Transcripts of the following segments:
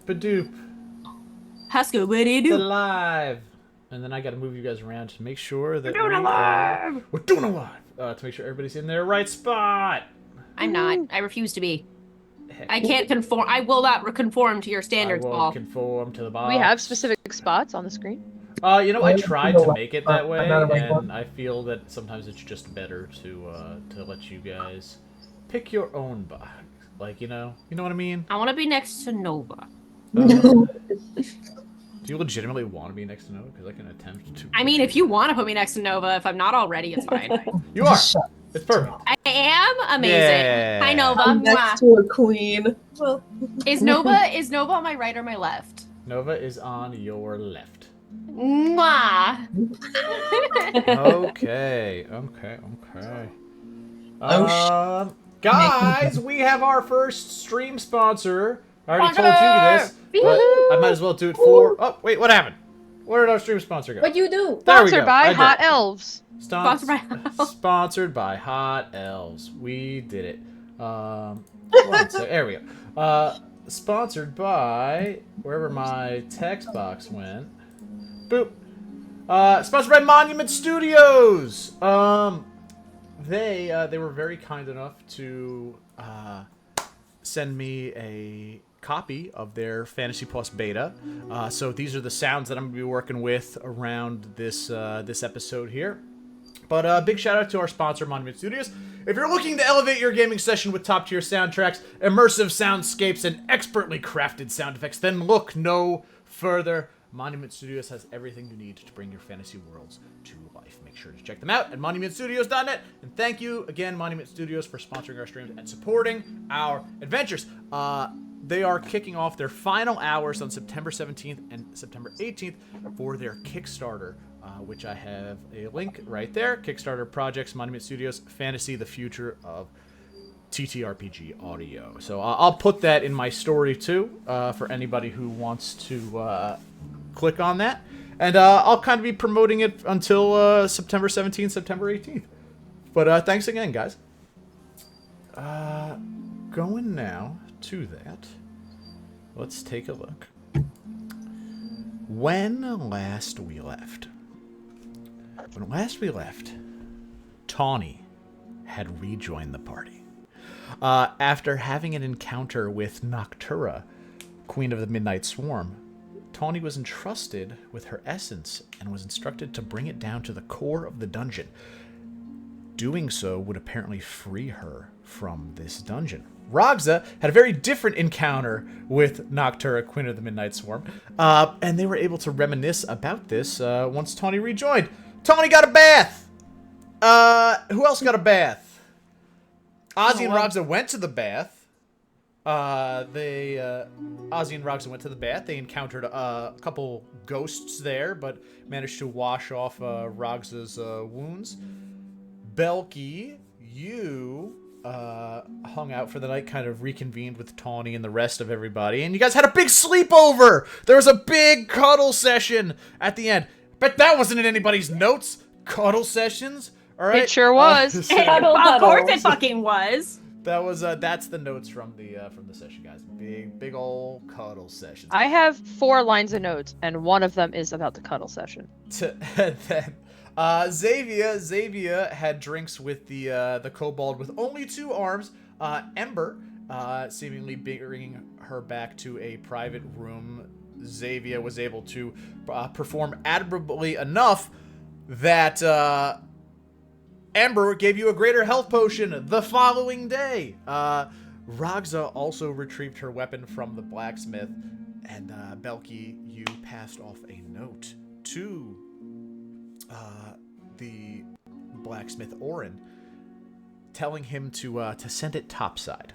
Badoop. Haskell, what do you It's do? alive. And then I gotta move you guys around to make sure that We're doing alive! we're doing alive. To make sure everybody's in their right spot. I'm not. I refuse to be. Heck, I can't conform. I will not conform to your I standards, won't Paul. conform to the We have box. specific spots on the screen. I tried to make it that I'm not a way, right and one. I feel that sometimes it's just better to let you guys pick your own box. Like, you know what I mean? I want to be next to Nova. Do you legitimately want to be next to Noah? Because I can attempt to. I mean, if you want to put me next to Nova, if I'm not already, it's fine. You are. Shut It's perfect. I am amazing. Yeah. Hi, Nova. I'm next to a queen. Well, Is Nova on my right or my left? Nova is on your left. Mwah. Okay. Oh, Guys, we have our first stream sponsor. I already told you this, but I might as well do it for. Oh, wait, what happened? Where did our stream sponsor go? What you do? There we Sponsored go. by I did. Hot Elves. Sponsored by Hot Elves. Sponsored by Hot Elves. We did it. There we go. Sponsored by wherever my text box went. Boop. Sponsored by Monument Studios. They were very kind enough to send me a copy of their Fantasy Plus beta. So these are the sounds that I'm gonna be working with around this episode here. But big shout out to our sponsor, Monument Studios. If you're looking to elevate your gaming session with top tier soundtracks, immersive soundscapes, and expertly crafted sound effects, then look no further. Monument Studios has everything you need to bring your fantasy worlds to life. Make sure to check them out at monumentstudios.net. And thank you again, Monument Studios, for sponsoring our streams and supporting our adventures. They are kicking off their final hours on September 17th and September 18th for their Kickstarter, which I have a link right there. Kickstarter projects, Monument Studios, Fantasy, the Future of TTRPG Audio. So I'll put that in my story too, for anybody who wants to click on that. And I'll kind of be promoting it until September 17th, September 18th. But thanks again, guys. Going now to that, let's take a look. When last we left, Tawny had rejoined the party. After having an encounter with Noctura, Queen of the Midnight Swarm, Tawny was entrusted with her essence and was instructed to bring it down to the core of the dungeon. Doing so would apparently free her from this dungeon. Ragzah had a very different encounter with Noctura, Queen of the Midnight Swarm, and they were able to reminisce about this once Tawny rejoined. Tawny got a bath! Who else got a bath? Ozzy and Ragzah went to the bath. Ozzy and Ragzah went to the bath. They encountered a couple ghosts there, but managed to wash off Ragzah's wounds. Belki, you hung out for the night, kind of reconvened with Tawny and the rest of everybody, and you guys had a big sleepover! There was a big cuddle session at the end. Bet that wasn't in anybody's notes. Cuddle sessions? Alright. It sure was. Of course it fucking was. That was that's the notes from the session, guys. Big old cuddle sessions. I have 4 lines of notes, and one of them is about the cuddle session. Then Xavia had drinks with the kobold with only 2 arms. Ember, seemingly bringing her back to a private room. Xavia was able to perform admirably enough that Ember gave you a greater health potion the following day. Ragzah also retrieved her weapon from the blacksmith, and Belki, you passed off a note to the blacksmith Orin, telling him to send it topside.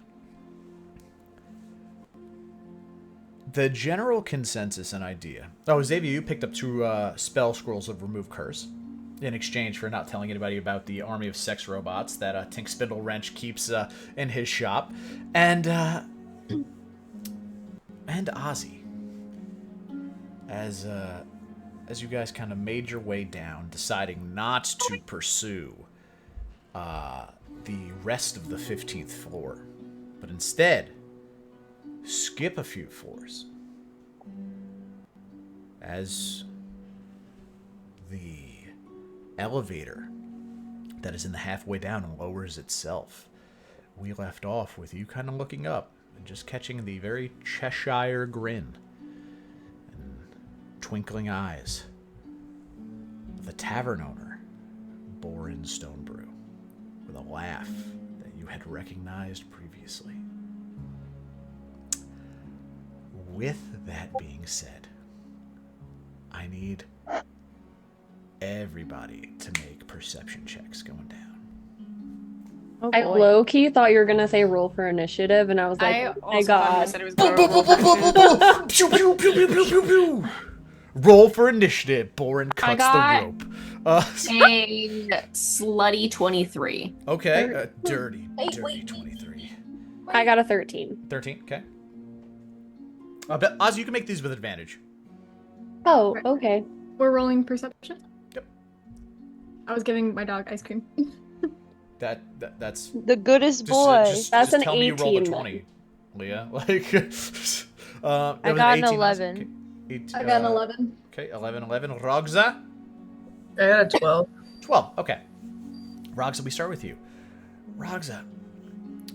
The general consensus and idea. Oh, Xavier, you picked up 2 spell scrolls of Remove Curse in exchange for not telling anybody about the army of sex robots that Tink Spindle Wrench keeps in his shop. And Ozzy, as you guys kind of made your way down, deciding not to pursue the rest of the 15th floor, but instead skip a few floors as the elevator that is in the halfway down lowers itself, we left off with you kind of looking up and just catching the very Cheshire grin and twinkling eyes of the tavern owner, Borin Stonebrew, with a laugh that you had recognized previously. With that being said, I need everybody to make perception checks going down. Oh I boy. low-key thought you were gonna say roll for initiative, and I was like, I oh my also thought you god. said it was going to roll for initiative. Pew, pew, pew, pew, pew, pew, pew. Roll for initiative. Borin cuts got- the rope. A slutty 23. Okay, dirty Wait. 23. I got a 13. 13, okay. Oz, you can make these with advantage. Oh, okay. We're rolling perception. Yep. I was giving my dog ice cream. That's The goodest just, boy. That's an tell me you rolled a 18 20, Leah. Like, I got an 11. Okay, I got an 11. Okay, 11. Ragzah? I got a 12. 12. Okay. Ragzah, we start with you. Ragzah.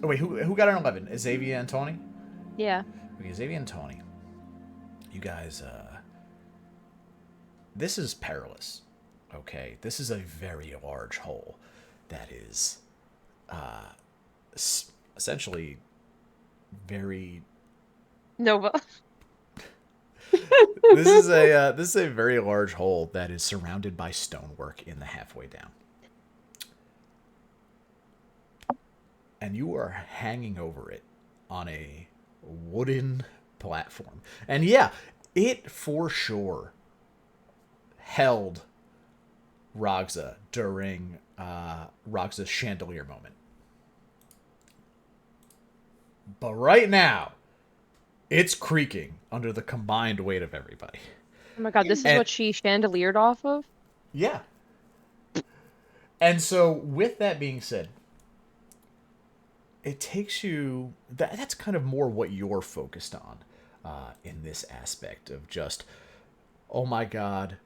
Oh wait, who got an 11? Is Xavia and Tawny? Yeah. Okay, Xavia and Tawny. You guys, this is perilous. Okay, this is a very large hole that is, essentially very. Nova. This is a very large hole that is surrounded by stonework in the halfway down. And you are hanging over it on a wooden platform. And yeah, it for sure held Ragzah during Ragzah's chandelier moment. But right now, it's creaking under the combined weight of everybody. Oh my god, this is And- what she chandeliered off of? Yeah. And so, with that being said, it takes you... That's kind of more what you're focused on in this aspect of just, oh my god,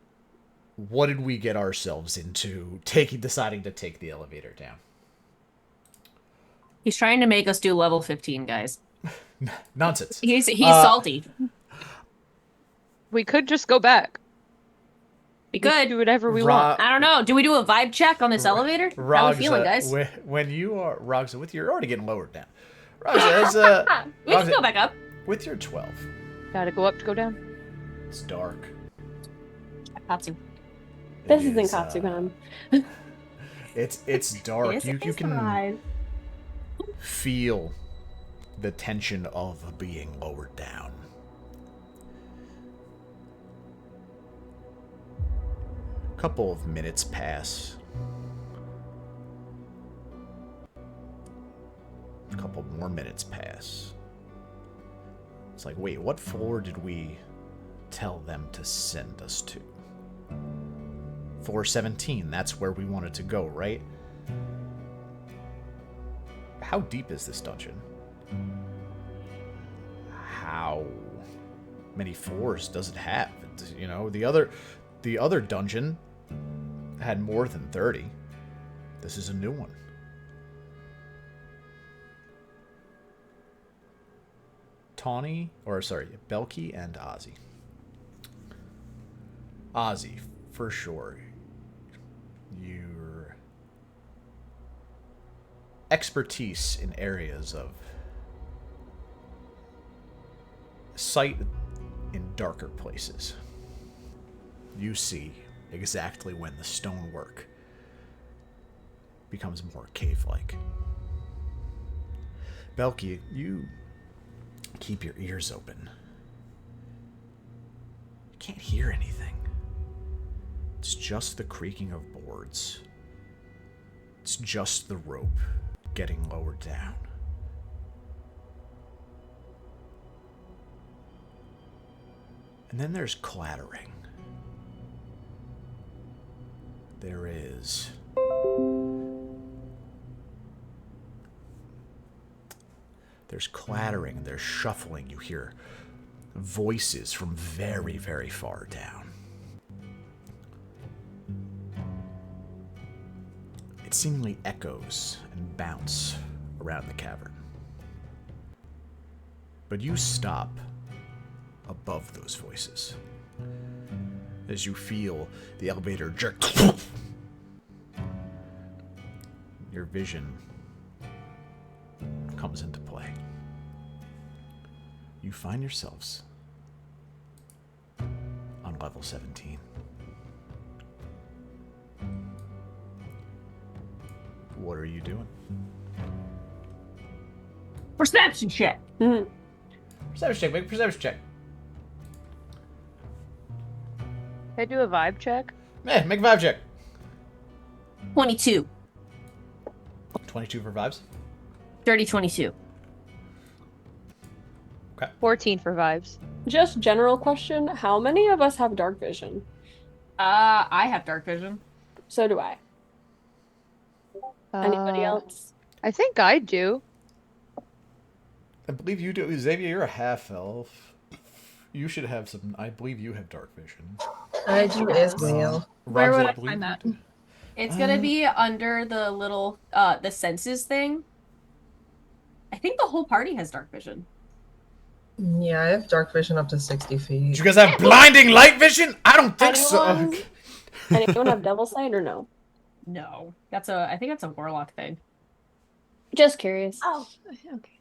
what did we get ourselves into deciding to take the elevator down? He's trying to make us do level 15, guys. Nonsense. He's salty. We could just go back. We We could could. do whatever we Ra- want. I don't know. Do we do a vibe check on this elevator? How we feeling, guys? When you are Ragzah, you're already getting lowered down. Ragzah, We can go back up. with your 12, Gotta go up to go down. it's dark. Katsu. This It isn't is, Katsugan. It's dark. This You is can fine. feel the tension of being lowered down. A couple of minutes pass. A couple more minutes pass. It's like, wait, what floor did we tell them to send us to? Floor 17, that's where we wanted to go, right? How deep is this dungeon? How many floors does it have? You know, the other dungeon had more than 30. This is a new one. Tawny, or sorry, Belki and Ozzy. Ozzy, for sure. Your expertise in areas of sight in darker places. You see exactly when the stonework becomes more cave-like. Belki, you keep your ears open. You can't hear anything. It's just the creaking of boards. It's just the rope getting lowered down. And then there's clattering. There is... There's clattering, there's shuffling. You hear voices from very, very far down. It seemingly echoes and bounce around the cavern. But you stop above those voices as you feel the elevator jerk. Your vision comes into play. You find yourselves on level 17. What are you doing? Perception check. Perception check. Make a perception check. Can I do a vibe check? Man, make a vibe check. 22. 22 for vibes. Dirty 22. 14 for vibes. Just general question, how many of us have dark vision? I have dark vision. So do I. Anybody else? I think I do. I believe you do. Xavia, you're a half elf. You should have some. I believe you have dark vision. I do as well. Where would Ragzah, I believe find that? you do. It's gonna be under the little the senses thing. I think the whole party has dark vision. Yeah, I have dark vision up to 60 Do feet. you guys have blinding light vision? I don't think so. Anyone have devil sight or no? No. I think that's a warlock thing. Just curious. Oh, okay.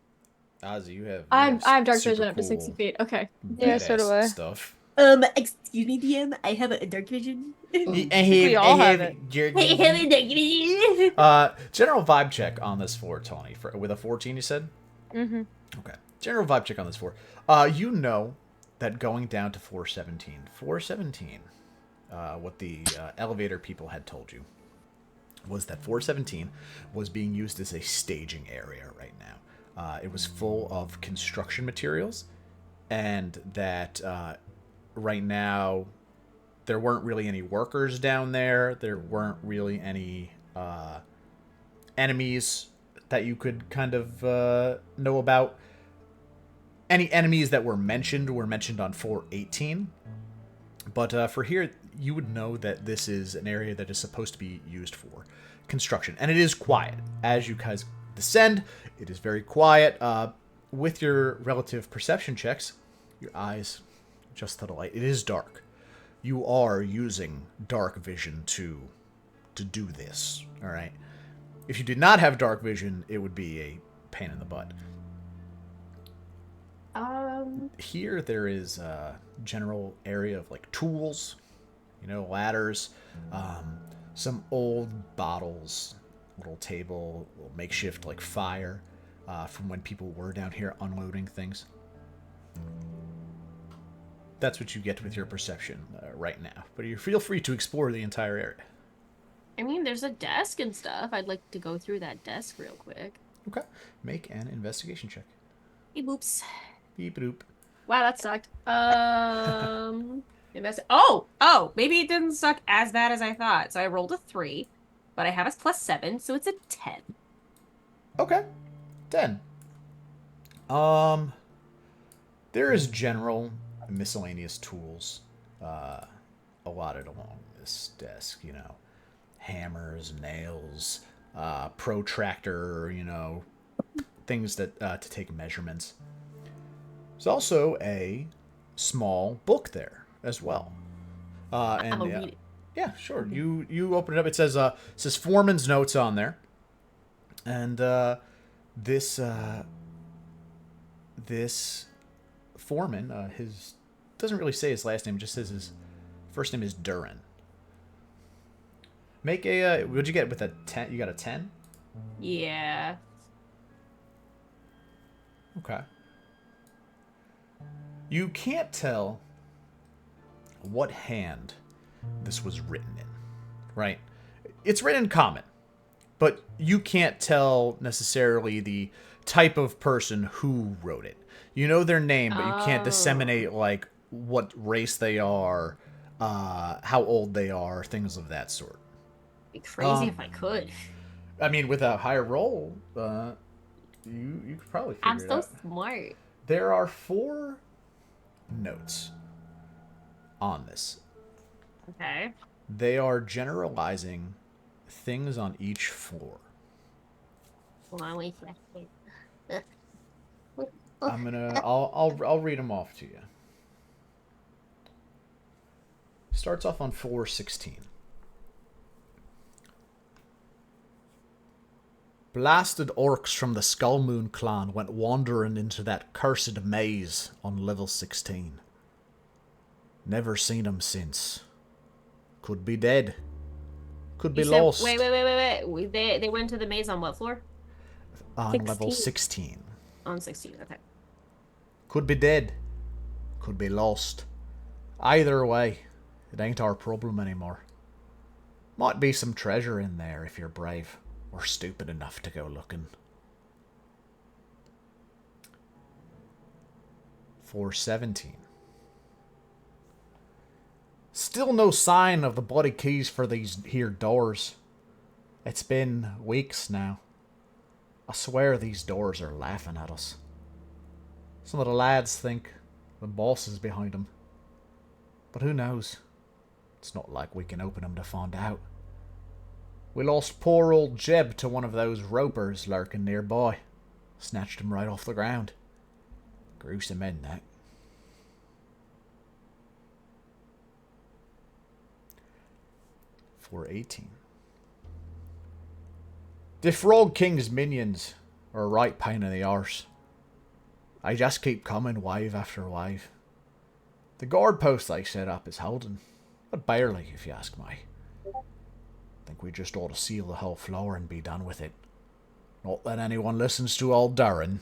Ozzy, you have. I have dark super vision up to 60 cool, feet. Okay. Yeah, so do badass I. Stuff. Excuse me, DM. I have a dark vision. We all have it. General vibe check on this floor, Tawny. With a 14, you said? Mm-hmm. Okay. General vibe check on this floor. You know that going down to floor 17, what the elevator people had told you was that floor 17 was being used as a staging area right now. It was full of construction materials, and that right now there weren't really any workers down there. There weren't really any enemies that you could kind of know about. Any enemies that were mentioned on floor 18. But for here, you would know that this is an area that is supposed to be used for construction. And it is quiet. As you guys descend, it is very quiet. With your relative perception checks, your eyes just to the light. It is dark. You are using dark vision to do this, all right? If you did not have dark vision, it would be a pain in the butt. Here there is a general area of like tools, ladders, some old bottles, little table, little makeshift like fire from when people were down here unloading things. That's what you get with your perception right now. But you feel free to explore the entire area. I mean, there's a desk and stuff. I'd like to go through that desk real quick. Okay. Make an investigation check. Beep boops. Beep doop. Wow, that sucked. Maybe it didn't suck as bad as I thought. So I rolled a 3, but I have a +7, so it's a 10. Okay. 10. There is general miscellaneous tools allotted along this desk, hammers, nails, protractor, things that to take measurements. There's also a small book there as well. I'll read it. Yeah, sure. You open it up. It says Foreman's notes on there, and this Foreman, his doesn't really say his last name. It just says his first name is Duran. Make a what'd you get with a 10? You got a 10? Yeah. Okay. You can't tell what hand this was written in, right? It's written in common, but you can't tell necessarily the type of person who wrote it. You know their name, but you can't disseminate like what race they are, how old they are, things of that sort. Be crazy if I could. I mean, with a higher roll, you could probably figure I'm it so out. smart. There are 4 notes on this. Okay. They are generalizing things on each floor. Hold on, wait for that. I'll read them off to you. Starts off on floor 16. Blasted orcs from the Skull Moon clan went wandering into that cursed maze on level 16. Never seen 'em since. Could be dead. Could be You said, lost. wait. They went to the maze on what floor? On level 16. On 16, okay. Could be dead. Could be lost. Either way, it ain't our problem anymore. Might be some treasure in there if you're brave or stupid enough to go looking. 417. Still no sign of the bloody keys for these here doors. It's been weeks now. I swear these doors are laughing at us. Some of the lads think the boss is behind them. But who knows? It's not like we can open them to find out. We lost poor old Jeb to one of those ropers lurking nearby. Snatched him right off the ground. Gruesome end, that. For 18. The Frog King's minions are a right pain in the arse. I just keep coming wave after wave. The guard post they set up is holding, but barely, if you ask me. Think we just ought to seal the whole floor and be done with it. Not that anyone listens to old Darren.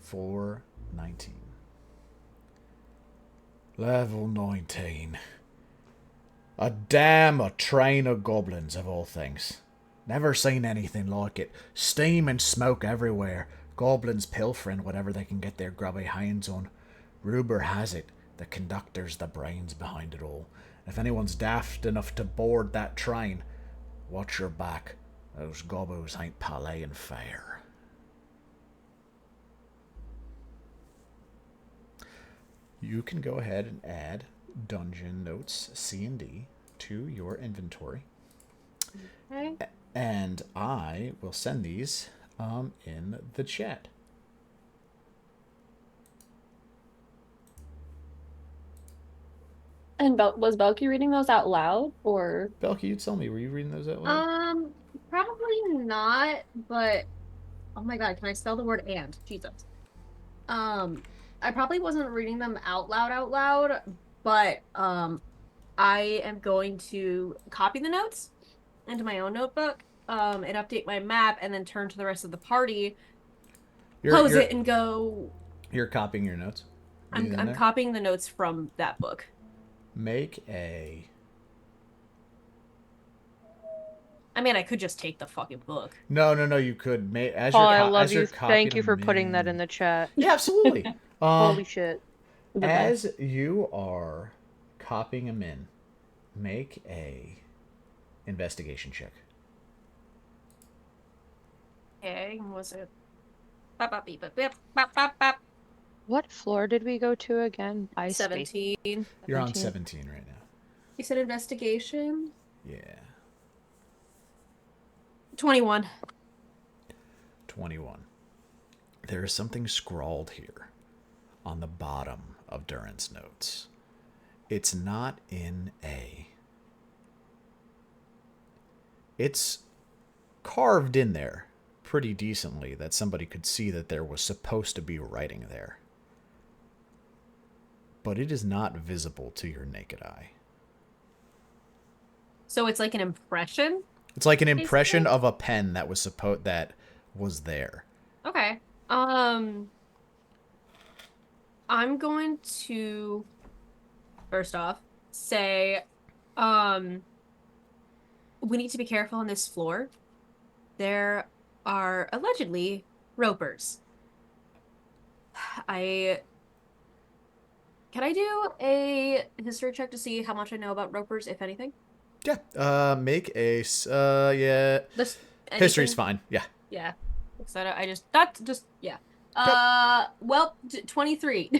419. Level 19. A train of goblins, of all things. Never seen anything like it. Steam and smoke everywhere. Goblins pilfering whatever they can get their grubby hands on. Rumour has it the conductor's the brains behind it all. If anyone's daft enough to board that train, watch your back. Those gobos ain't palayin' fair. You can go ahead and add dungeon notes C&D to your inventory. Okay. And I will send these in the chat. And was Belki reading those out loud, or? Belki, you tell me, were you reading those out loud? Probably not, but oh my god, can I spell the word and? Jesus. I probably wasn't reading them out loud, but I am going to copy the notes into my own notebook, and update my map, and then turn to the rest of the party, close it, and go. You're copying your notes? I'm copying the notes from that book. Make a... I mean, I could just take the fucking book. No, you could. As Oh, you're I love as you. you're Thank you copying for them putting that in the chat. Yeah, absolutely. Holy shit. As you are copying them in, make a investigation check. Okay, was it? Bop, bop, beep, bop, bop, bop, bop. What floor did we go to again? 17. You're on 17 right now. You said investigation? Yeah. 21. 21. There is something scrawled here on the bottom of Duran's notes. It's not in A. It's carved in there pretty decently that somebody could see that there was supposed to be writing there. But it is not visible to your naked eye. So it's like an impression? It's like an impression Basically? of a pen that was there. Okay. I'm going to first off say we need to be careful on this floor. There are allegedly ropers. Can I do a history check to see how much I know about ropers, if anything? Yeah. Make a yeah. This History's anything? fine. Yeah. Yeah. So I just yeah. Well, 23.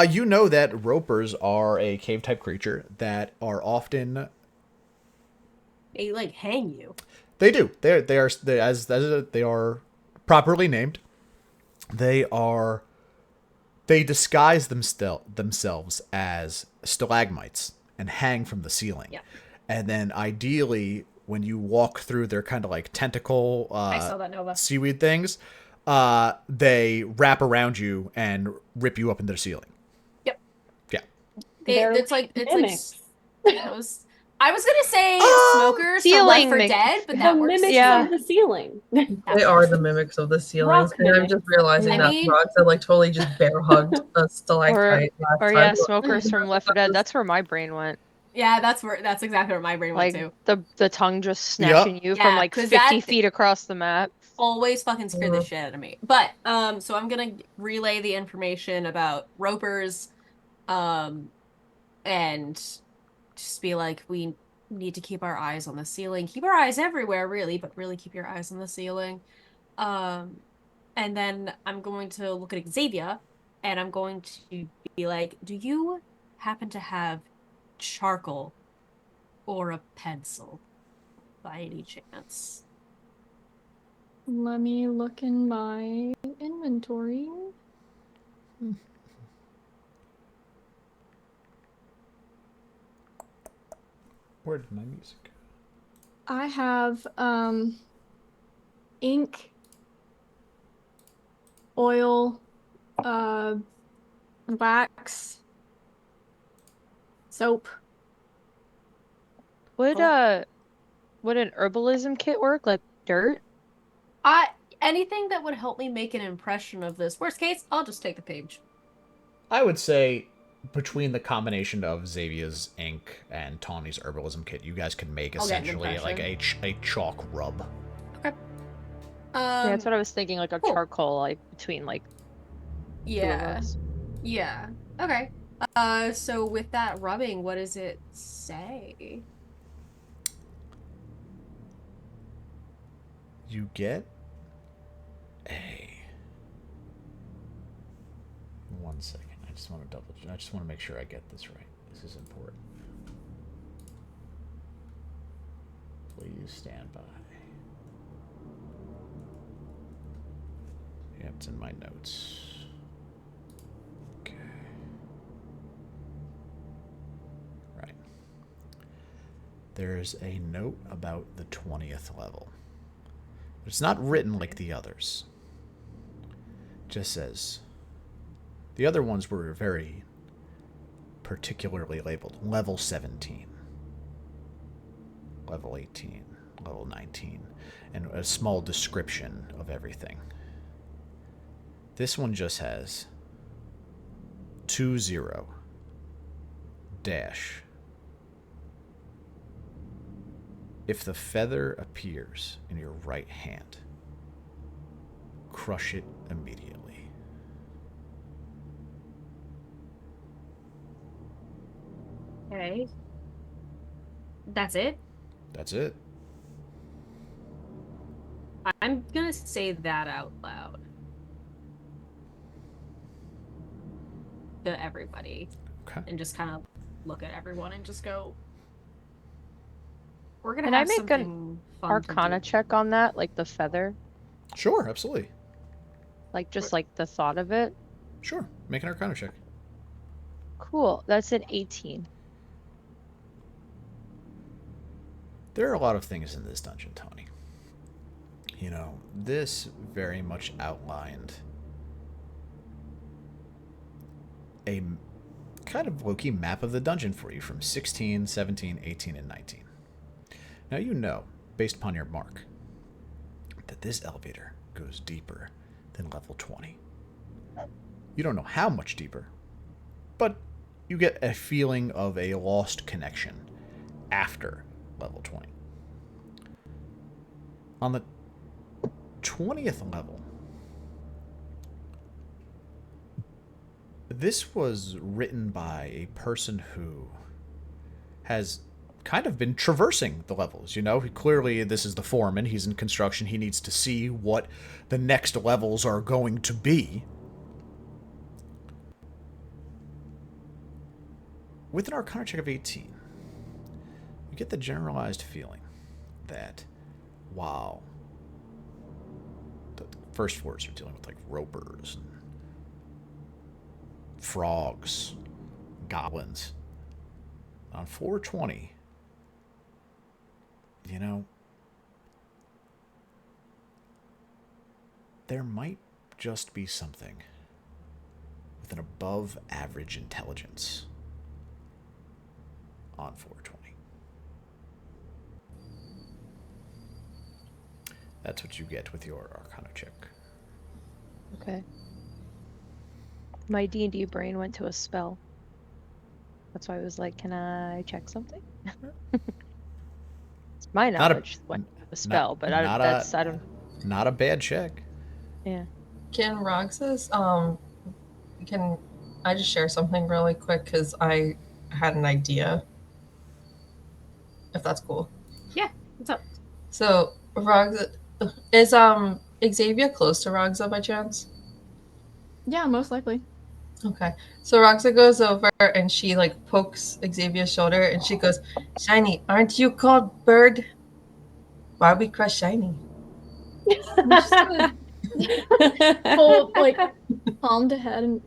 You know that ropers are a cave type creature that are often. They like hang you. They do. They are properly named. They are. They disguise themselves as stalagmites and hang from the ceiling. Yeah. And then ideally, when you walk through their kind of like tentacle I saw that, Nova. seaweed things, they wrap around you and rip you up into the ceiling. Yep. Yeah. It's like mimics. I was gonna say smokers from ceiling Left 4 mix. Dead, but The that works. mimics Yeah. of the ceiling. They are the mimics of the ceiling. Rock And I'm mimics. just realizing I that mean- Ragzah like totally just bear hugged a stalactite last Or time. yeah, smokers from Left 4 Dead. That's where my brain went. Yeah, that's exactly where my brain went Like too. the tongue just snatching you from Yeah, like 'cause 50 that- feet across the map. Always fucking scare the shit out of me. But so I'm gonna relay the information about ropers, and just be like, we need to keep our eyes on the ceiling. Keep our eyes everywhere, really, but really keep your eyes on the ceiling. And then I'm going to look at Xavia, and I'm going to be like, do you happen to have charcoal or a pencil by any chance? Let me look in my inventory. Where did my music? I have ink, oil, wax, soap. Would would an herbalism kit work? Like dirt? Anything that would help me make an impression of this. Worst case, I'll just take the page. I would say between the combination of Xavia's ink and Tawny's herbalism kit, you guys can make I'll get an essentially like a chalk rub. Okay. Yeah, that's what I was thinking, like a cool. charcoal, like between like two of Yeah. us. Yeah. Okay. So with that rubbing, what does it say? You get a. 1 second. I just want to make sure I get this right. This is important. Please stand by. Yeah, it's in my notes. Okay. Right. There's a note about the 20th level. It's not written like the others. It just says. The other ones were very particularly labeled. Level 17. Level 18. Level 19. And a small description of everything. This one just has 20 dash. If the feather appears in your right hand, crush it immediately. Okay. That's it? That's it. I'm gonna say that out loud. To everybody. Okay. And just kind of look at everyone and just go. We're gonna Can I have make an something fun Arcana to do. check on that, like the feather, Sure, absolutely. like just like the thought of it. Sure. Make an Arcana check. Cool. That's an 18. There are a lot of things in this dungeon, Tawny. You know, this very much outlined a kind of low-key map of the dungeon for you from 16, 17, 18, and 19. Now you know, based upon your mark, that this elevator goes deeper than level 20. You don't know how much deeper, but you get a feeling of a lost connection after level 20. On the 20th level, this was written by a person who has kind of been traversing the levels, you know? Clearly, this is the foreman. He's in construction. He needs to see what the next levels are going to be. With an Arcana check of 18, you get the generalized feeling that while the first floors are dealing with, like, ropers and frogs, goblins, on floor 20, you know, there might just be something with an above average intelligence on 420. That's what you get with your Arcana check. Okay. My D&D brain went to a spell. That's why I was like, can I check something? It's my knowledge went to a spell, but I don't... Not a bad check. Yeah. Can Ragzah, can I just share something really quick? Because I had an idea. If that's cool. Yeah, what's up? So, Ragzah, is Xavia close to Ragzah by chance? Yeah, most likely. Okay. So Ragzah goes over and she like pokes Xavia's shoulder and she goes, "Shiny, aren't you called Bird? Why we crush Shiny?" I'm just gonna pull like palm to head and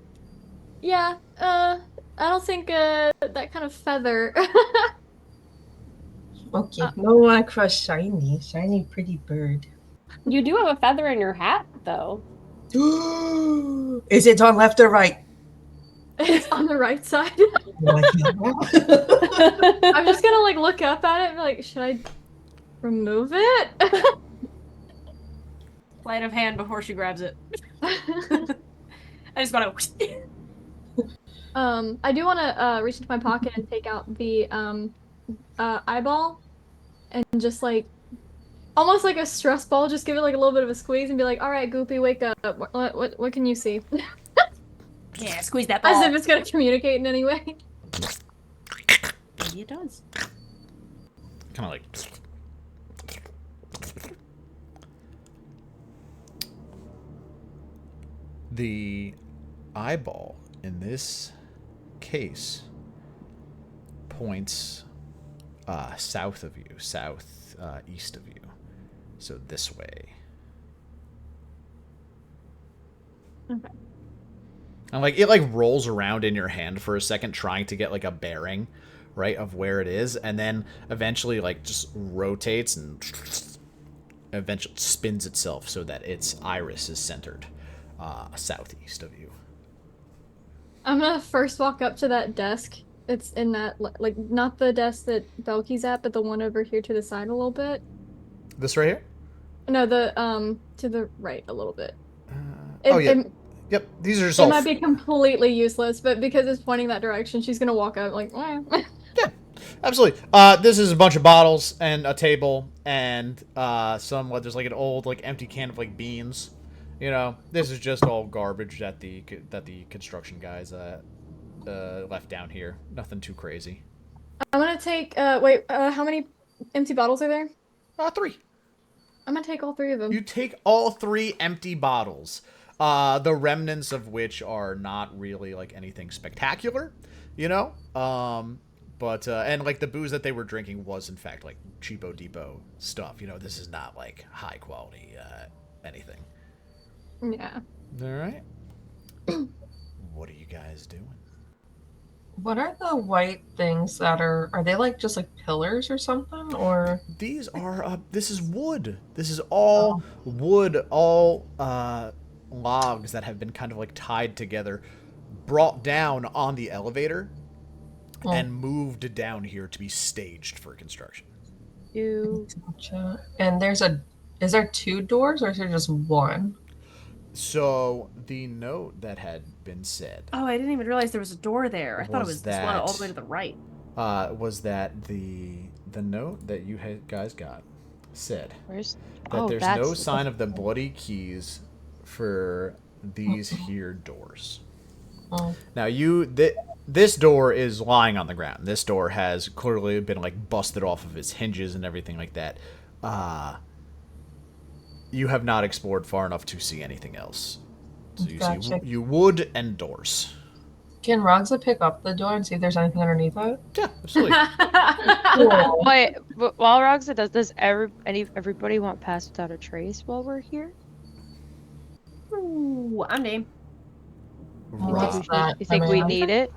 yeah, I don't think that kind of feather. Okay. No one crush Shiny. Shiny pretty bird. You do have a feather in your hat, though. Is it on left or right? It's on the right side. Like, I'm just gonna like look up at it and be like, should I remove it? Sleight of hand before she grabs it. I just gotta. I do want to reach into my pocket and take out the eyeball and just like almost like a stress ball, just give it like a little bit of a squeeze and be like, all right, Goopy, wake up. What can you see? Yeah, squeeze that ball. As if it's gonna communicate in any way. Maybe it does. Kind of like... The eyeball in this case points south of you, east of you. So this way. Okay. And like it like rolls around in your hand for a second trying to get like a bearing, right, of where it is, and then eventually like just rotates and eventually spins itself so that its iris is centered southeast of you. I'm gonna first walk up to that desk. It's in that, like, not the desk that Belki's at, but the one over here to the side a little bit. This right here? No, to the right a little bit. Yep, these are just It all... might be completely useless, but because it's pointing that direction, she's gonna walk up like, eh. Yeah, absolutely. This is a bunch of bottles and a table and there's like an old like empty can of like beans. You know, this is just all garbage that the construction guys left down here. Nothing too crazy. I'm gonna take, how many empty bottles are there? 3. I'm gonna take all 3 of them. You take all 3 empty bottles. The remnants of which are not really like anything spectacular, you know? But and like the booze that they were drinking was in fact like cheapo depot stuff. You know, this is not like high quality anything. Yeah. All right. What are you guys doing? what are the white things that are they like just like pillars or something, or? These are this is wood. This is all wood, all logs that have been kind of like tied together, brought down on the elevator and moved down here to be staged for construction. And is there 2 doors or is there just one? So the note that had been said. Oh, I didn't even realize there was a door there. I thought it was this one all the way to the right. Was that the note that you guys got said that there's no sign of the bloody keys for these here doors. Now this door is lying on the ground. This door has clearly been like busted off of its hinges and everything like that. You have not explored far enough to see anything else. So you Gotcha. see you wood and doors. Can Ragzah pick up the door and see if there's anything underneath it? Yeah, absolutely. Cool. Wait, but while Ragzah does everybody want pass without a trace while we're here? Ooh, I'm game. What's that? You think we need it?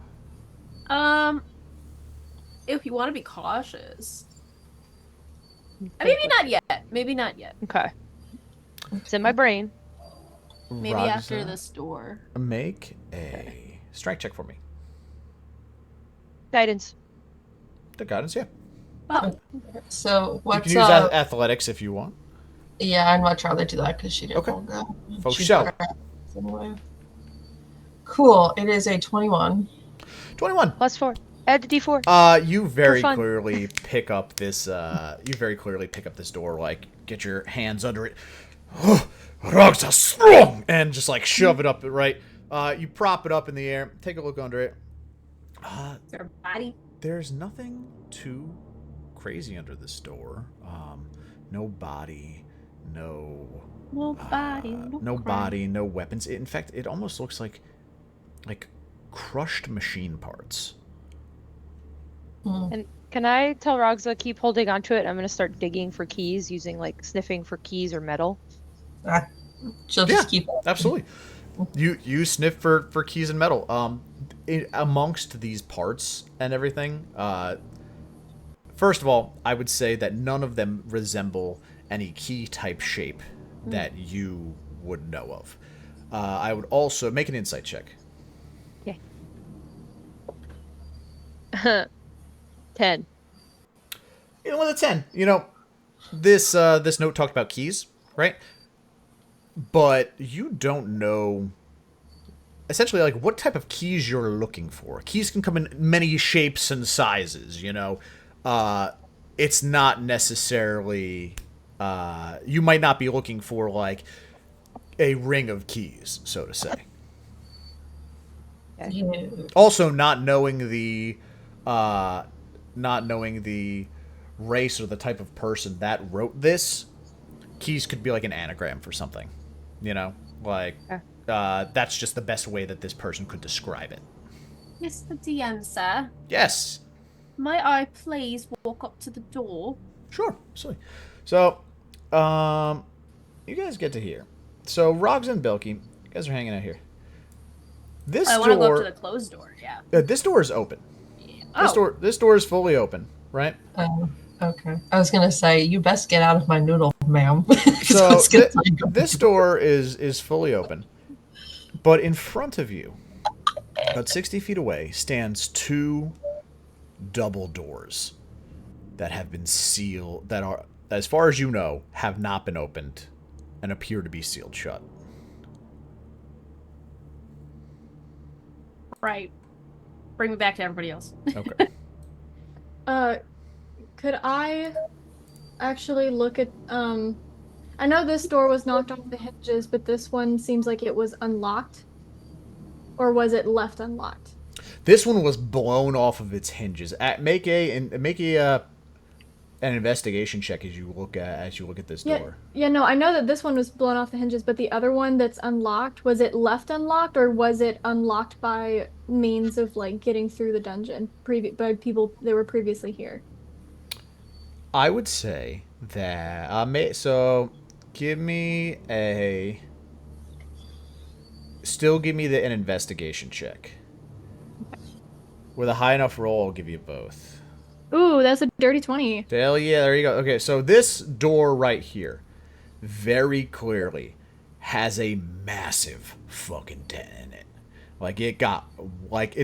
If you want to be cautious. Maybe not yet. Maybe not yet. Okay. It's in my brain. Maybe after this door. Make a strength check for me. Guidance. The guidance, yeah. Oh, So You what's can use up? athletics if you want. Yeah, I'd much rather do that because she didn't Okay. roll good. For She's sure. better at it anyway. Cool. It is a 21. 21. +4. Add the D4. You very fun. clearly pick up this. You very clearly pick up this door. Like, get your hands under it. Ragzah strong, and just like shove it up. Right. You prop it up in the air. Take a look under it. is there a body? There's nothing too crazy under this door. No body. No. No body. No body. No weapons. In fact, it almost looks like crushed machine parts. And can I tell Ragzah keep holding onto it? I'm gonna start digging for keys, using like sniffing for keys or metal. She'll just keep. Absolutely. You sniff for keys and metal. Amongst these parts and everything. First of all, I would say that none of them resemble any key type shape that you would know of. I would also make an insight check. Okay. 10. You know, with a 10. You know, this note talked about keys, right? But you don't know essentially like what type of keys you're looking for. Keys can come in many shapes and sizes, you know. It's not necessarily you might not be looking for like a ring of keys, so to say. Yeah. Also not knowing the race or the type of person that wrote this, keys could be like an anagram for something, you know, like that's just the best way that this person could describe it. Mr. DM, sir. Yes. Might I please walk up to the door? Sure. Silly. So, you guys get to here. So, Ragzah and Belki, you guys are hanging out here. This I want to go up to the closed door, yeah. This door is open. Oh. This door is fully open, right? Okay. I was gonna say you best get out of my noodle, ma'am. So this door is fully open, but in front of you, about 60 feet away, stands two double doors that have been sealed, that are, as far as you know, have not been opened and appear to be sealed shut. Right. Bring me back to everybody else. Okay. Could I actually look at I know this door was knocked off the hinges, but this one seems like it was unlocked. Or was it left unlocked? This one was blown off of its hinges. Make an investigation check as you look at this door. Yeah, no, I know that this one was blown off the hinges, but the other one that's unlocked, was it left unlocked or was it unlocked by means of like getting through the dungeon by people that were previously here? I would say that so give me an investigation check. With a high enough roll, I'll give you both. Ooh, that's a dirty 20. Hell yeah, there you go. Okay, so this door right here very clearly has a massive fucking dent in it. Like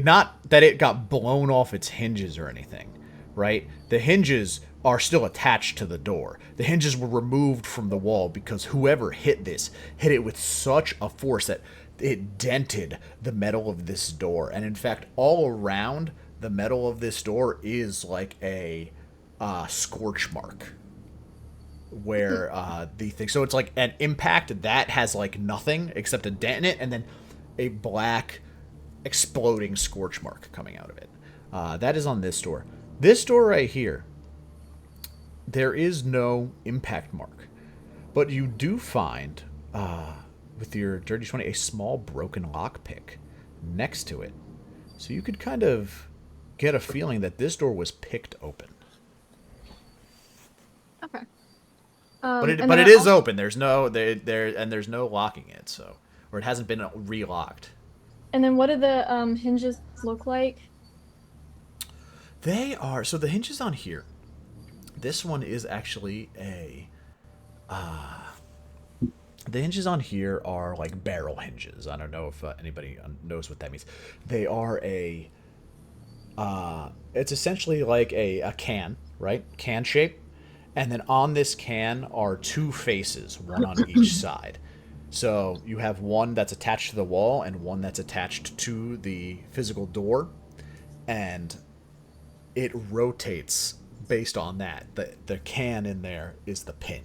not that it got blown off its hinges or anything, right? The hinges are still attached to the door. The hinges were removed from the wall because whoever hit it with such a force that it dented the metal of this door. And in fact, all around the metal of this door is like a scorch mark where the thing. So it's like an impact that has like nothing except a dent in it, and then a black exploding scorch mark coming out of it. That is on this door. This door right here, there is no impact mark. But you do find, with your Dirty 20, a small broken lockpick next to it. So you could kind of get a feeling that this door was picked open. Okay. But and it then is also- open. There's no there's no locking it, so or it hasn't been relocked. And then what do the hinges look like? They are so the hinges on here. This one is actually the hinges on here are like barrel hinges. I don't know if anybody knows what that means. They are it's essentially like a can, right? Can shape. And then on this can are two faces, one on each side. So you have one that's attached to the wall and one that's attached to the physical door. And it rotates based on that. The can in there is the pin.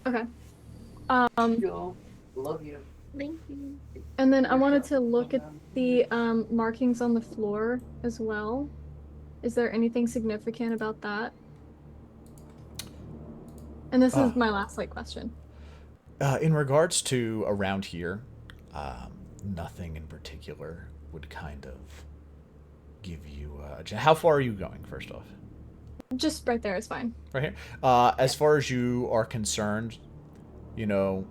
Okay. Love you. Thank you. And then I wanted to look at the markings on the floor as well. Is there anything significant about that? And this is my last question. In regards to around here, nothing in particular would kind of give you how far are you going, first off? Just right there is fine. Right here. As far as you are concerned, you know,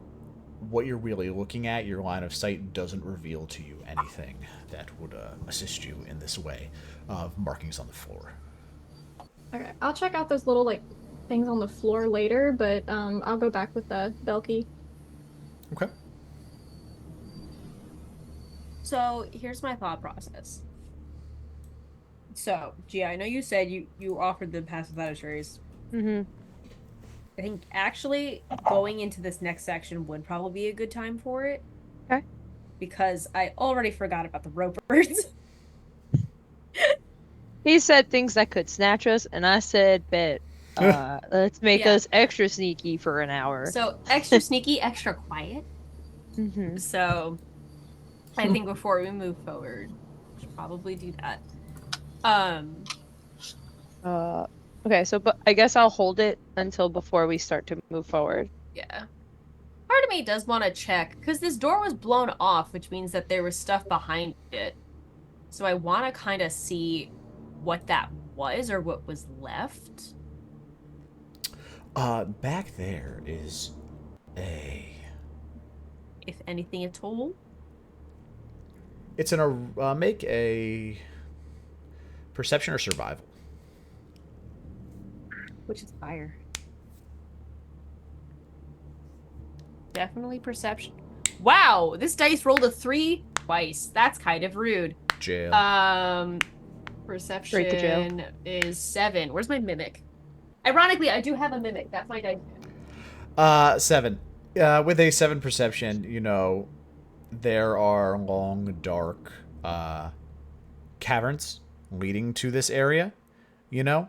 what you're really looking at, your line of sight doesn't reveal to you anything that would assist you in this way of markings on the floor. Okay, I'll check out those little things on the floor later, but I'll go back with the Belki. Okay. So here's my thought process. So, Gia, I know you said you offered the pass without a trace. Mm-hmm. I think actually going into this next section would probably be a good time for it. Okay. Because I already forgot about the ropers. He said things that could snatch us, and I said, bet. Let's make Yeah. us extra sneaky for an hour. So extra sneaky, extra quiet. Mm-hmm. So I think before we move forward, we should probably do that. Okay, so but I guess I'll hold it until before we start to move forward. Yeah. Part of me does want to check, because this door was blown off, which means that there was stuff behind it. So I want to kind of see what that was or what was left. Back there is If anything at all. it's make a perception or survival. Which is fire. Definitely perception. Wow, this dice rolled a 3 twice. That's kind of rude. Jail. Perception Straight to jail. is 7. Where's my mimic? Ironically, I do have a mimic. That's my dice. 7. With a 7 perception, you know, there are long, dark caverns leading to this area. You know,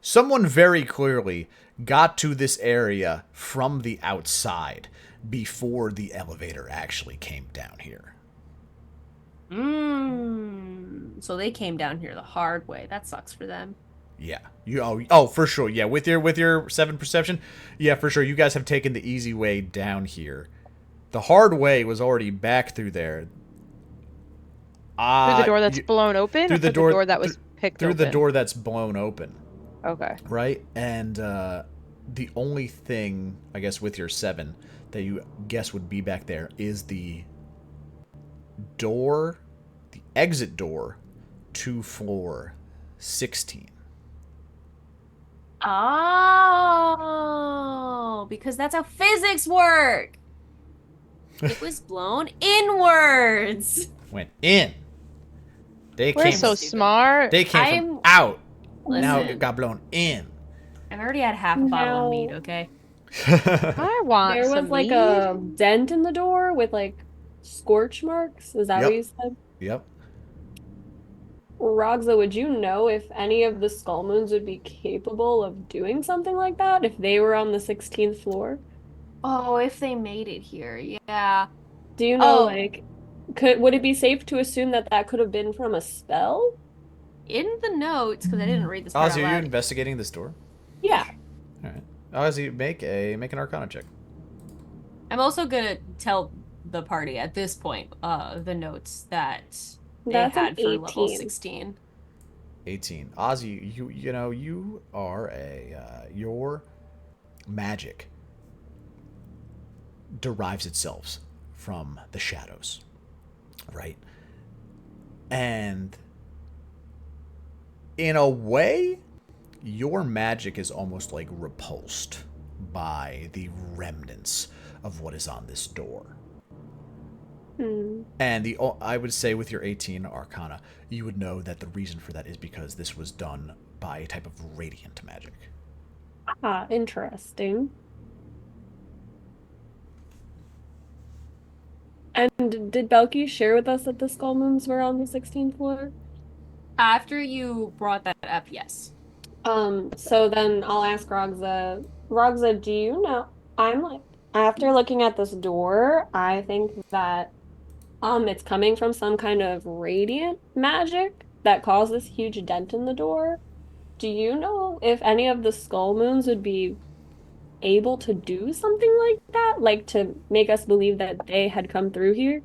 someone very clearly got to this area from the outside before the elevator actually came down here. So they came down here the hard way. That sucks for them. Yeah. For sure. Yeah, with your 7 perception, yeah, for sure. You guys have taken the easy way down here. The hard way was already back through there. Through the door that's blown open? Through Or the through door the door that was picked through open? the door that's blown open. Okay. Right? And the only thing, I guess, with your 7 that you guess would be back there is the door, the exit door to floor 16. Oh, because that's how physics work. It was blown inwards. Went in. They We're came so stupid. smart. They came I'm- from out. Now Listen. it got blown in. I've already had half a bottle of No. mead, okay? I want There some was like mead. a dent in the door with scorch marks. Is that Yep. what you said? Yep. Ragzah, would you know if any of the skull moons would be capable of doing something like that if they were on the 16th floor? Oh, if they made it here, yeah. Do you know, Oh. like, would it be safe to assume that that could have been from a spell? In the notes, because I didn't read this part Ozzy, out are you loud. investigating this door? Yeah. All right. Ozzy, make an Arcana check. I'm also gonna tell the party at this point, the notes that they That's an had for level 18. 16. 18. Ozzy, you are your magic derives itself from the shadows, right? And in a way, your magic is almost like repulsed by the remnants of what is on this door. Hmm. And I would say with your 18 Arcana, you would know that the reason for that is because this was done by a type of radiant magic. Ah, interesting. And did Belki share with us that the skull moons were on the 16th floor? After you brought that up, yes. So then I'll ask Ragzah. Ragzah, do you know? I'm like, after looking at this door, I think that it's coming from some kind of radiant magic that caused this huge dent in the door. Do you know if any of the skull moons would be able to do something like that? Like to make us believe that they had come through here?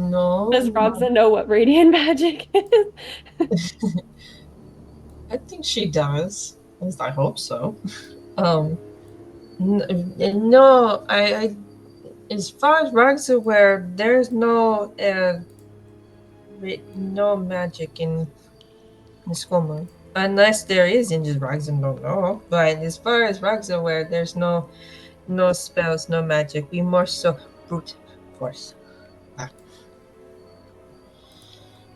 No. Does Ragzah know what radiant magic is? I think she does. At least I hope so. No, I as far as Rag's aware, there's no no magic in the school moon. Unless there is, and just Rag's don't know. But as far as Rag's aware, there's no spells, no magic. We more so brute force.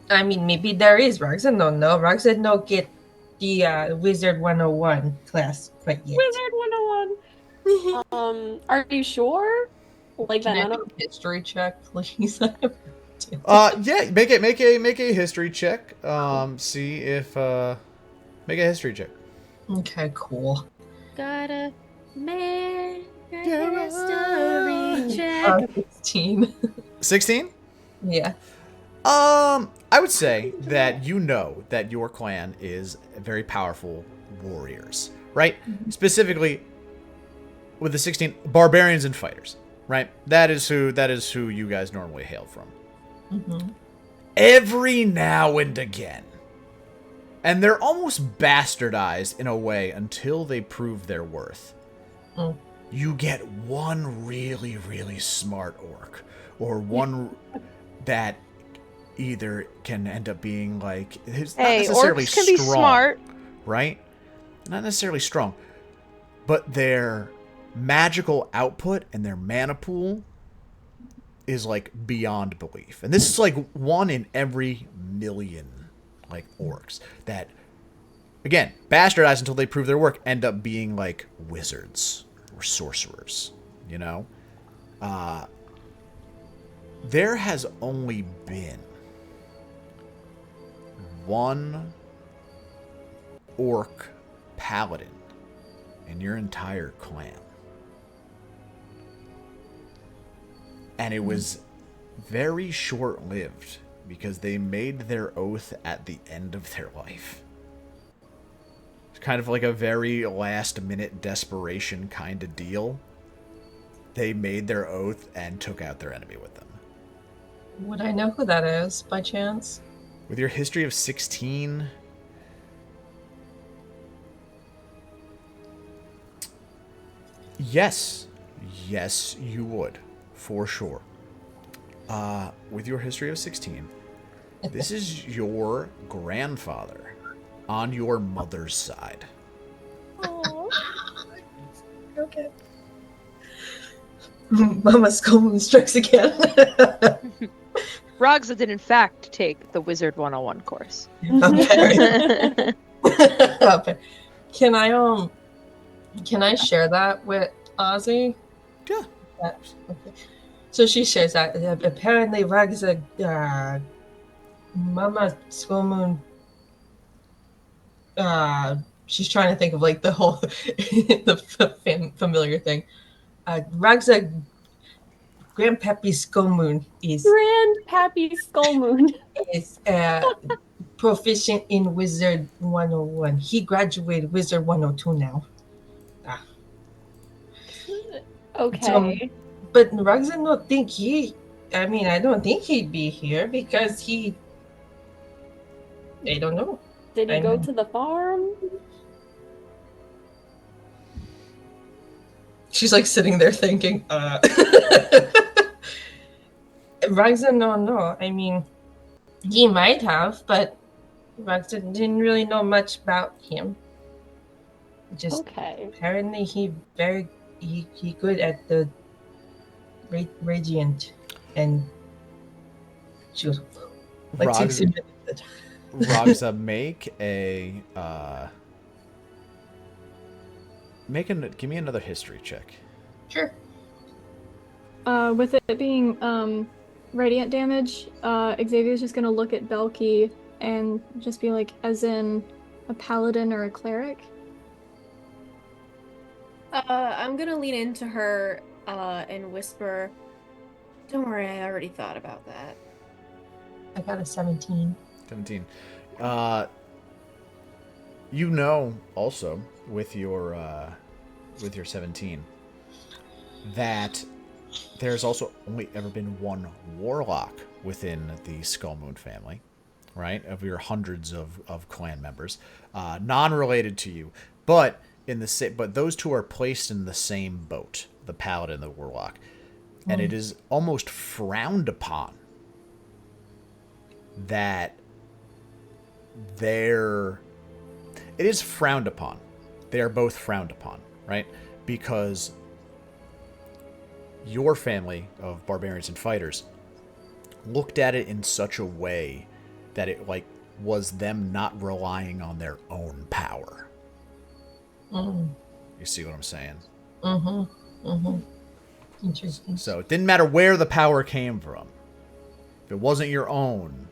I mean, maybe there is. Ragzah don't know. Ragzah no get the Wizard 101 class quite yet. Wizard 101. Are you sure? Like that Can I none do of a history check, please? Yeah, make a history check. See if make a history check. Okay, cool. Gotta make a Yeah. history check. 16. 16? Yeah. I would say that you know that your clan is very powerful warriors, right? Specifically with the 16 barbarians and fighters, right? That is who you guys normally hail from. Mm-hmm. Every now and again, and they're almost bastardized in a way until they prove their worth. Mm. You get one really, really smart orc, or one that either can end up being like, it's not Hey, necessarily orcs can be strong, smart. right? Not necessarily strong, but their magical output and their mana pool is like beyond belief. And this is like one in every million like orcs that, again, bastardized until they prove their work, end up being like wizards or sorcerers, you know? There has only been one orc paladin in your entire clan. And it was very short-lived because they made their oath at the end of their life. It's kind of like a very last-minute desperation kind of deal. They made their oath and took out their enemy with them. Would I know who that is by chance? With your history of 16... Yes. Yes, you would. For sure. With your history of 16, this is your grandfather on your mother's side. Okay. Mama Skullmoon strikes again. Ragzah did in fact take the Wizard 101 course. Okay. Okay. Can I share that with Ozzy? Yeah. Okay. So she shares that apparently Ragzah, Mama Skullmoon, she's trying to think of like the whole familiar thing. Ragzah Grandpappy Skull Moon Grandpappy Skull Moon. is proficient in Wizard 101. He graduated Wizard 102 now. Okay. But Ragzah don't think I don't think he'd be here because I don't know. Did he go to the farm? She's like sitting there thinking, Ragzah, no. I mean, he might have, but Ragzah didn't really know much about him. Just apparently he good at the radiant, and she goes like Ragzah, give me another history check. Sure. With it being radiant damage, Xavier's just gonna look at Belki and just be like, as in a paladin or a cleric. I'm gonna lean into her and whisper, "Don't worry, I already thought about that." I got a 17. 17. You know also with your 17 that there's also only ever been one warlock within the Skull Moon family, right? Of your hundreds of clan members, non-related to you, but but those two are placed in the same boat, the paladin and the warlock, and it is almost frowned upon that it is frowned upon. They are both frowned upon, right? Because your family of barbarians and fighters looked at it in such a way that it was them not relying on their own power. You see what I'm saying? Interesting. So it didn't matter where the power came from. If it wasn't your own,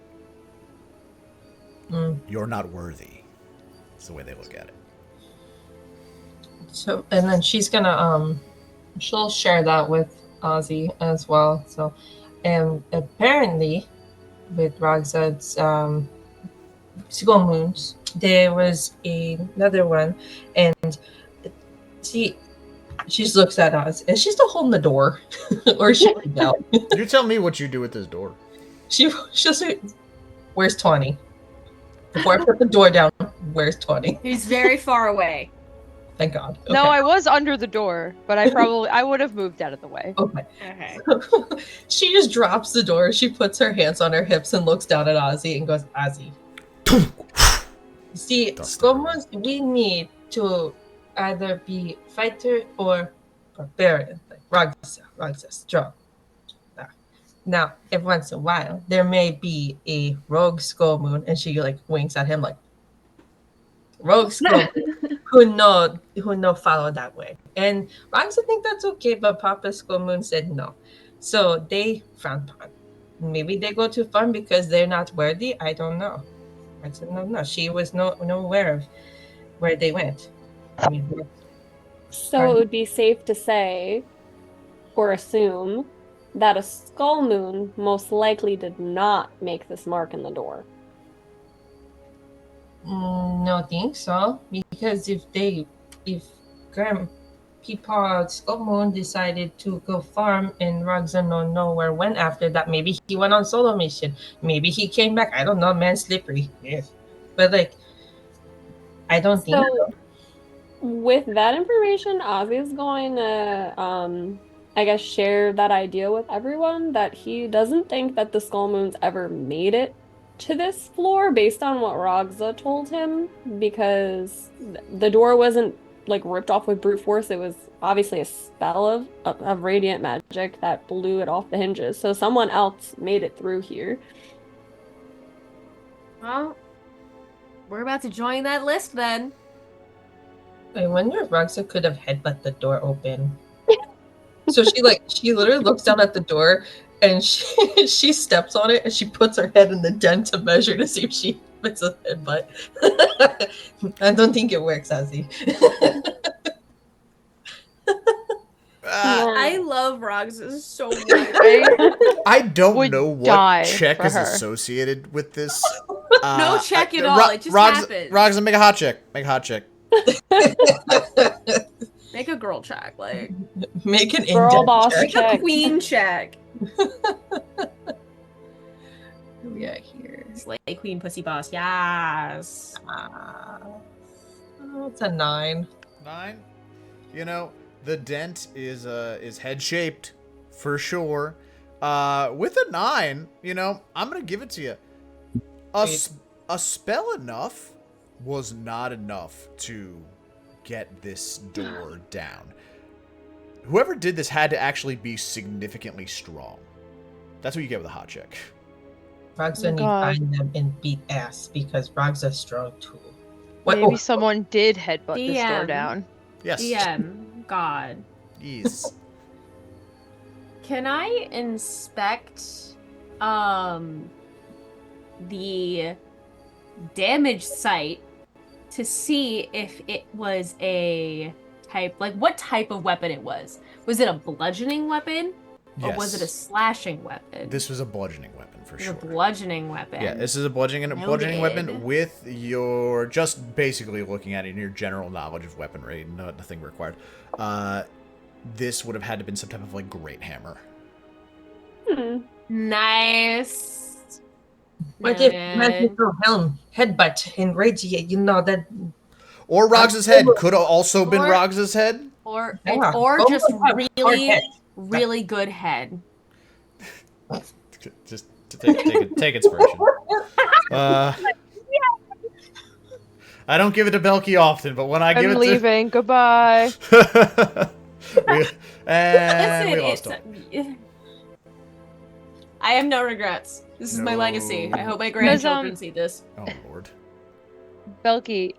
you're not worthy. That's the way they look at it. So, and then she's gonna she'll share that with Ozzy as well. So, and apparently, with Ragzah's Skull Moons, there was another one, and she just looks at us, and she's still holding the door, or she out. You tell me what you do with this door. She'll say, "Where's Tawny?" Before I put the door down, where's Tawny? He's very far away. Thank God. Okay. No, I was under the door, but I would have moved out of the way. Okay. She just drops the door. She puts her hands on her hips and looks down at Ozzy and goes, "Ozzy, see, Skull Moons, we need to either be fighter or barbarian, like Ragzah, strong. Now, every once in a while, there may be a rogue Skull Moon," and she like winks at him like, "Rogue Skull Moon who no follow that way." And Ragzah think that's okay, but Papa Skull Moon said no. So they frowned upon. Maybe they go too far because they're not worthy. I don't know. I said no. She was no aware of where they went. I mean, So it would be safe to say or assume that a Skull Moon most likely did not make this mark in the door. no, think so. Because if Grandpa Skull Moon decided to go farm and Ragzah no nowhere went after that, maybe he went on solo mission. Maybe he came back. I don't know, man, slippery. Yes. But like, I don't think so. With that information, Ozzy is going to, I guess, share that idea with everyone that he doesn't think that the Skull Moons ever made it to this floor based on what Ragzah told him, because the door wasn't like ripped off with brute force. It was obviously a spell of radiant magic that blew it off the hinges. So someone else made it through here. Well, we're about to join that list then. I wonder if Ragzah could have headbutt the door open. So she literally looks down at the door and she steps on it and she puts her head in the dent to measure to see if she It's a headbutt. I don't think it works, Ozzy. I love Ragzah so much. I don't Would know what die check for is her. associated with this. No check at all. It just happens. Ragzah, make a hot check. Make a hot check. Make a girl check, like Make an Girl in-depth boss check. check. a queen check. We are here. Slay queen pussy boss. Yes. It's a 9. 9. You know, the dent is head shaped for sure. With a 9, you know, I'm gonna give it to you. A spell enough was not enough to get this door down. Whoever did this had to actually be significantly strong. That's what you get with a hot check. Ragzah need God. find them and beat ass because Ragzah's strong too. Maybe someone did headbutt this door DM. down. Yes. DM. God. Yes. Can I inspect the damage site to see if it was a type, like what type of weapon it was? Was it a bludgeoning weapon? Or was it a slashing weapon? This was a bludgeoning weapon for sure. A bludgeoning weapon. Yeah, this is a bludgeoning weapon Noted. with your just basically looking at it in your general knowledge of weaponry, nothing required. This would have had to been some type of like great hammer. Nice. What if Noted. magical helm, headbutt, and radiate? You know that. Or Ragzah's head could have also been Or- Ragzah's head. Or Yeah, just both have hard really, heads. really good head. Just to take inspiration. I don't give it to Belki often, but when I give I'm it leaving. Goodbye. to we lost him. I have no regrets. This is my No. legacy. I hope my grandchildren see this. Oh Lord. Belki,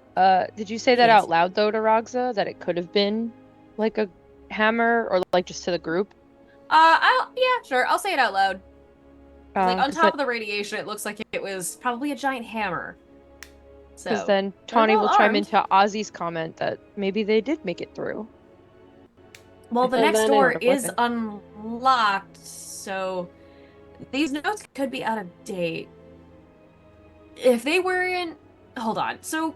did you say that Yes. out loud though to Ragzah? That it could have been like a hammer or like just to the group? Yeah, sure. I'll say it out loud. Like on 'Cause top of the radiation, it looks like it was probably a giant hammer. Because So then Tawny well will chime armed. into Ozzy's comment that maybe they did make it through. well, the And next then door it- is unlocked, so these notes could be out of date. If they were in, hold on. So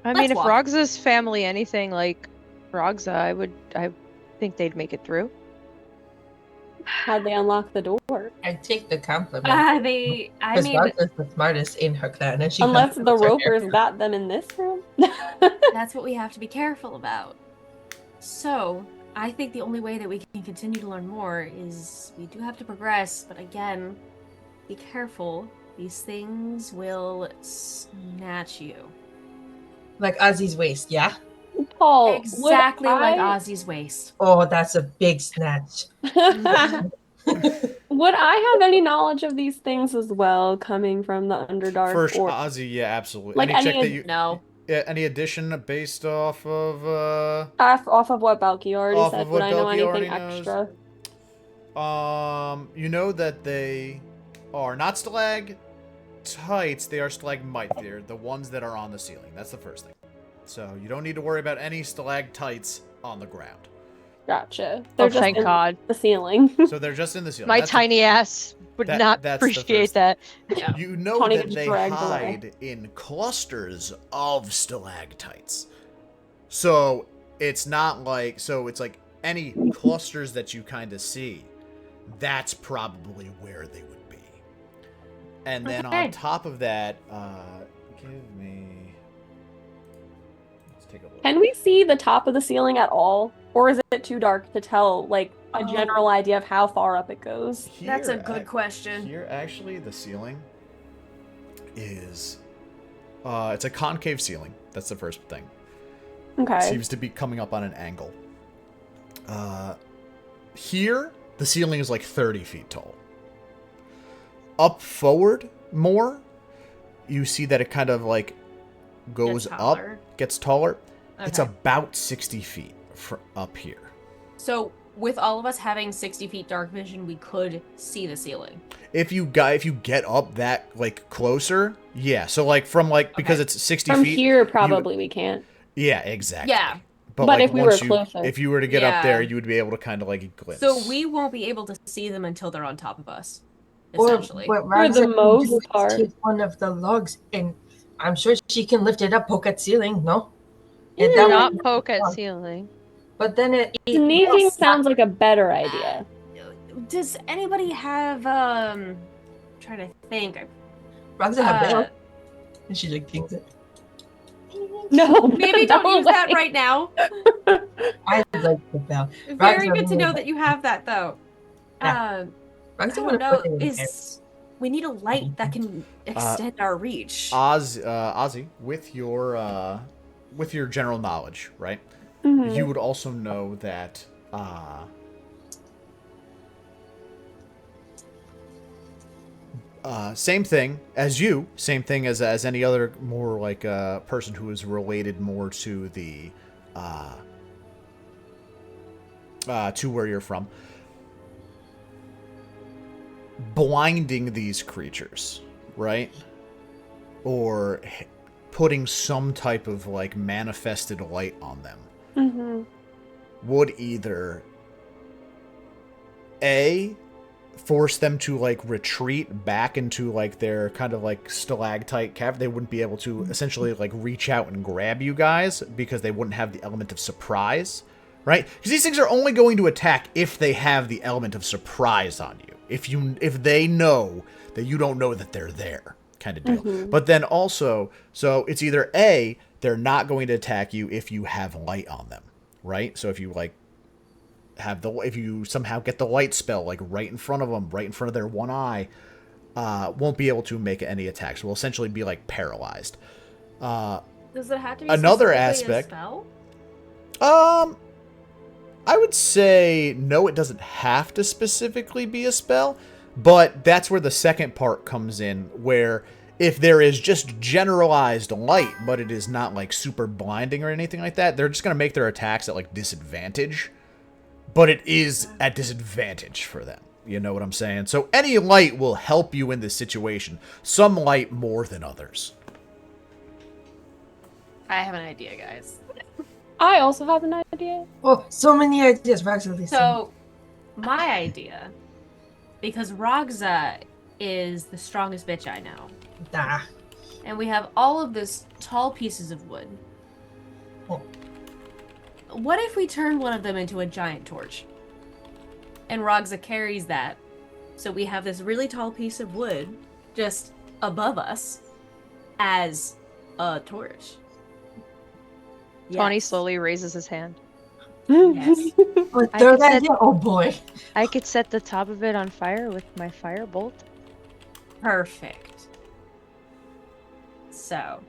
I Let's mean, if walk. Ragzah's family anything like Ragzah, I think they'd make it through. How'd they unlock the door? I take the compliment. I Because mean, Ragzah's the smartest in her clan, and she Unless has the her hair. ropers got them in this room. that's what we have to be careful about. So, I think the only way that we can continue to learn more is we do have to progress, but again, be careful. These things will snatch you. Like Ozzy's waist, yeah? Paul, Exactly would like I- Ozzy's waist. Oh, that's a big snatch. Would I have any knowledge of these things as well, coming from the Underdark? First, or Ozzy, yeah, absolutely. Like any check any- that you No. yeah, any addition based off of off of what Belki already Off said? of Would what I know Belki anything already extra? you know that they are not stalactites, they are stalagmite. They're the ones that are on the ceiling. That's the first thing. So you don't need to worry about any stalactites on the ground. Gotcha. Oh, They're just thank in God. the ceiling. So they're just in the ceiling. My That's tiny ass would that- not that's the appreciate first- that. Yeah. You know Tawny that gets they dragged away. hide in clusters of stalactites. So it's not like it's like any clusters that you kind of see, that's probably where they would be. And then Okay. on top of that, give me. Let's take a look. Can we see the top of the ceiling at all? Or is it too dark to tell, like, a general idea of how far up it goes? That's a Here, good question. Here, actually, the ceiling is. It's a concave ceiling. That's the first thing. It Okay. seems to be coming up on an angle. Here, the ceiling is like 30 feet tall. Up forward more, you see that it kind of like goes Gets up, taller. gets taller. It's Okay. about 60 feet up here. So with all of us having 60 feet dark vision, we could see the ceiling. If you get up that like closer, yeah. So like from like because it's 60 From feet. here, probably we can't. Yeah, exactly. Yeah. But like, if we once were closer. if you were to get up there, Yeah. you would be able to kind of like glimpse. So we won't be able to see them until they're on top of us. Or Essentially. what For Ragzah the can most do is part. take one of the logs, and I'm sure she can lift it up, poke at ceiling. No, Yeah. that Not would- poke at ceiling. But then Sneaking it'll sounds like a better idea. Does anybody have trying to think. Ragzah have bell, and she like kings it. No, Maybe don't use that right now. I like the bell. Very Ragzah good to really know like- that you have that though. Yeah. I Ragzah don't would have know. put it in there. Is we need a light that can extend our reach. Ozzy, with your general knowledge, right? Mhm. You would also know that same thing as you, same thing as any other more like person who is related more to the to where you're from. Blinding these creatures, right? Or putting some type of like manifested light on them Mhm. would either A, force them to like retreat back into like their kind of like stalactite cavern. They wouldn't be able to essentially like reach out and grab you guys because they wouldn't have the element of surprise, right? Because these things are only going to attack if they have the element of surprise on you. If they know that you don't know that they're there, kind of deal. Mhm. But then also, so it's either A, they're not going to attack you if you have light on them, right? So if you like if you somehow get the light spell like right in front of them, right in front of their one eye, won't be able to make any attacks. Will essentially be like paralyzed. Does it have to be Another specifically a aspect- spell? I would say no, it doesn't have to specifically be a spell, but that's where the second part comes in, where if there is just generalized light, but it is not like super blinding or anything like that, they're just going to make their attacks at like disadvantage, but it is at disadvantage for them. You know what I'm saying? So any light will help you in this situation. Some light more than others. I have an idea, guys. I also have an idea. Oh, so many ideas, Ragzah. listen. So, my idea, because Ragzah is the strongest bitch I know, Nah. and we have all of this tall pieces of wood. Oh. What if we turn one of them into a giant torch? And Ragzah carries that, so we have this really tall piece of wood just above us as a torch. Tawny Yes. slowly raises his hand. Yes. Oh, I third could set- idea? Oh boy. I could set the top of it on fire with my firebolt. Perfect. So,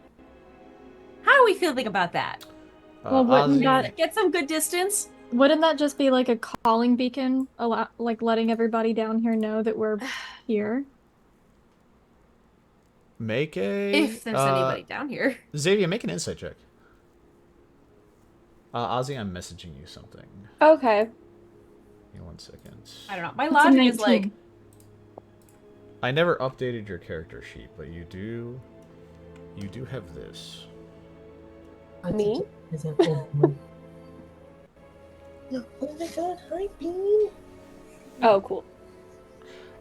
how are we feeling about that? Well, wouldn't Ozzy- that- Get some good distance? Wouldn't that just be like a calling beacon, like letting everybody down here know that we're here? Make a... If there's anybody down here. Xavia, make an insight check. Ozzy, I'm messaging you something. Okay. Give me 1 second. I don't know. My It's a logic is 19. like, I never updated your character sheet, but you do have this. Me? Oh my god, hi Bean. Oh, cool.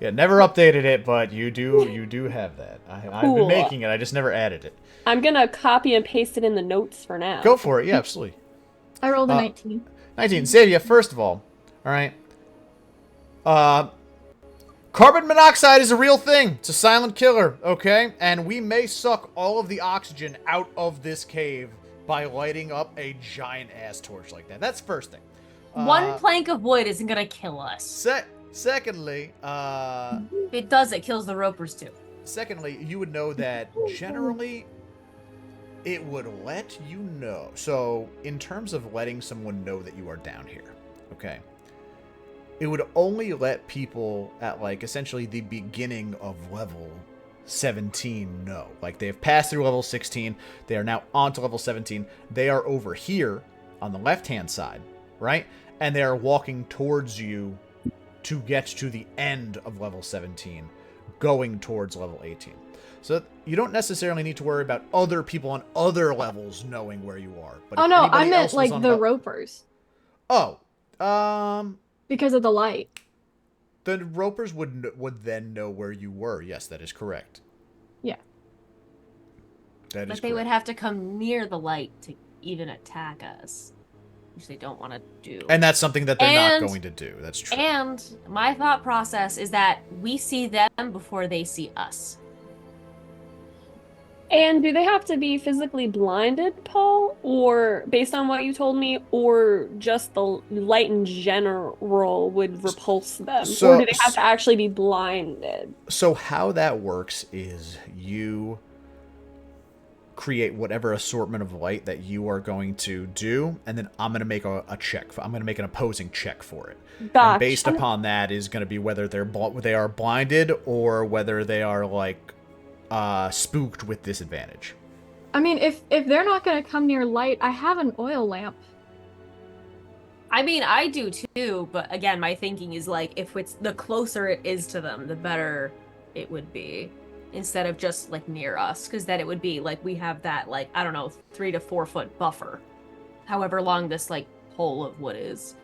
Yeah, never updated it, but you do have that. I've been Cool. making it. I just never added it. I'm gonna copy and paste it in the notes for now. Go for it. Yeah, absolutely. I rolled a 19. 19. Xavia, first of all right. Carbon monoxide is a real thing. It's a silent killer, okay? And we may suck all of the oxygen out of this cave by lighting up a giant ass torch like that. That's the first thing. one plank of wood isn't gonna kill us. Secondly, If it does, it kills the ropers too. Secondly, you would know that generally it would let you know. So, in terms of letting someone know that you are down here, okay, it would only let people at like essentially the beginning of level 17 know. Like they have passed through level 16, they are now on to level 17. They are over here on the left-hand side, right? and they are walking towards you to get to the end of level 17, going towards level 18. So you don't necessarily need to worry about other people on other levels knowing where you are. But Oh if no, I anybody meant else was like on the ropers Oh, because of the light. the ropers would then know where you were. Yes, that is correct. Yeah. That is But they correct. would have to come near the light to even attack us, which they don't want to do. And that's something that they're not And- going to do. That's true. And my thought process is that we see them before they see us. And do they have to be physically blinded, Paul? Or based on what you told me, or just the light in general would repulse them? So- or do they have to actually be blinded? So how that works is you create whatever assortment of light that you are going to do, and then I'm going to make a check. I'm going to make an opposing check for it. Gotcha. And based upon that is going to be whether they are blinded or whether they are like spooked with disadvantage. I mean, if they're not gonna come near light, I have an oil lamp. I mean, I do too, but again, my thinking is like, if it's the closer it is to them, the better it would be, instead of just like near us, because then it would be like we have that like, I don't know, 3 to 4 foot buffer, however long this like pole of wood is.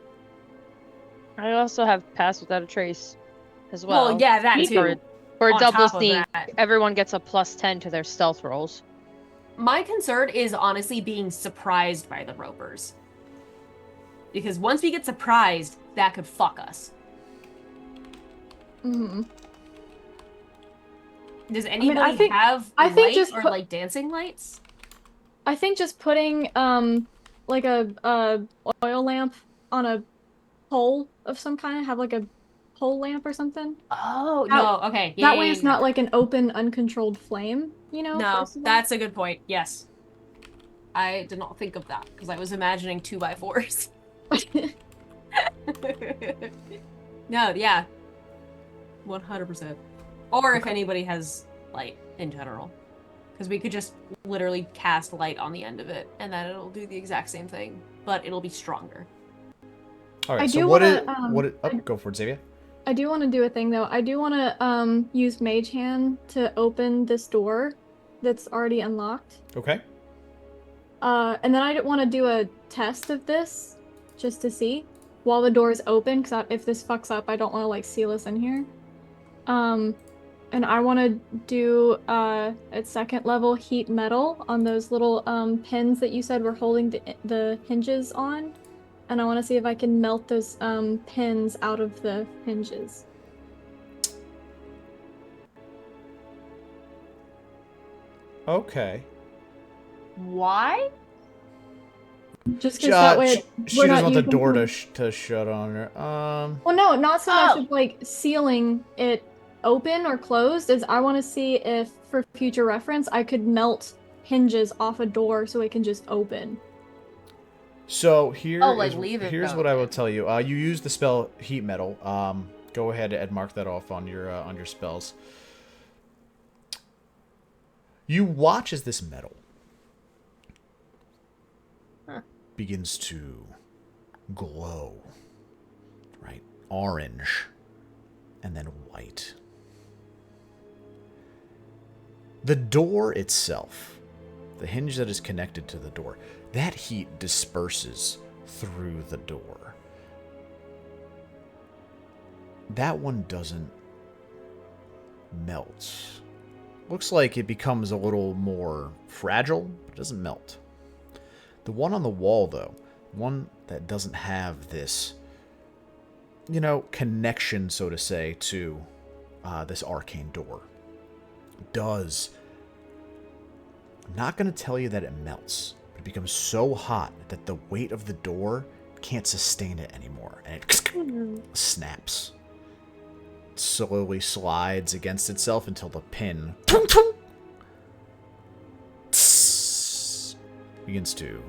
I also have Pass Without a Trace as well. Well, yeah, that too. For On double top of sneak, that. everyone gets a +10 to their stealth rolls. My concern is honestly being surprised by the ropers. Because once we get surprised, that could fuck us. Mm-hmm. Does anybody think- have I think light just or put- like dancing lights? I think just putting like a oil lamp on a pole of some kind, have like a pole lamp or something. Oh, That- no, okay. Yeah, That yeah, way yeah, it's yeah. not like an open, uncontrolled flame, you know? No, first of all. that's a good point. Yes. I did not think of that because I was imagining 2x4s. No, yeah. 100%. Or if anybody has light in general. Because we could just literally cast light on the end of it and then it'll do the exact same thing, but it'll be stronger. All right. I So do what wanna, is go for it, Xavia. I do want to do a thing though. I do want to use Mage Hand to open this door that's already unlocked. Okay. And then I want to do a test of this just to see while the door is open, because if this fucks up, I don't want to like seal us in here. And I want to do at second level heat metal on those little pins that you said were holding the hinges on. And I want to see if I can melt those pins out of the hinges. Okay. Why? Just because that way She we're doesn't not want the using door them- to shut on her. Well, no, not so much Oh. of like sealing it open or closed. Is I want to see if, for future reference, I could melt hinges off a door so it can just open. So here Oh, like is- leave it here's what I will open. tell you. You use the spell heat metal. Go ahead and mark that off on your spells. You watch as this metal begins to glow, right? Orange and then white. The door itself, the hinge that is connected to the door, that heat disperses through the door. That one doesn't melt. Looks like it becomes a little more fragile, but it doesn't melt. The one on the wall, though, one that doesn't have this, connection, so to say, to this arcane door, does. I'm not going to tell you that it melts, but it becomes so hot that the weight of the door can't sustain it anymore, and it snaps. It slowly slides against itself until the pin begins to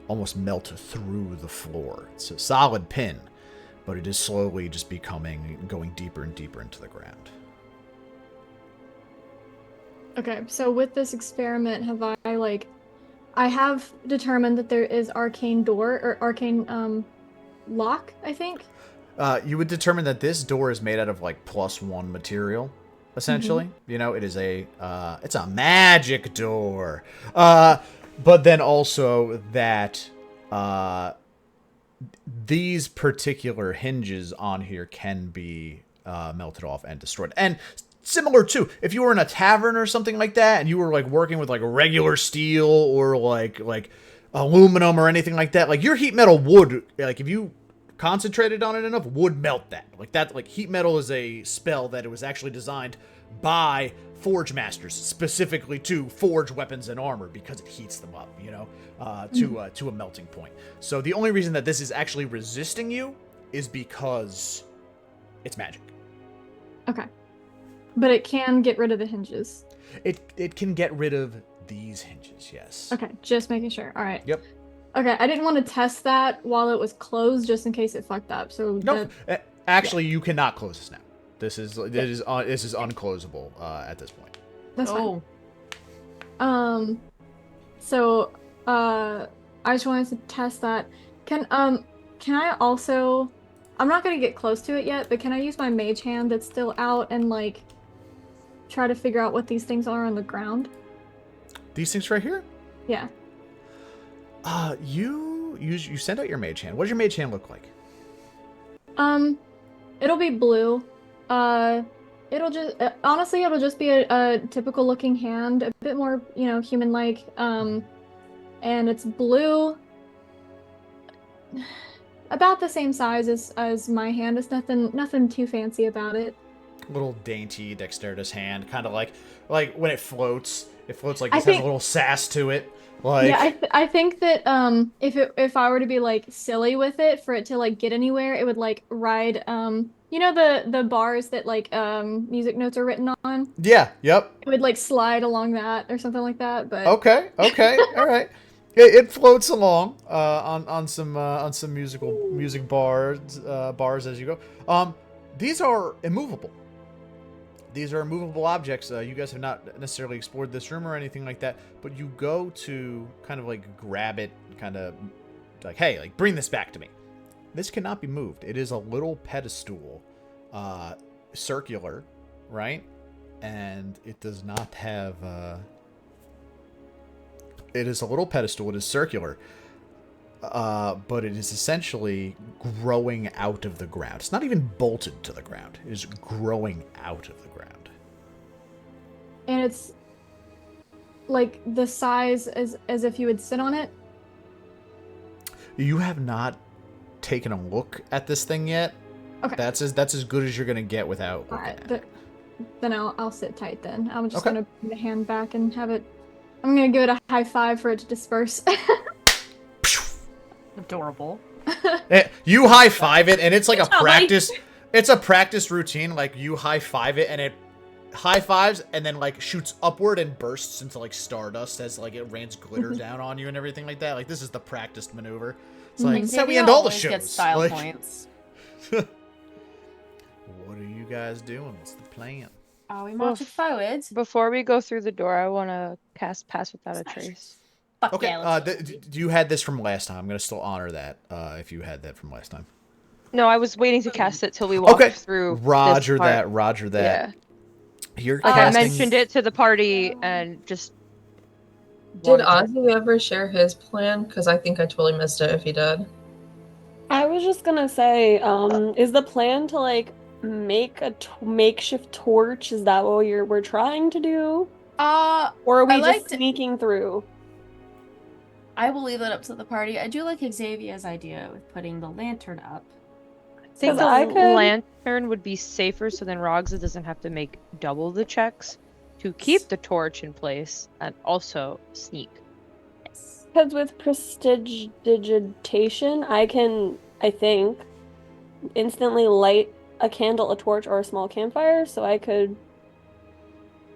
almost melt through the floor. It's a solid pin, but it is slowly just going deeper and deeper into the ground. Okay, so with this experiment, have I like I have determined that there is arcane door or arcane lock, I think. You would determine that this door is made out of like +1 material, essentially. You know, it's a magic door. But then also that these particular hinges on here can be melted off and destroyed. And similar to if you were in a tavern or something like that, and you were like working with like regular steel or like aluminum or anything like that, like your heat metal would, like if you concentrated on it enough, would melt that. Like that, like heat metal is a spell that it was actually designed by forge masters specifically to forge weapons and armor because it heats them up, you know, to a melting point. So the only reason that this is actually resisting you is because it's magic. Okay. But it can get rid of the hinges. It can get rid of these hinges, yes. Okay, just making sure. All right. Yep. Okay, I didn't want to test that while it was closed just in case it fucked up. So No, actually, you cannot close this now. This is unclosable at this point. That's fine. So I just wanted to test that. Can I also, I'm not gonna get close to it yet, but can I use my mage hand that's still out and like try to figure out what these things are on the ground? These things right here? Yeah. You send out your mage hand. What does your mage hand look like? It'll be blue. It'll just honestly, it'll just be a typical looking hand, a bit more, you know, human-like. And it's blue, about the same size as my hand. It's nothing too fancy about it. Little dainty, dexterous hand, kind of like when it floats like I this, think- has a little sass to it. Like, Yeah, I think that if I were to be like silly with it for it to like get anywhere, it would like ride you know the bars that like music notes are written on. yeah, yep. It would like slide along that or something like that. But Okay, all right. It floats along on some music bars as you go. These are immovable. These are immovable objects. You guys have not necessarily explored this room or anything like that, but you go to kind of like grab it, kind of like, hey, like bring this back to me. This cannot be moved. It is a little pedestal, circular, right? And it does not have. It is a little pedestal. It is circular, but it is essentially growing out of the ground. It's not even bolted to the ground. It is growing out of the ground. and it's like the size as if you would sit on it. You have not taken a look at this thing yet. Okay. That's as good as you're gonna get without looking Alright, at it. then I'll sit tight then. I'm just Okay. gonna bring the hand back and have it. I'm gonna give it a high five for it to disperse. Adorable. You high five it, and it's like Good a job, buddy. practice. It's a practice routine. Like you high five it, and it high fives, and then like shoots upward and bursts into like stardust as like it rains glitter down on you and everything like that. Like this is the practiced maneuver. It's like that's how we end all the shows. Get style Like, points. what are you guys doing? What's the plan? Are we marching forward? Before we go through the door, I want to cast Pass Without a Trace. Fuck Okay, yeah, let's you had this from last time. I'm gonna still honor that if you had that from last time. No, I was waiting to cast it till we walked Okay, through. this Roger part. that. Roger that. Yeah. You're Like casting... I mentioned it to the party and just. Did wanted to- Ozzy ever share his plan? Because I think I totally missed it if he did. I was just gonna say, is the plan to like make a makeshift torch? Is that what we're trying to do, or are we I just liked it. sneaking through? I will leave that up to the party. I do like Xavia's idea with putting the lantern up. I think 'Cause the I could- lantern would be safer, so then Ragzah doesn't have to make double the checks to keep the torch in place and also sneak. Yes. Because with prestidigitation, I can, I think, instantly light a candle, a torch, or a small campfire. So I could,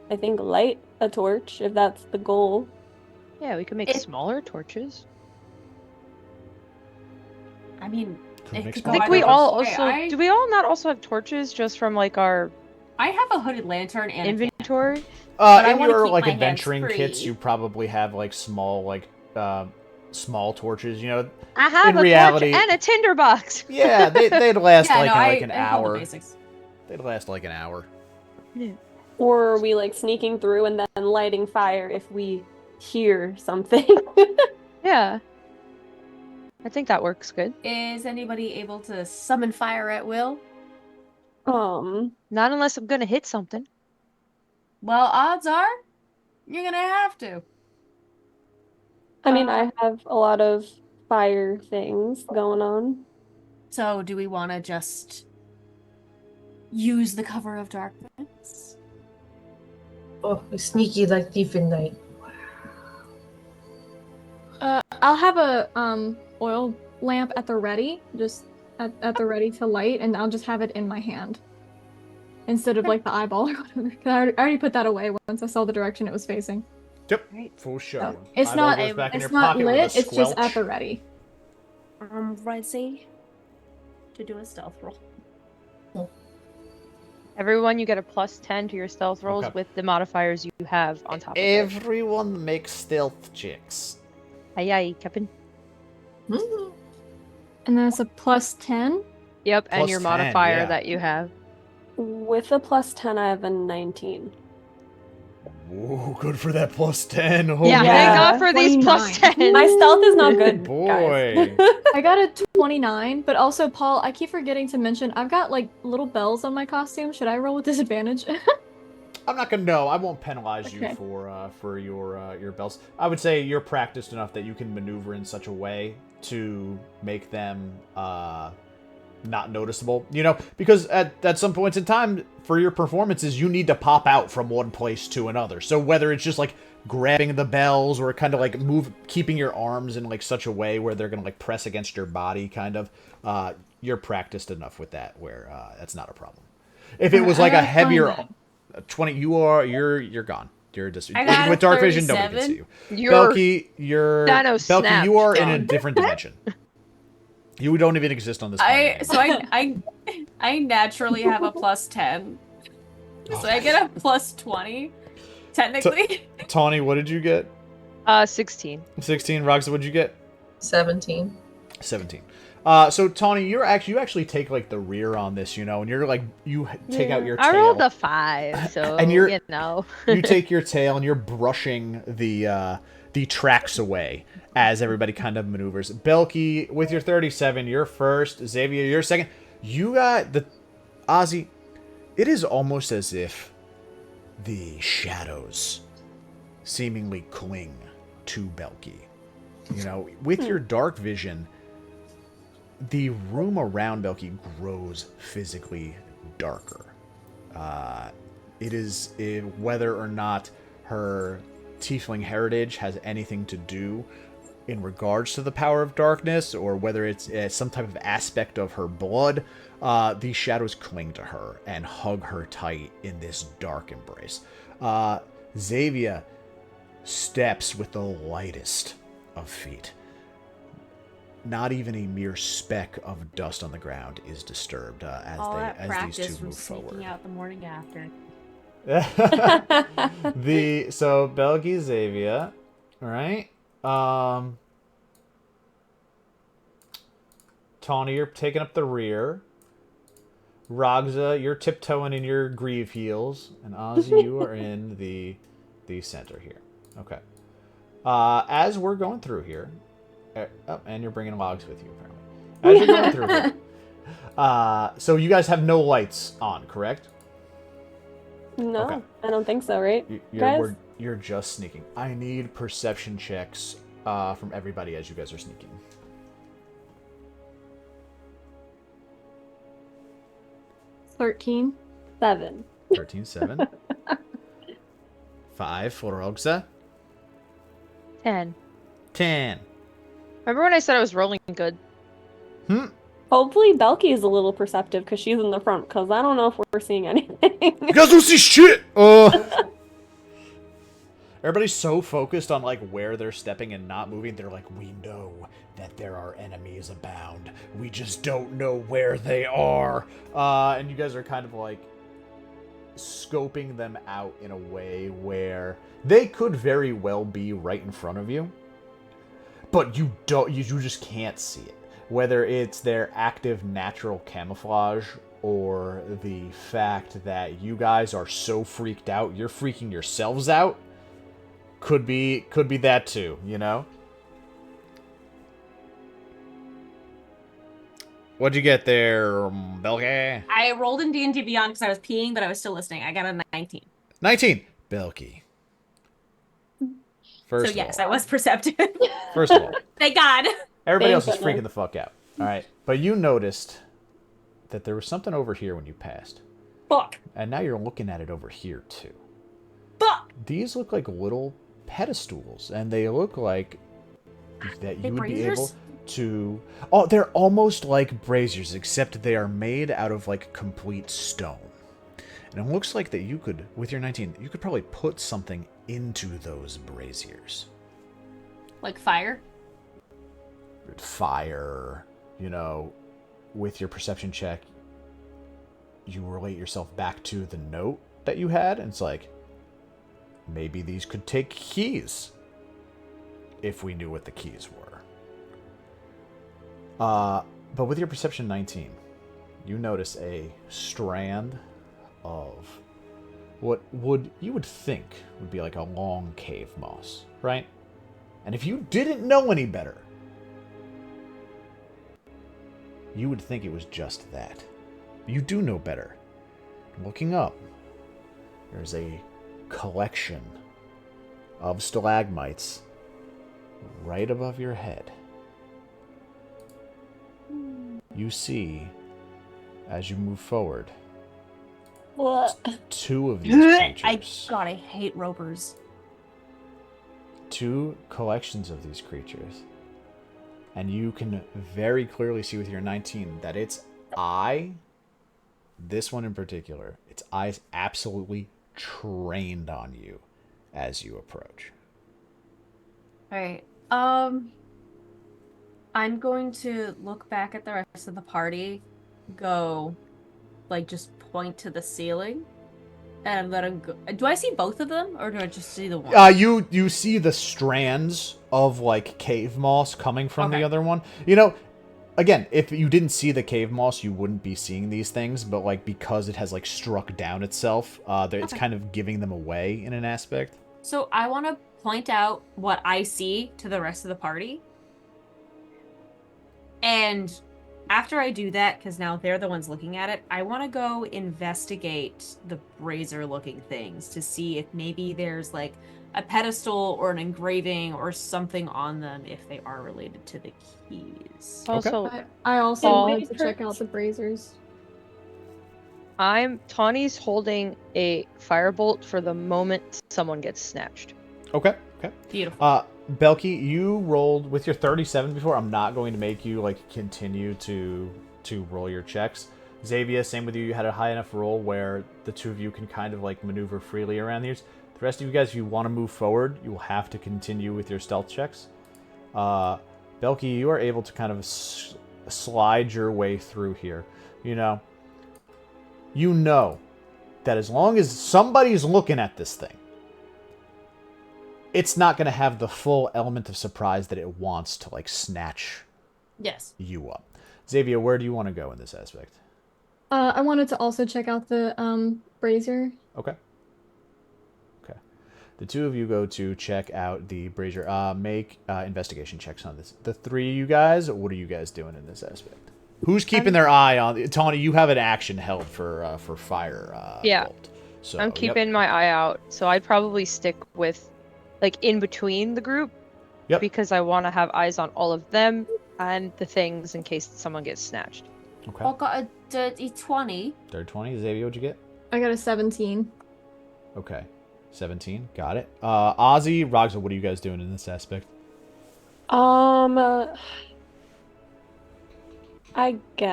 I think, light a torch if that's the goal. Yeah, we could make It- smaller torches. I mean, That it makes could sense. go I think either we all way. also do. We all not also have torches just from like our I have a hooded lantern and a inventory. But I In wanna your keep like my hands adventuring free. kits, you probably have like small like small torches. You know, I have in a reality, torch and a tinderbox. yeah, they'd last Yeah, like no, like an I follow the hour. basics. They'd last like an hour. Or are we like sneaking through and then lighting fire if we hear something? Yeah. I think that works good. Is anybody able to summon fire at will? Not unless I'm gonna hit something. Well, odds are you're gonna have to. I mean, I have a lot of fire things going on. So, do we want to just use the cover of darkness? Oh, sneaky like thief in night. I'll have a oil lamp at the ready, just at the ready to light, and I'll just have it in my hand instead of like the eyeball or whatever. 'Cause I already put that away once I saw the direction it was facing. Yep, Right. for sure. So, it's Eyeball not goes back in it's your not pocket with lit. a It's just at squelch. the ready. Ready to do a stealth roll. Everyone, you get a +10 to your stealth rolls Okay. with the modifiers you have on top of it. Everyone makes stealth checks. Aye, aye, Captain. Mm. And then it's a +10. Yep, and Plus your 10, modifier yeah. that you have. With a +10, I have a 19. Ooh, good for that +10. Oh, Yeah, Yeah. thank God for these 29. +10. My stealth is not good, Boy. guys. I got a 29, but also Paul, I keep forgetting to mention I've got like little bells on my costume. Should I roll with disadvantage? I'm not gonna know. I won't penalize you Okay. for your bells. I would say you're practiced enough that you can maneuver in such a way to make them not noticeable. You know, because at some points in time for your performances, you need to pop out from one place to another. So whether it's just like grabbing the bells or kind of like keeping your arms in like such a way where they're gonna like press against your body, kind of, you're practiced enough with that where that's not a problem. If it was like a heavier 20, you're gone. You're just I got with a dark vision. Nobody can 37. see you. You're Belki, snapped, you are in a gone. different dimension. You don't even exist on this planet. I naturally have a +10. So I get a +20, technically. Tawny, what did you get? 16. 16. Ragzah, what did you get? 17. 17. So Tawny, you actually take like the rear on this, you know, and you're like you take out your tail. I rolled a 5, so And you're- you know. You take your tail and you're brushing the tracks away as everybody kind of maneuvers. Belki, with your 37, you're first. Xavia, you're second. You got the Ozzy. It is almost as if the shadows seemingly cling to Belki. You know, with your dark vision, the room around Belki grows physically darker. It is whether or not her tiefling heritage has anything to do in regards to the power of darkness, or whether it's some type of aspect of her blood, these shadows cling to her and hug her tight in this dark embrace. Xavia steps with the lightest of feet. Not even a mere speck of dust on the ground is disturbed as All that these practice two from move sneaking forward. out the morning after. So Belki, Xavia, all right. Tawny, you're taking up the rear. Ragzah, you're tiptoeing in your grieve heels, and Ozzy, you are in the center here. Okay. As we're going through here, and you're bringing logs with you apparently. As you're going through here, so you guys have no lights on, correct? No, Okay. I don't think so, right? You're, Guys? you're just sneaking. I need perception checks from everybody as you guys are sneaking. 13. 7. 13, 7. 5 for Ragzah. 10. 10. Remember when I said I was rolling good? Hopefully Belki is a little perceptive because she's in the front, because I don't know if we're seeing anything. You guys don't see shit! Everybody's so focused on like where they're stepping and not moving, they're like, we know that there are enemies abound. We just don't know where they are. And you guys are kind of like scoping them out in a way where they could very well be right in front of you. but you don't. You just can't see it. Whether it's their active natural camouflage or the fact that you guys are so freaked out, you're freaking yourselves out. Could be that too, you know? What'd you get there, Belki? I rolled in D&D Beyond because I was peeing, but I was still listening. I got a 19. 19. Belki. First So yes, of all, I was perceptive. First of all, Thank God. everybody else is Thank freaking the fuck out. All right, but you noticed that there was something over here when you passed, Fuck. and now you're looking at it over here too. Fuck. These look like little pedestals, and they look like that you would be able to. Oh, they're almost like braziers, except they are made out of like complete stone. And it looks like that you could, with your 19, you could probably put something into those braziers. Like fire? Fire, you know, with your perception check, you relate yourself back to the note that you had, and it's like, maybe these could take keys. If we knew what the keys were. But with your perception 19, you notice a strand of what you would think would be like a long cave moss, right? And if you didn't know any better, you would think it was just that. You do know better. Looking up, there's a collection of stalagmites right above your head. You see, as you move forward, What? two of these creatures. God, I hate ropers. Two collections of these creatures. And you can very clearly see with your 19 that its eye, this one in particular, its eyes absolutely trained on you as you approach. Alright. I'm going to look back at the rest of the party, go, like, just point to the ceiling, and let him go. Do I see both of them, or do I just see the one? You see the strands of, like, cave moss coming from the Okay. other one. You know, again, if you didn't see the cave moss, you wouldn't be seeing these things, but, like, because it has, like, struck down itself, it's kind of giving them away in an aspect. So I want to point out what I see to the rest of the party. And after I do that, because now they're the ones looking at it, I want to go investigate the brazier-looking things to see if maybe there's, like, a pedestal or an engraving or something on them if they are related to the keys. Also, I also Paul- wanted to check out the braziers. Tawny's holding a firebolt for the moment someone gets snatched. Okay. Beautiful. Belki, you rolled with your 37 before. I'm not going to make you, like, continue to roll your checks. Xavia, same with you. You had a high enough roll where the two of you can kind of, like, maneuver freely around these. The rest of you guys, if you want to move forward, you will have to continue with your stealth checks. Belki, you are able to kind of slide your way through here. You know that as long as somebody's looking at this thing, it's not going to have the full element of surprise that it wants to, like, snatch Yes. you up. Xavia, where do you want to go in this aspect? I wanted to also check out the brazier. Okay. The two of you go to check out the brazier. Make investigation checks on this. The three of you guys, what are you guys doing in this aspect? Who's keeping their eye on... Tawny, you have an action held for fire. Yeah. Bolt. So, I'm keeping my eye out, so I'd probably stick with, like, in between the group. Yep. Because I want to have eyes on all of them and the things in case someone gets snatched. Okay. I got a dirty 20. Third 20. Xavier, what'd you get? I got a 17. Okay. 17. Got it. Ozzy, Ragzah, what are you guys doing in this aspect? I guess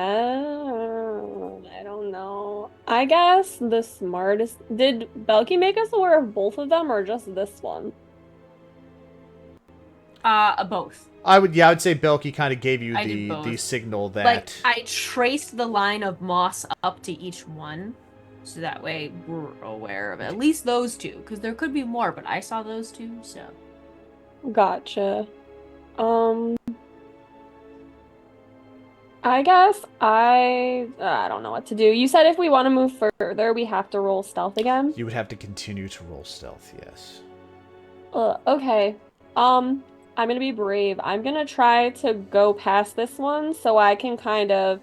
I don't know. I guess the smartest. Did Belki make us aware of both of them or just this one? Both. I would say Belki kind of gave you I did the both. signal that... Like, I traced the line of moss up to each one, so that way we're aware of at least those two, because there could be more, but I saw those two, so. Gotcha. I guess I don't know what to do. You said if we want to move further, we have to roll stealth again. You would have to continue to roll stealth, yes. Okay. I'm gonna be brave. I'm gonna try to go past this one so I can kind of,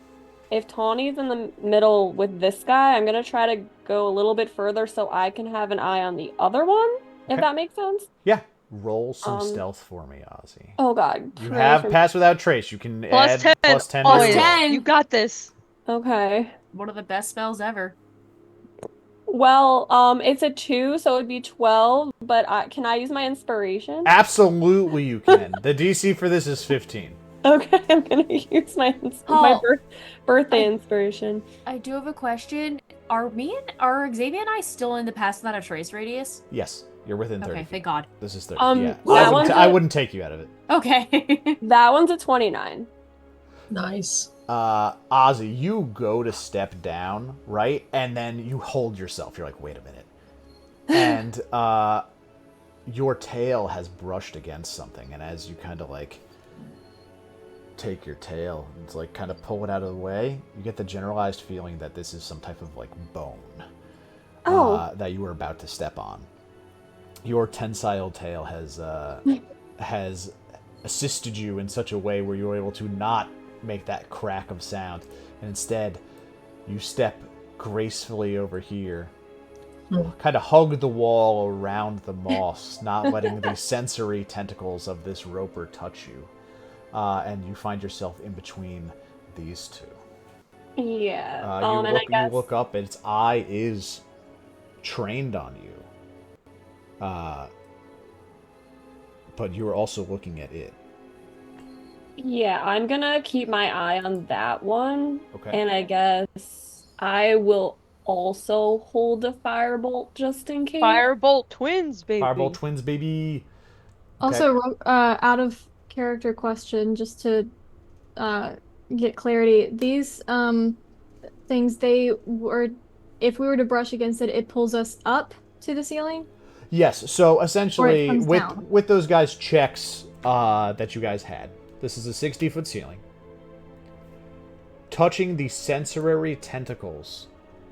if Tawny's in the middle with this guy, I'm gonna try to go a little bit further so I can have an eye on the other one, if Okay. that makes sense. Yeah. Roll some stealth for me, Ozzy. Oh God. You pray have for- pass without trace. You can Plus add 10. plus 10 to Always. your roll. 10. You got this. Okay. One of the best spells ever. Well, it's a 2, so it'd be 12, but can I use my inspiration? Absolutely you can. The DC for this is 15. Okay, I'm gonna use my Oh. birthday inspiration. I do have a question. Are Xavia and I still in the pass without a trace radius? Yes, you're within 30 Okay, feet. thank God. This is 30. That Yeah. one's I a- wouldn't take you out of it. Okay. That one's a 29. Nice. Ozzy, you go to step down, right? And then you hold yourself. You're like, wait a minute. And your tail has brushed against something. And as you kind of like take your tail and it's like kind of pull it out of the way, you get the generalized feeling that this is some type of like bone that you are about to step on. Your tensile tail has assisted you in such a way where you're able to not make that crack of sound, and instead you step gracefully over here, kind of hug the wall around the moss, not letting the sensory tentacles of this roper touch you, and you find yourself in between these two. Yeah. You look up, and its eye is trained on you, but you are also looking at it. Yeah, I'm gonna keep my eye on that one. Okay. And I guess I will also hold a firebolt just in case. Firebolt twins, baby. Firebolt twins, baby. Also, out of character question, just to get clarity, these things, if we were to brush against it, it pulls us up to the ceiling? Yes, so essentially comes down. with those guys' checks that you guys had, this is a 60-foot ceiling. Touching the sensory tentacles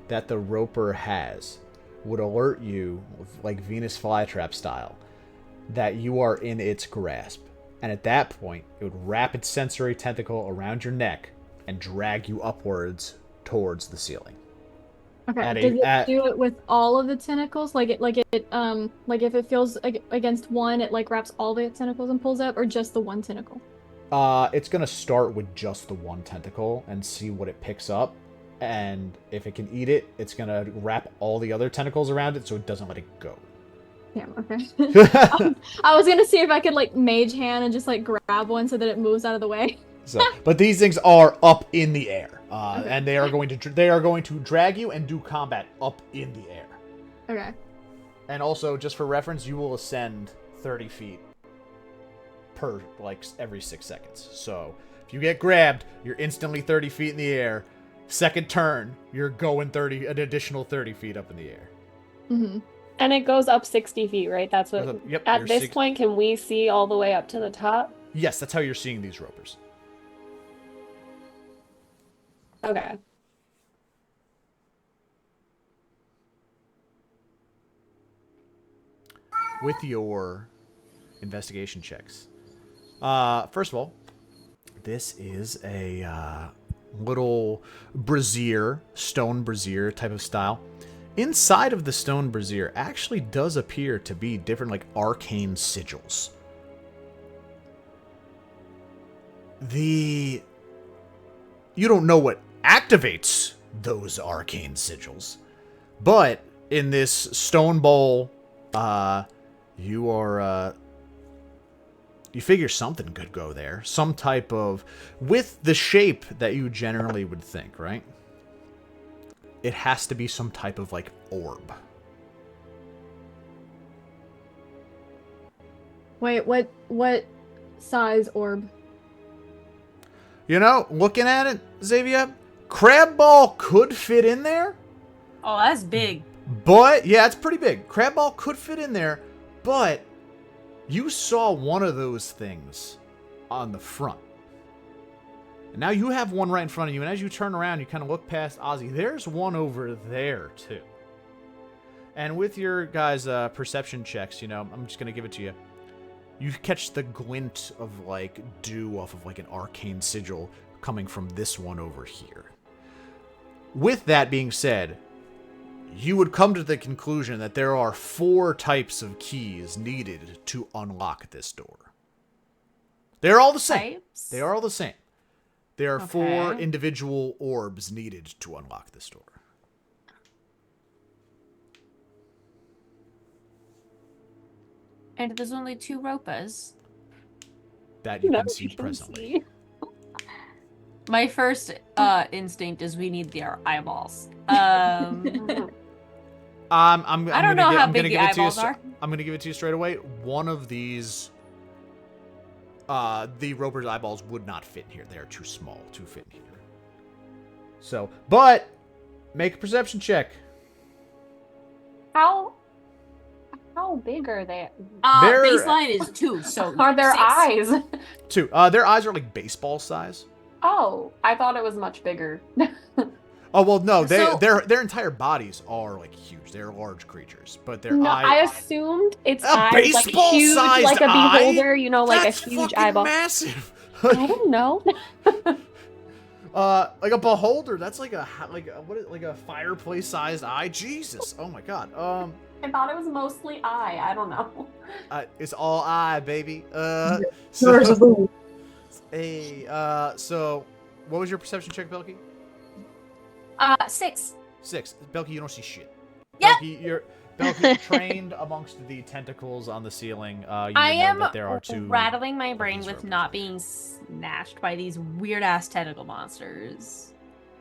that the roper has would alert you, like Venus flytrap style, that you are in its grasp. And at that point, it would wrap its sensory tentacle around your neck and drag you upwards towards the ceiling. Okay. Does it do it with all of the tentacles? Like if it feels against one, it like wraps all the tentacles and pulls up, or just the one tentacle? It's gonna start with just the one tentacle and see what it picks up, and if it can eat it, it's gonna wrap all the other tentacles around it so it doesn't let it go. Damn. Okay. I was gonna see if I could like mage hand and just like grab one so that it moves out of the way. So, but these things are up in the air, and they are going to drag you and do combat up in the air. Okay. And also, just for reference, you will ascend 30 feet per every 6 seconds. So if you get grabbed, you're instantly 30 feet in the air. Second turn, you're going an additional 30 feet up in the air. Mm-hmm. And it goes up 60 feet, right? That's what. Yep, at this point, can we see all the way up to the top? Yes, that's how you're seeing these ropers. Okay. With your investigation checks, first of all, this is a little brazier, stone brazier type of style. Inside of the stone brazier actually does appear to be different, like, arcane sigils. You don't know what activates those arcane sigils, but in this stone bowl, you figure something could go there. Some type of, with the shape that you generally would think, right? It has to be some type of, like, orb. Wait, what size orb? You know, looking at it, Xavia, crab ball could fit in there. Oh, that's big. But, yeah, it's pretty big. Crab ball could fit in there, but you saw one of those things on the front. And now you have one right in front of you, and as you turn around, you kind of look past Ozzy. There's one over there, too. And with your guys' perception checks, I'm just going to give it to you. You catch the glint of, dew off of, an arcane sigil coming from this one over here. With that being said, you would come to the conclusion that there are 4 types of keys needed to unlock this door. They're all the same. Types? They are all the same. There are Okay. 4 individual orbs needed to unlock this door. And there's only 2 ropas. That you No, can see presently. see. My first instinct is we need their eyeballs. I'm I don't know how big the eyeballs are. I'm gonna give it to you straight away. One of these, the Roper's eyeballs would not fit in here. They are too small to fit in here. So, but make a perception check. How big are they? They're- Baseline is 2, so Are their 6. eyes? 2. Their eyes are like baseball size. Oh, I thought it was much bigger. Oh well, no, So- their entire bodies are huge. They're large creatures, but their No, I eyes. assumed it's A eyes like huge, baseball-sized like a eye? beholder. Like That's a huge fucking eyeball. massive. I didn't know. Like a beholder. That's like a fireplace-sized eye. Jesus. Oh my god. I thought it was mostly eye. I don't know. It's all eye, baby. There's So, a boo. hey, so what was your perception check, Belki? 6. 6. Belki, you don't see shit. Yep. Belki, trained amongst the tentacles on the ceiling. You I know am that there are 2 rattling my brain these with Ropers. not being snatched by these weird ass tentacle monsters.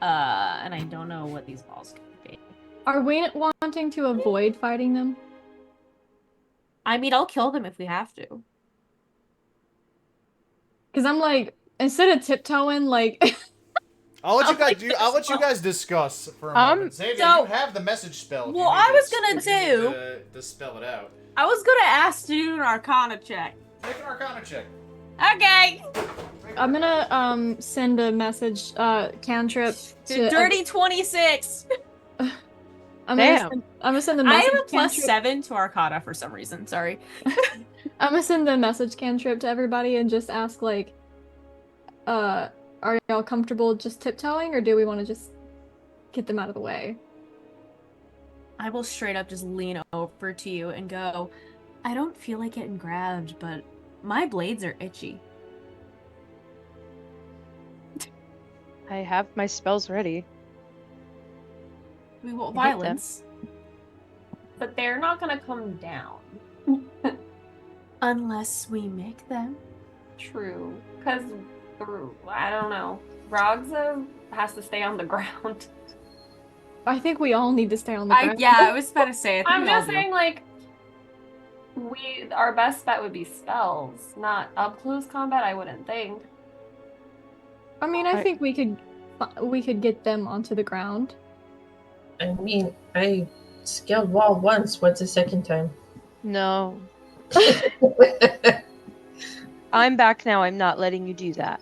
And I don't know what these balls could be. Are we wanting to avoid fighting them? I mean, I'll kill them if we have to. Because I'm like, instead of tiptoeing, I'll let you I'm guys like do. I'll let you this- guys discuss for a moment. Xavia, so- you have the message spell. if Well, you need I was to- gonna if you need do- to spell it out. I was gonna ask to do an Arcana check. Make an Arcana check. Okay. I'm gonna send a message cantrip to Dirty 26. I'm Damn. gonna send a I message have a plus cantrip. 7 to Arcana for some reason. Sorry. I'm gonna send a message cantrip to everybody and just ask are y'all comfortable just tiptoeing, or do we want to just get them out of the way? I will straight up just lean over to you and go, I don't feel like getting grabbed, but my blades are itchy. I have my spells ready. We want I hate them. violence. But they're not gonna come down. Unless we make them. True. Because, I don't know. Ragzah has to stay on the ground. I think we all need to stay on the ground. I was about to say, I think I'm we all just do. saying, our best bet would be spells, not up close combat, I wouldn't think. I mean, I think we could get them onto the ground. I mean, I scaled wall once. What's the second time? No. I'm back now. I'm not letting you do that.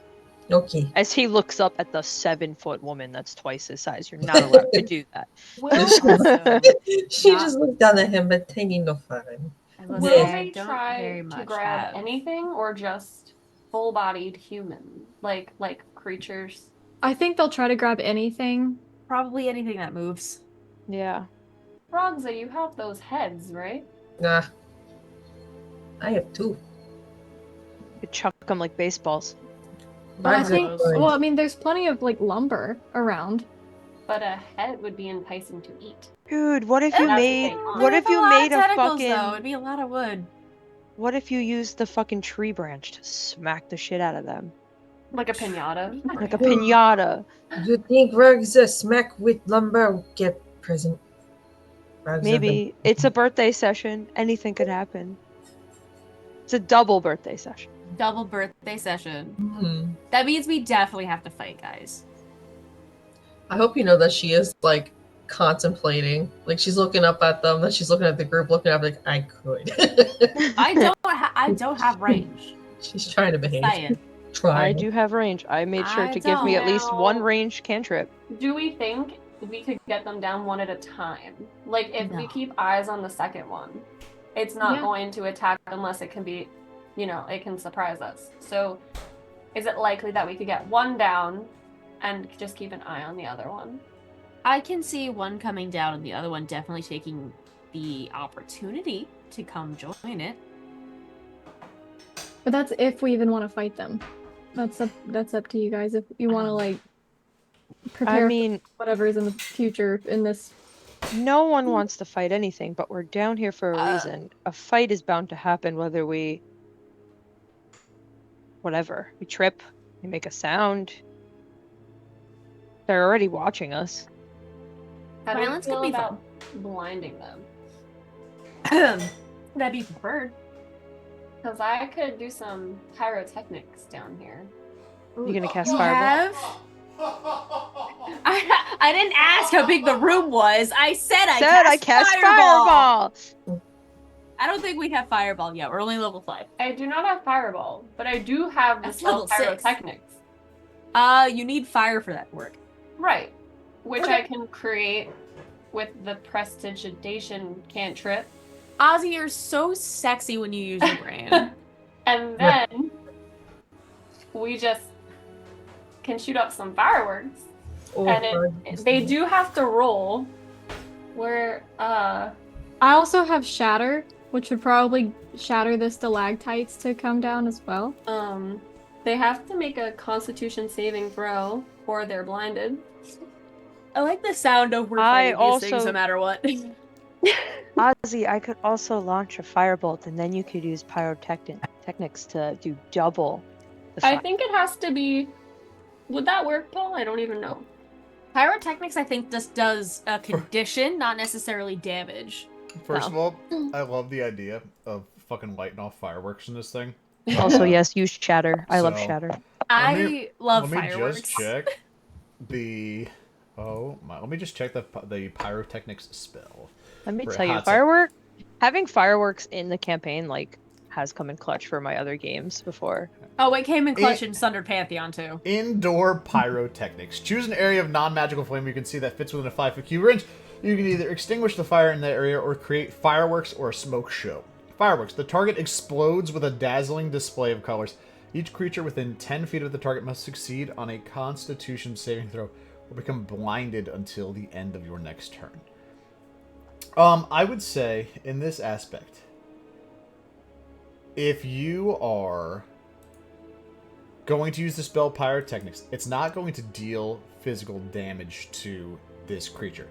Okay. As he looks up at the 7-foot woman that's twice his size, you're not allowed to do that. She Not- just looked down at him, but taking no fun. I was Will gonna say, I they don't try very to much grab have- anything or just full-bodied human, like creatures? I think they'll try to grab anything. Probably anything that moves. Yeah. Ragzah, you have those heads, right? Nah. I have 2. You chuck them like baseballs. But I Bags think, are fine. well, I mean, there's plenty of lumber around. But a head would be enticing to eat. Dude, what if you That's the made thing. what if you made a Though. fucking It'd be a lot of wood. what if you used the fucking tree branch to smack the shit out of them? Like a pinata. Like a piñata. You think Ragzah smack with lumber get present? Ragzah Maybe. It's a birthday session. Anything could happen. It's a double birthday session. Double birthday session. Hmm. That means we definitely have to fight, guys. I hope you know that she is like contemplating. Like she's looking up at them, then she's looking at the group, looking up like I could. I don't have range. She's trying to behave. Saying. Try. I do have range. I made sure I to give me at don't least know. one ranged cantrip. Do we think we could get them down one at a time? Like, if we No. keep eyes on the second one, it's not Yeah. going to attack unless it can be, it can surprise us. So, is it likely that we could get one down and just keep an eye on the other one? I can see one coming down and the other one definitely taking the opportunity to come join it. But that's if we even want to fight them. That's up to you guys. If you want to like prepare I mean, for whatever is in the future in this. no one wants to fight anything, but we're down here for a Uh, reason. A fight is bound to happen whether we... Whatever. We trip, we make a sound. They're already watching us. How do you Violence could feel be about blinding them? That'd be preferred. Because I could do some pyrotechnics down here. You gonna cast You fireball? have? I didn't ask how big the room was. I said I cast fireball! I don't think we have fireball yet. We're only level 5. I do not have fireball, but I do have the That's spell level 6. pyrotechnics. You need fire for that to work. Right. Which Okay. I can create with the prestidigitation cantrip. Ozzy, you're so sexy when you use your brain. And then we just can shoot up some fireworks. And they do have to roll where I also have shatter, which would probably shatter the stalactites to come down as well. they have to make a constitution saving throw or they're blinded. I like the sound of we're I fighting these things also- no matter what. Ozzy, I could also launch a firebolt, and then you could use pyrotechnics to do double the I fire. think it has to be. Would that work, Paul? I don't even know. Pyrotechnics, I think, just does a condition, not necessarily damage. First of all, I love the idea of fucking lighting off fireworks in this thing. Also, yes, use shatter. I love So- shatter. I love Let me fireworks. just check the. Oh my! Let me just check the pyrotechnics spell. Let me For a tell you, hot sec. having fireworks in the campaign has come in clutch for my other games before. Oh, it came in clutch in Sundered Pantheon, too. Indoor pyrotechnics. Choose an area of non-magical flame you can see that fits within a 5-foot cube range. You can either extinguish the fire in that area or create fireworks or a smoke show. Fireworks. The target explodes with a dazzling display of colors. Each creature within 10 feet of the target must succeed on a Constitution saving throw or become blinded until the end of your next turn. I would say, in this aspect, if you are going to use the spell Pyrotechnics, it's not going to deal physical damage to this creature.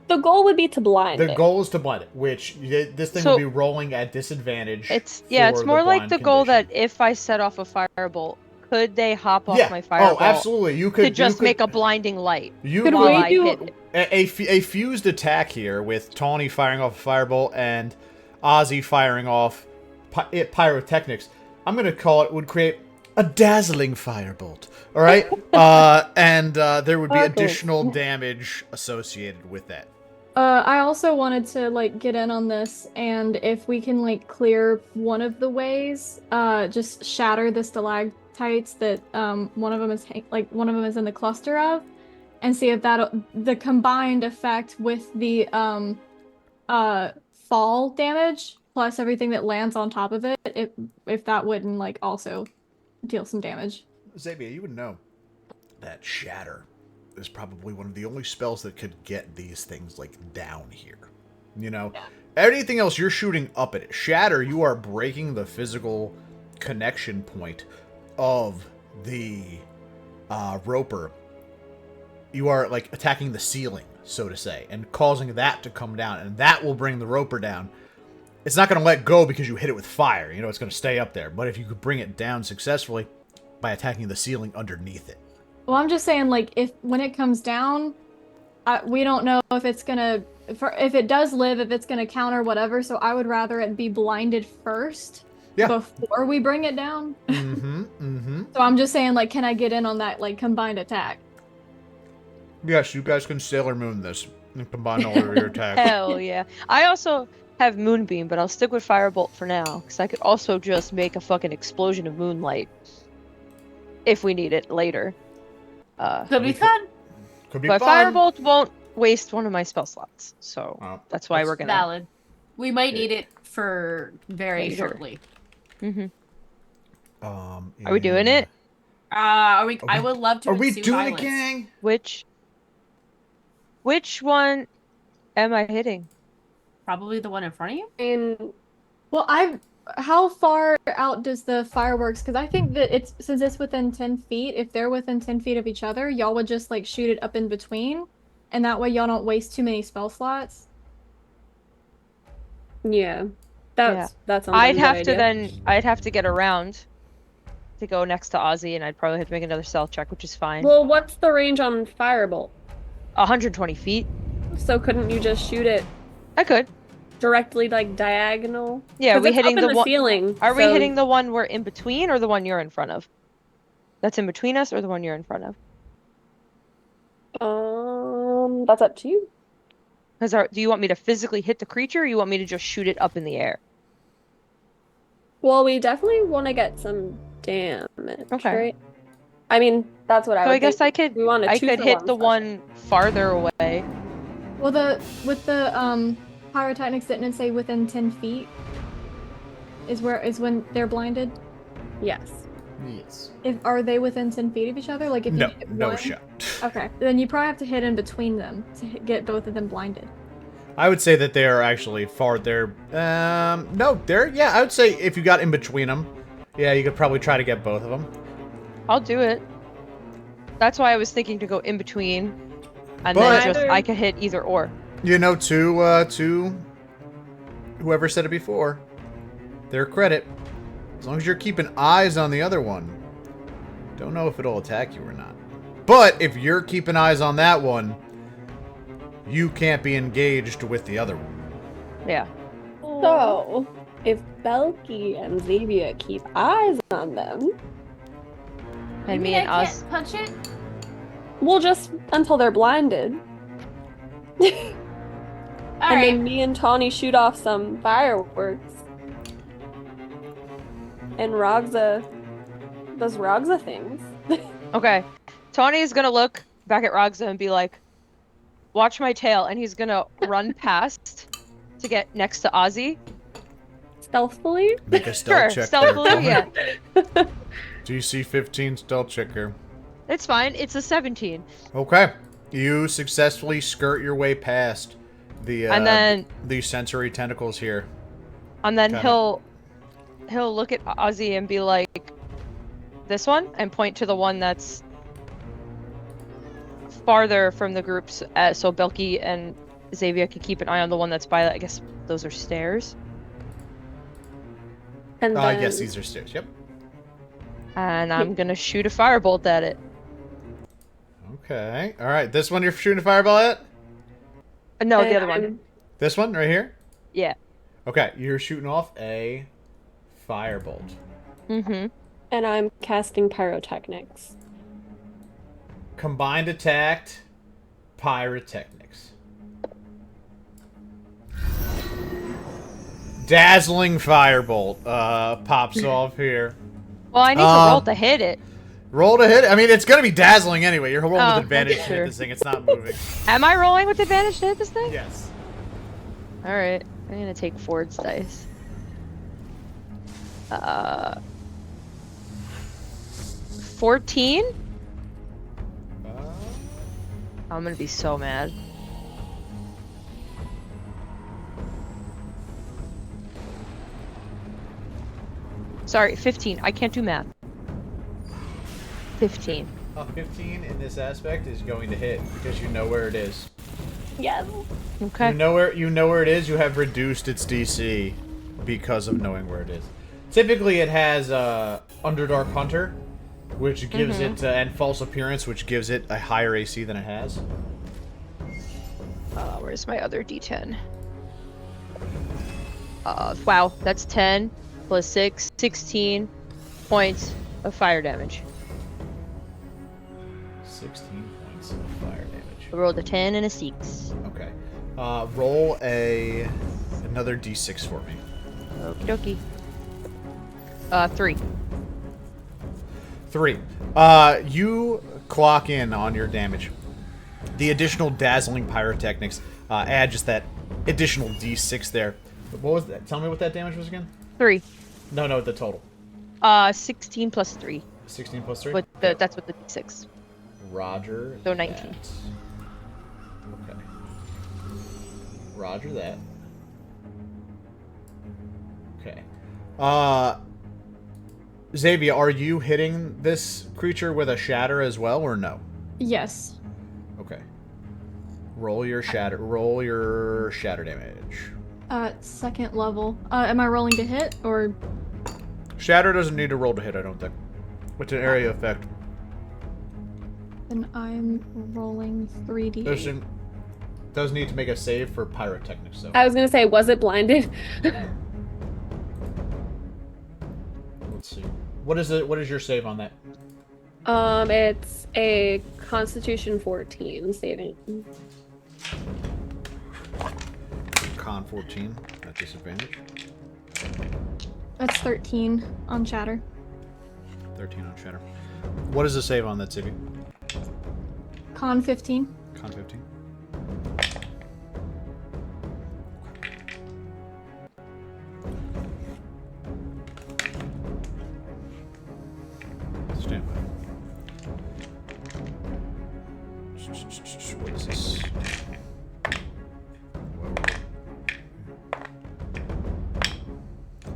The goal would be to blind The it. goal is to blind it, which this thing So- will be rolling at disadvantage. It's for more like blind the goal condition. that if I set off a firebolt, could they hop off Yeah. my firebolt Oh, absolutely. You could to just you could, make a blinding light You Could while we I do- hit it? a fused attack here with Tawny firing off a firebolt and Ozzy firing off pyrotechnics. I'm going to call it, would create a dazzling firebolt. All right? And there would be Okay. additional damage associated with that. I also wanted to get in on this, and if we can clear one of the ways, just shatter the stalactites that one of them is in the cluster of, and see if the combined effect with the fall damage plus everything that lands on top of it, if that wouldn't also deal some damage. Xavia, you would know that Shatter is probably one of the only spells that could get these things down here. Anything else, you're shooting up at it. Shatter, you are breaking the physical connection point of the roper. You are attacking the ceiling, so to say, and causing that to come down, and that will bring the roper down. It's not going to let go because you hit it with fire. It's going to stay up there. But if you could bring it down successfully by attacking the ceiling underneath it. Well, I'm just saying, if when it comes down, we don't know if it's gonna, if it does live, if it's gonna counter whatever. So I would rather it be blinded first, before we bring it down. So I'm just saying, can I get in on that combined attack? Yes, you guys can Sailor Moon this and combine all of your attacks. Hell yeah. I also have Moonbeam, but I'll stick with Firebolt for now, because I could also just make a fucking explosion of moonlight. if we need it later. Could be fun. Could be But fun. Firebolt won't waste one of my spell slots, so Oh, that's why that's we're gonna. Valid. We might Okay. need it for very Later. shortly. Mm-hmm. Are we doing it? Are we? I we- would love to. Are we ensue doing violence. it, gang? Which one am I hitting? Probably the one in front of you. And Well, how far out does the fireworks? Because I think that since it's within 10 feet, if they're within 10 feet of each other, y'all would just like shoot it up in between, and that way y'all don't waste too many spell slots. yeah, that sounds like I'd a good have to idea. I'd have to get around to go next to Ozzy, and I'd probably have to make another stealth check, which is fine. Well, what's the range on Firebolt? 120 feet. So couldn't you just shoot it I could. directly, like diagonal? Yeah, 'Cause we it's hitting up in the the one? ceiling. Are we so- hitting the one we're in between, or the one you're in front of? That's in between us, or the one you're in front of? That's up to you. Because do you want me to physically hit the creature, or you want me to just shoot it up in the air? Well, we definitely want to get some damage, Okay. right? I mean, that's what I So would I guess think. I could. We want a I 2 could for hit 1 the session. one farther away. Well, with the pyrotechnics didn't it say within 10 feet? Is when they're blinded? Yes. Yes. Are they within 10 feet of each other? Like if you No, hit no one? shot. Okay, then you probably have to hit in between them to get both of them blinded. I would say that they are actually far there. No, they're, yeah, I would say if you got in between them, yeah, you could probably try to get both of them. I'll do it. That's why I was thinking to go in between, and But- then just I could hit either or. You know, to whoever said it before, their credit, as long as you're keeping eyes on the other one, don't know if it'll attack you or not. But if you're keeping eyes on that one, you can't be engaged with the other one. Yeah. So, if Belki and Xavia keep eyes on them, And me and Oz. Punch it. we'll just until they're blinded. All And right. then me and Tawny shoot off some fireworks. And Ragzah does Ragzah things. Okay. Tawny is gonna look back at Ragzah and be like, "Watch my tail," and he's gonna run past to get next to Ozzy. Stealthfully? Make a stealth Sure, check. stealthily, yeah. DC 15 stealth checker. It's fine. It's a 17. Okay. You successfully skirt your way past the And then- the sensory tentacles here. And then Got it. he'll look at Ozzy and be like, "This one," and point to the one that's farther from the groups, so Belki and Xavia can keep an eye on the one that's by. I guess those are stairs. And then Yes, these are stairs. Yep. And I'm gonna shoot a firebolt at it. Okay. All right. This one you're shooting a fireball at? No, the and other one. I'm- This one right here? Yeah. Okay. You're shooting off a firebolt. Mm-hmm. And I'm casting pyrotechnics. Combined attacked pyrotechnics. Dazzling firebolt pops off here. Well, I need to roll to hit it. Roll to hit. I mean, it's gonna be dazzling anyway. You're rolling Oh, with advantage to that's hit true. this thing. It's not moving. Am I rolling with advantage to hit this thing? Yes. All right. I'm gonna take Ford's dice. 14? I'm gonna be so mad. Sorry, 15. I can't do math. 15. 15 in this aspect is going to hit because you know where it is. Yes. Okay. You know where it is. You have reduced its DC because of knowing where it is. Typically, it has Underdark Hunter, which gives it and False Appearance, which gives it a higher AC than it has. Where's my other D10? Wow, that's 10 plus 6, 16 points of fire damage. 16 points of fire damage. I rolled a 10 and a 6. Okay. Roll another D6 for me. Okie dokie. 3. 3. You clock in on your damage. The additional dazzling pyrotechnics add just that additional d6 there. What was that? Tell me what that damage was again? 3. No, the total. 16 plus 3. 16 plus 3? That's what the d6. Roger. So 19. That. Okay. Roger that. Okay. Xavia, are you hitting this creature with a shatter as well, or no? Yes. Okay. Roll your shatter damage. Second level. Am I rolling to hit or? Shatter doesn't need to roll to hit, I don't think. It's an area effect. Then I'm rolling 3d8. Does need to make a save for pyrotechnics, though. I was gonna say, was it blinded? Let's see. What is your save on that? It's a Constitution 14 saving. Con 14 at disadvantage. That's 13 on shatter. 13 on shatter. What is the save on that, Zippy? Con 15. Con 15. Stand by. What is this?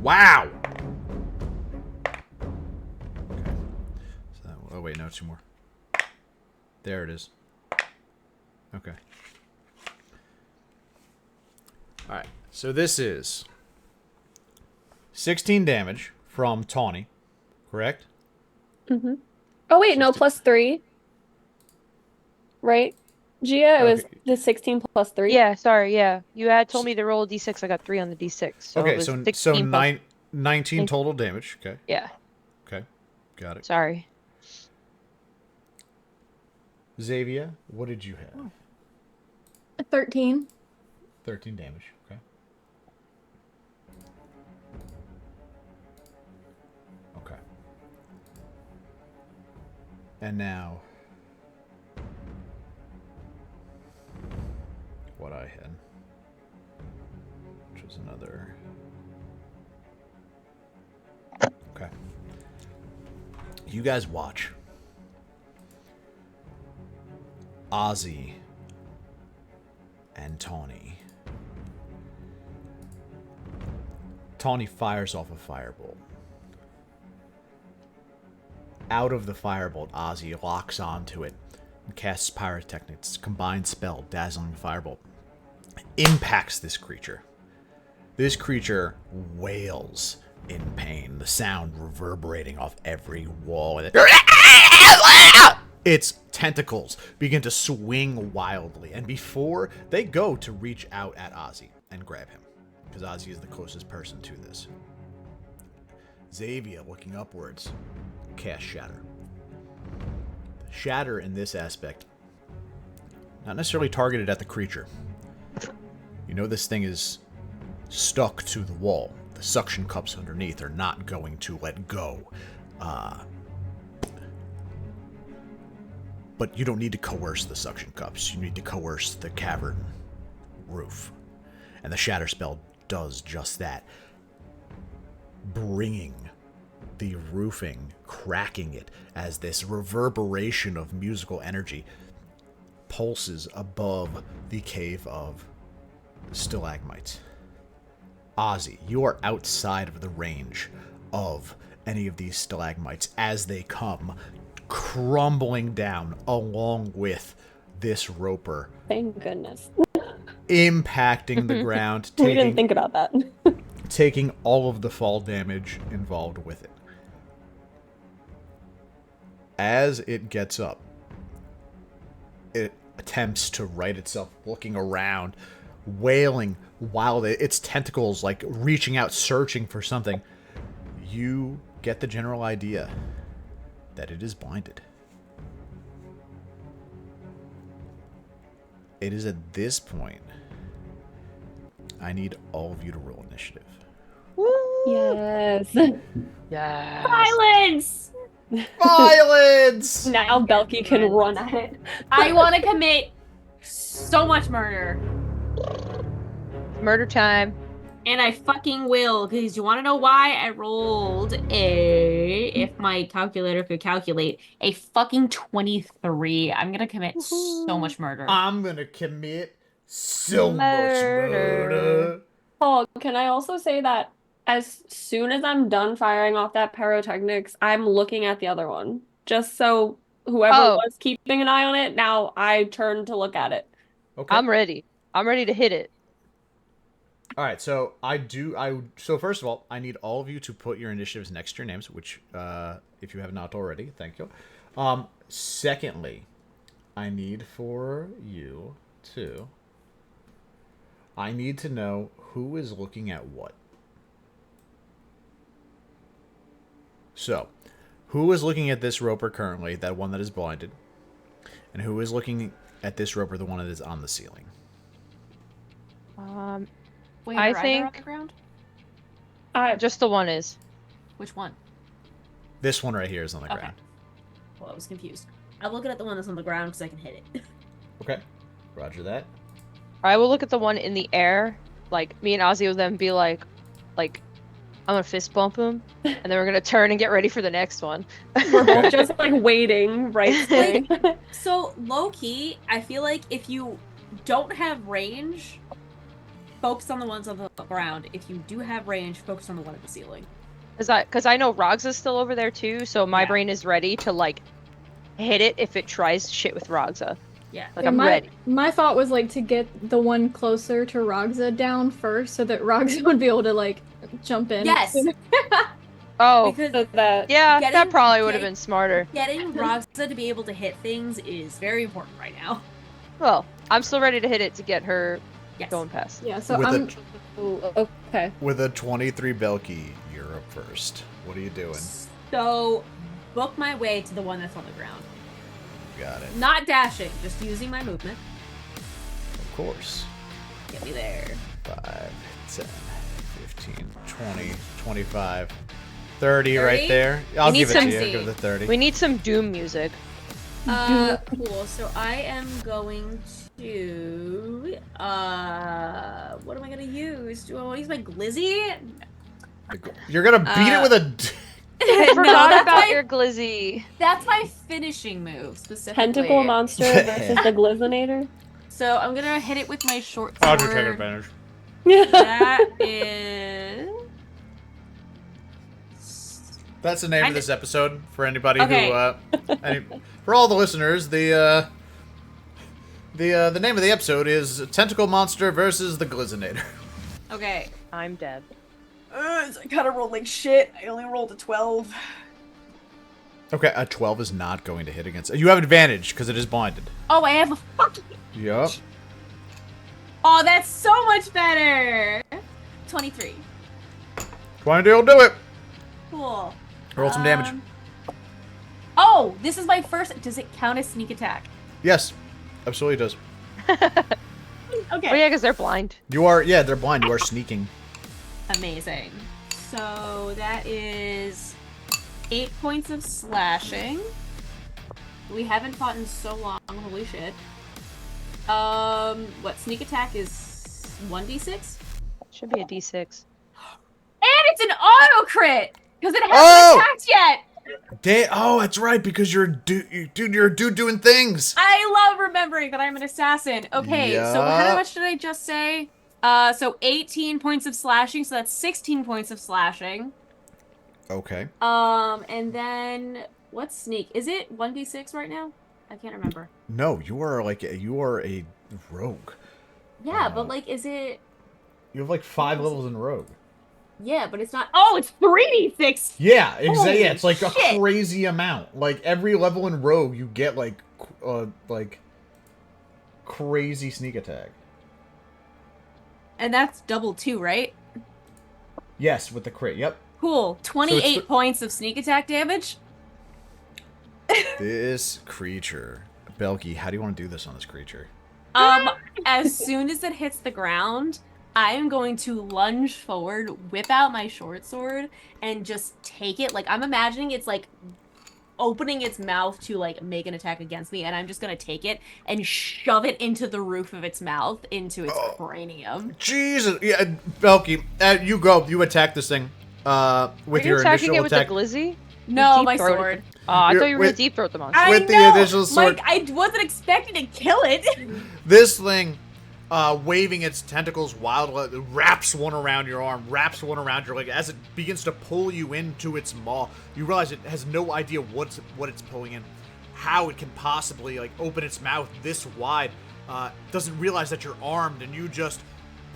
Whoa. Wow! Okay. So that, oh wait, no, 2 more. There it is. Okay. Alright, so this is 16 damage from Tawny, correct? Mm-hmm. Oh wait, no, plus 3. Right? Gia, it was the 16 plus 3. Yeah, sorry, yeah. You had told me to roll a d6. I got 3 on the d6. So Okay, it was so 16 plus... 19 total damage. Okay. Yeah. Okay. Got it. Sorry. Xavia, what did you have? 13. 13 damage. Okay. Okay. And now, what I had, which was another. Okay. You guys watch. Ozzy and Tawny. Tawny fires off a firebolt. Out of the firebolt, Ozzy locks onto it and casts pyrotechnics. Combined spell, dazzling firebolt. Impacts this creature. This creature wails in pain, the sound reverberating off every wall. Its tentacles begin to swing wildly, and before they go to reach out at Ozzy and grab him, because Ozzy is the closest person to this, Xavia, looking upwards, casts Shatter. Shatter in this aspect, not necessarily targeted at the creature. You know this thing is stuck to the wall. The suction cups underneath are not going to let go. But you don't need to coerce the suction cups. You need to coerce the cavern roof. And the Shatter spell does just that. Bringing the roofing, cracking it as this reverberation of musical energy pulses above the cave of stalagmites. Ozzy, you are outside of the range of any of these stalagmites as they come crumbling down along with this roper. Thank goodness. Impacting the ground. We didn't think about that. Taking all of the fall damage involved with it. As it gets up, it attempts to right itself, looking around, wailing wildly, its tentacles like reaching out, searching for something. You get the general idea that it is blinded. It is at this point I need all of you to roll initiative. Yes. Yeah. Silence! Violence! Now Belki can run at it. I want to commit so much murder. Murder time. And I fucking will, because you want to know why? I rolled if my calculator could calculate, a fucking 23. I'm gonna commit so much murder. I'm gonna commit so much murder. Oh, can I also say that as soon as I'm done firing off that pyrotechnics, I'm looking at the other one. Just so whoever was keeping an eye on it, now I turn to look at it. Okay. I'm ready. I'm ready to hit it. All right, so so first of all, I need all of you to put your initiatives next to your names, which, if you have not already, thank you. Secondly, I need for you to, I need to know who is looking at what. So, who is looking at this roper currently, that one that is blinded, and who is looking at this roper, the one that is on the ceiling? Wait, I are either think on the ground? just the one is. Which one? This one right here is on the ground. Well, I was confused. I'm looking at the one that's on the ground because I can hit it. Okay, roger that. I will look at the one in the air. Like, me and Ozzy will then be like, I'm gonna fist bump him, and then we're gonna turn and get ready for the next one. We're both just like waiting, right? Like, so low key, I feel like if you don't have range, focus on the ones on the ground. If you do have range, focus on the one at the ceiling. Because I know Ragzah's still over there too, so my brain is ready to like hit it if it tries shit with Ragzah. Yeah. Like, I'm ready. My thought was like to get the one closer to Ragzah down first, so that Ragzah would be able to like jump in. Yes. Oh, Because yeah, that getting- probably would have been smarter. getting Ragzah to be able to hit things is very important right now. Well, I'm still ready to hit it to get her Yes. going past. Yeah, so With I'm. Ooh, okay. With a 23 Belki, you're up first. What are you doing? So, book my way to the one that's on the ground. Got it. Not dashing, just using my movement. Of course. Get me there. 5, 10, 15, 20, 25, 30 right 30? there. I'll need give it some- to you. I'll give it the 30. We need some Doom music. Cool. So I am going to what am I gonna use? Do I want to use my glizzy? You're gonna beat it with a... I No, forgot that's about my- your glizzy. That's my finishing move specifically. Tentacle monster versus the Glizzinator. So I'm gonna hit it with my short I'll sword. just take advantage. That is. That's the name of this episode for anybody Okay. who, for all the listeners. The name of the episode is Tentacle Monster versus the Glizzinator. Okay. I'm dead. I kind of rolled like shit. I only rolled a 12. Okay, a 12 is not going to hit against. You have advantage because it is blinded. Oh, I have a fucking. Yup. Oh, that's so much better. 23. 20 will do it. Cool. Roll some damage. Oh, this is my first. Does it count as sneak attack? Yes, absolutely does. Okay. Oh yeah, because they're blind. You are, yeah, they're blind. You are sneaking. Amazing. So that is 8 points of slashing. We haven't fought in so long. Holy shit. What sneak attack is 1d6? Should be a D6. And it's an auto crit because it hasn't Oh! attacked yet. Oh, that's right, because you're a dude. You're a dude doing things. I love remembering that I'm an assassin. Okay, so how Yeah. much did I just say? So 18 points of slashing, so that's 16 points of slashing. Okay. And then what's sneak? Is it 1d6 right now? I can't remember. No, you are a rogue. Yeah, but like, is it? You have like 5 levels in rogue. Yeah, but it's not. Oh, it's 3d6. Yeah, exactly. Holy Yeah, it's like a shit. crazy amount. Like every level in rogue, you get like crazy sneak attack. And that's double 2, right? Yes, with the crit. Yep. Cool. 28 the- points of sneak attack damage. This creature, Belki. How do you want to do this on this creature? As soon as it hits the ground, I am going to lunge forward, whip out my short sword, and just take it. Like, I'm imagining it's like opening its mouth to like make an attack against me, and I'm just gonna take it and shove it into the roof of its mouth, into its cranium. Jesus, yeah, Belki, you go. You attack this thing with Are you your attacking initial it with attack. the glizzy? No, Deep my throat. sword. Oh, I thought you were gonna with- deep throat the monster. I With the know, initial sword. like I wasn't expecting to kill it. This thing, waving its tentacles wildly, wraps one around your arm, wraps one around your leg. As it begins to pull you into its maw, you realize it has no idea what it's pulling in, how it can possibly like open its mouth this wide. Doesn't realize that you're armed, and you just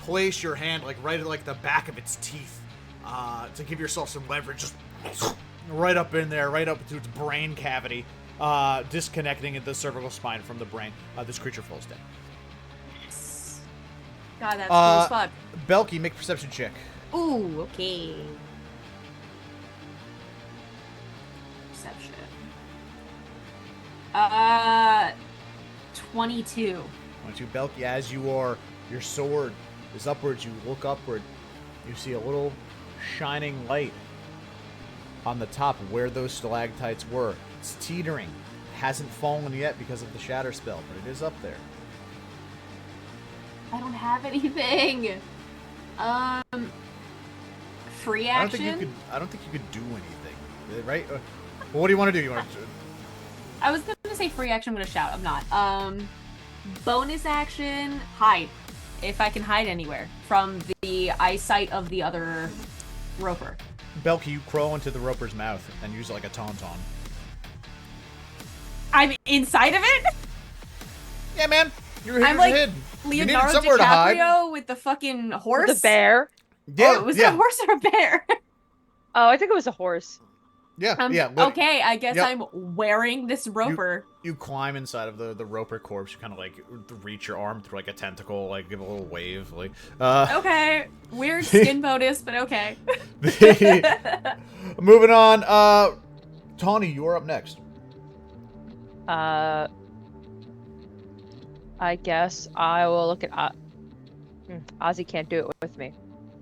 place your hand like right at like the back of its teeth to give yourself some leverage. Just right up in there, right up to its brain cavity, disconnecting the cervical spine from the brain. This creature falls dead. God, that's cool as fuck. Belki, make a perception check. Ooh, okay. Perception. 22. 22, Belki, as you are, your sword is upwards. You look upward. You see a little shining light on the top where those stalactites were. It's teetering. It hasn't fallen yet because of the shatter spell, but it is up there. I don't have anything. Free I action? don't think you could do anything, right? Well, what do you want to do? You want to? I was gonna say free action, I'm gonna shout. I'm not. Bonus action, hide. If I can hide anywhere from the eyesight of the other roper. Belki, you crawl into the roper's mouth and use it like a tauntaun. I'm inside of it? Yeah, man. You're I'm like hidden. You needed Leonardo somewhere to hide. DiCaprio with the fucking horse. The bear. Yeah, Oh, was yeah, it a horse or a bear? Oh, I think it was a horse. yeah, yeah. Okay, I guess Yep. I'm wearing this roper. You climb inside of the roper corpse. You kind of like reach your arm through like a tentacle, like give a little wave, like. Okay, weird skin bonus, but okay. Moving on. Tawny, you're up next. I guess I will look at. Ozzy can't do it with me.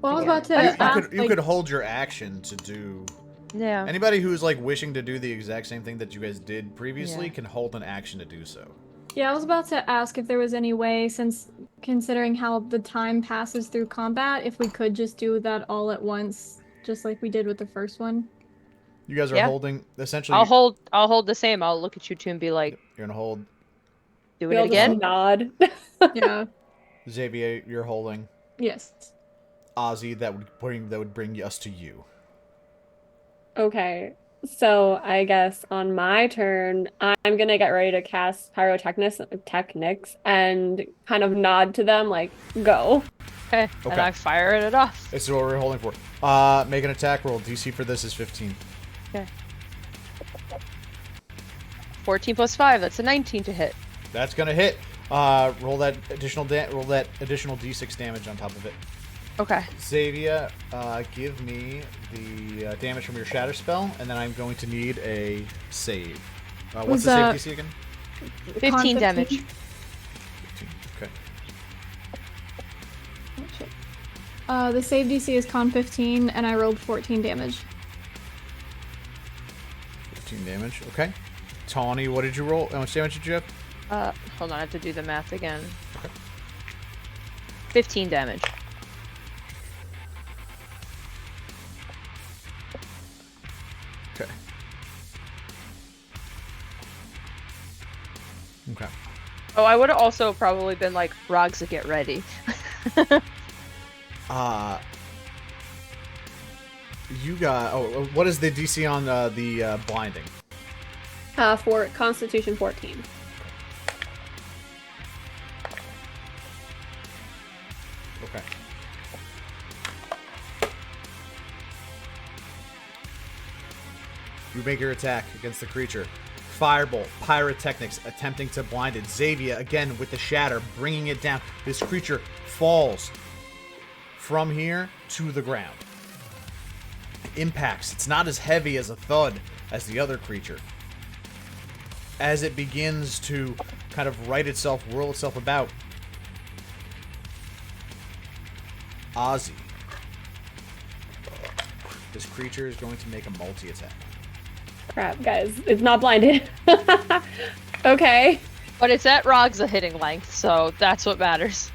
Well, I was Yeah. about to ask, You could hold your action to do. Yeah. Anybody who's like wishing to do the exact same thing that you guys did previously Yeah. can hold an action to do so. yeah, I was about to ask if there was any way, since considering how the time passes through combat, if we could just do that all at once, just like we did with the first one. You guys are Yeah. holding essentially. I'll hold the same. I'll look at you two and be like, You're gonna hold doing We it all just again. nod. Yeah. Xavia. You're holding Yes. Ozzy. That would bring us to you. Okay, so I guess on my turn, I'm gonna get ready to cast Pyrotechnics and kind of nod to them, like, go. Okay. Okay. And I fire it off. This is what we're holding for. Make an attack roll. DC for this is 15. Okay. 14 plus 5. That's a 19 to hit. That's gonna hit. Roll that additional D6 damage on top of it. Okay. Xavia, give me the damage from your shatter spell, and then I'm going to need a save. What's Was, the save DC again? 15 damage. 15. Okay. The save DC is con 15, and I rolled 14 damage. 15 damage. Okay. Tawny, what did you roll? How much damage did you have? Hold on. I have to do the math again. Okay. 15 damage. Okay. Okay. Oh, I would have also probably been like, Ragzah, get ready. You got. Oh, what is the DC on the blinding? For Constitution 14. Okay. You make your attack against the creature. Firebolt, Pyrotechnics, attempting to blind it. Xavia, again, with the shatter, bringing it down. This creature falls from here to the ground. Impacts. It's not as heavy as a thud as the other creature. As it begins to kind of right itself, whirl itself about, Ozzy. This creature is going to make a multi-attack. Crap, guys. It's not blinded. Okay. But it's at Ragzah hitting length, so that's what matters.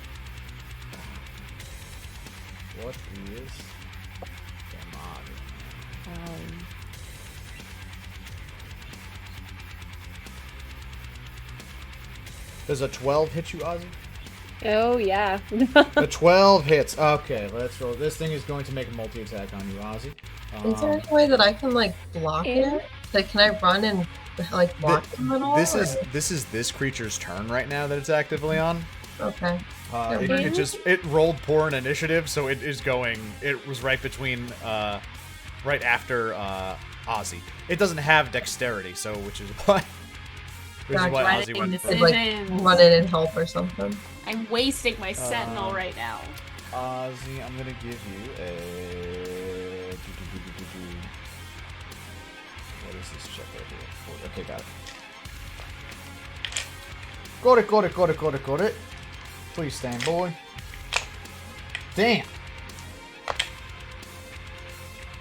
What is Does a 12 hit you, Ozzy? Oh, yeah. A 12 hits. Okay, let's roll. This thing is going to make a multi-attack on you, Ozzy. Is there any way that I can like block it? Like, can I run and like block it a little? This is this creature's turn right now that it's actively on. Okay. It rolled poor in initiative, so it is going. It was right between, right after Ozzy. It doesn't have dexterity, so which is why. Ozzy went first. Like run in and help or something. I'm wasting my sentinel right now. Ozzy, I'm gonna give you a. What is this check right here? Okay, got it. Got it. Please stand, boy. Damn.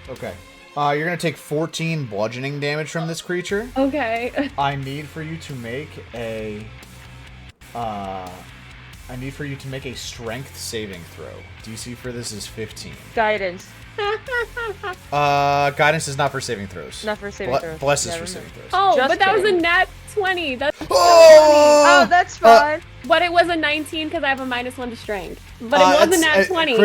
Okay. You're gonna take 14 bludgeoning damage from this creature. Okay. I need for you to make a. I need for you to make a strength saving throw. DC for this is 15. Guidance. Guidance is not for saving throws. Not for saving throws. Bless is for saving throws. Oh, Just but that was a kidding. nat 20. That's Oh, that's fine. But it was a 19 because I have a -1 to strength. But it was a nat 20.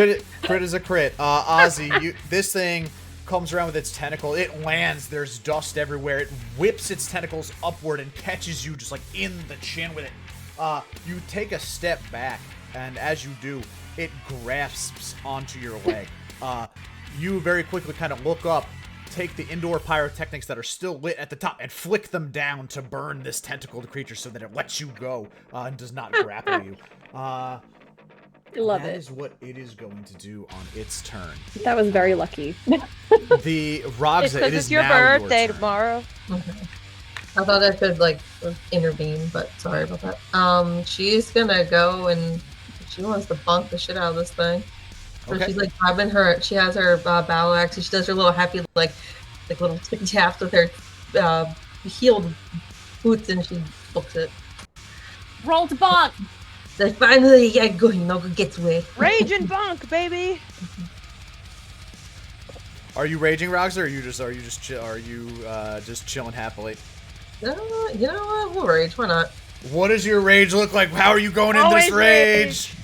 Crit is a crit. Ozzy, this thing comes around with its tentacle. It lands. There's dust everywhere. It whips its tentacles upward and catches you just like in the chin with it. You take a step back, and as you do, it grasps onto your leg. You very quickly kind of look up, take the indoor pyrotechnics that are still lit at the top, and flick them down to burn this tentacled creature so that it lets you go and does not grapple you. Love That it. is what it is going to do on its turn. That was very lucky. The Ragzah, It's it because is it's your now birthday turn. tomorrow. Okay. I thought I could like intervene, but sorry about that. She's gonna go and she wants to bonk the shit out of this thing. So Okay. she's like grabbing her. She has her battle axe. And she does her little happy like little tippy taps with her heeled boots, and she books it. Roll to bonk. Then finally, yeah, go get away. Rage and bonk, baby. Are you raging, Ragzah, or are you just chilling happily? You know what? We'll rage. Why not? What does your rage look like? How are you going in Always this rage?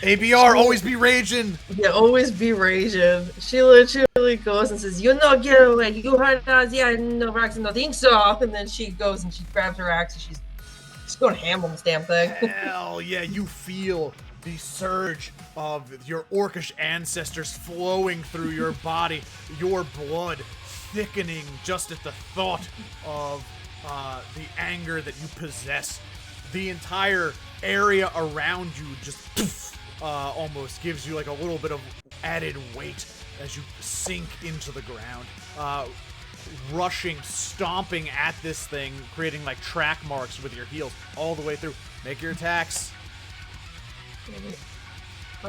ABR, always be raging. Yeah, always be raging. She literally goes and says, "You know, get away. You heard us. Yeah, no, Ragzah, no think so." And then she goes and she grabs her axe and she's going ham on this damn thing. Hell yeah, you feel the surge of your orcish ancestors flowing through your body, your blood thickening just at the thought of the anger that you possess. The entire area around you just almost gives you like a little bit of added weight as you sink into the ground. Rushing, stomping at this thing, creating like track marks with your heels all the way through. Make your attacks.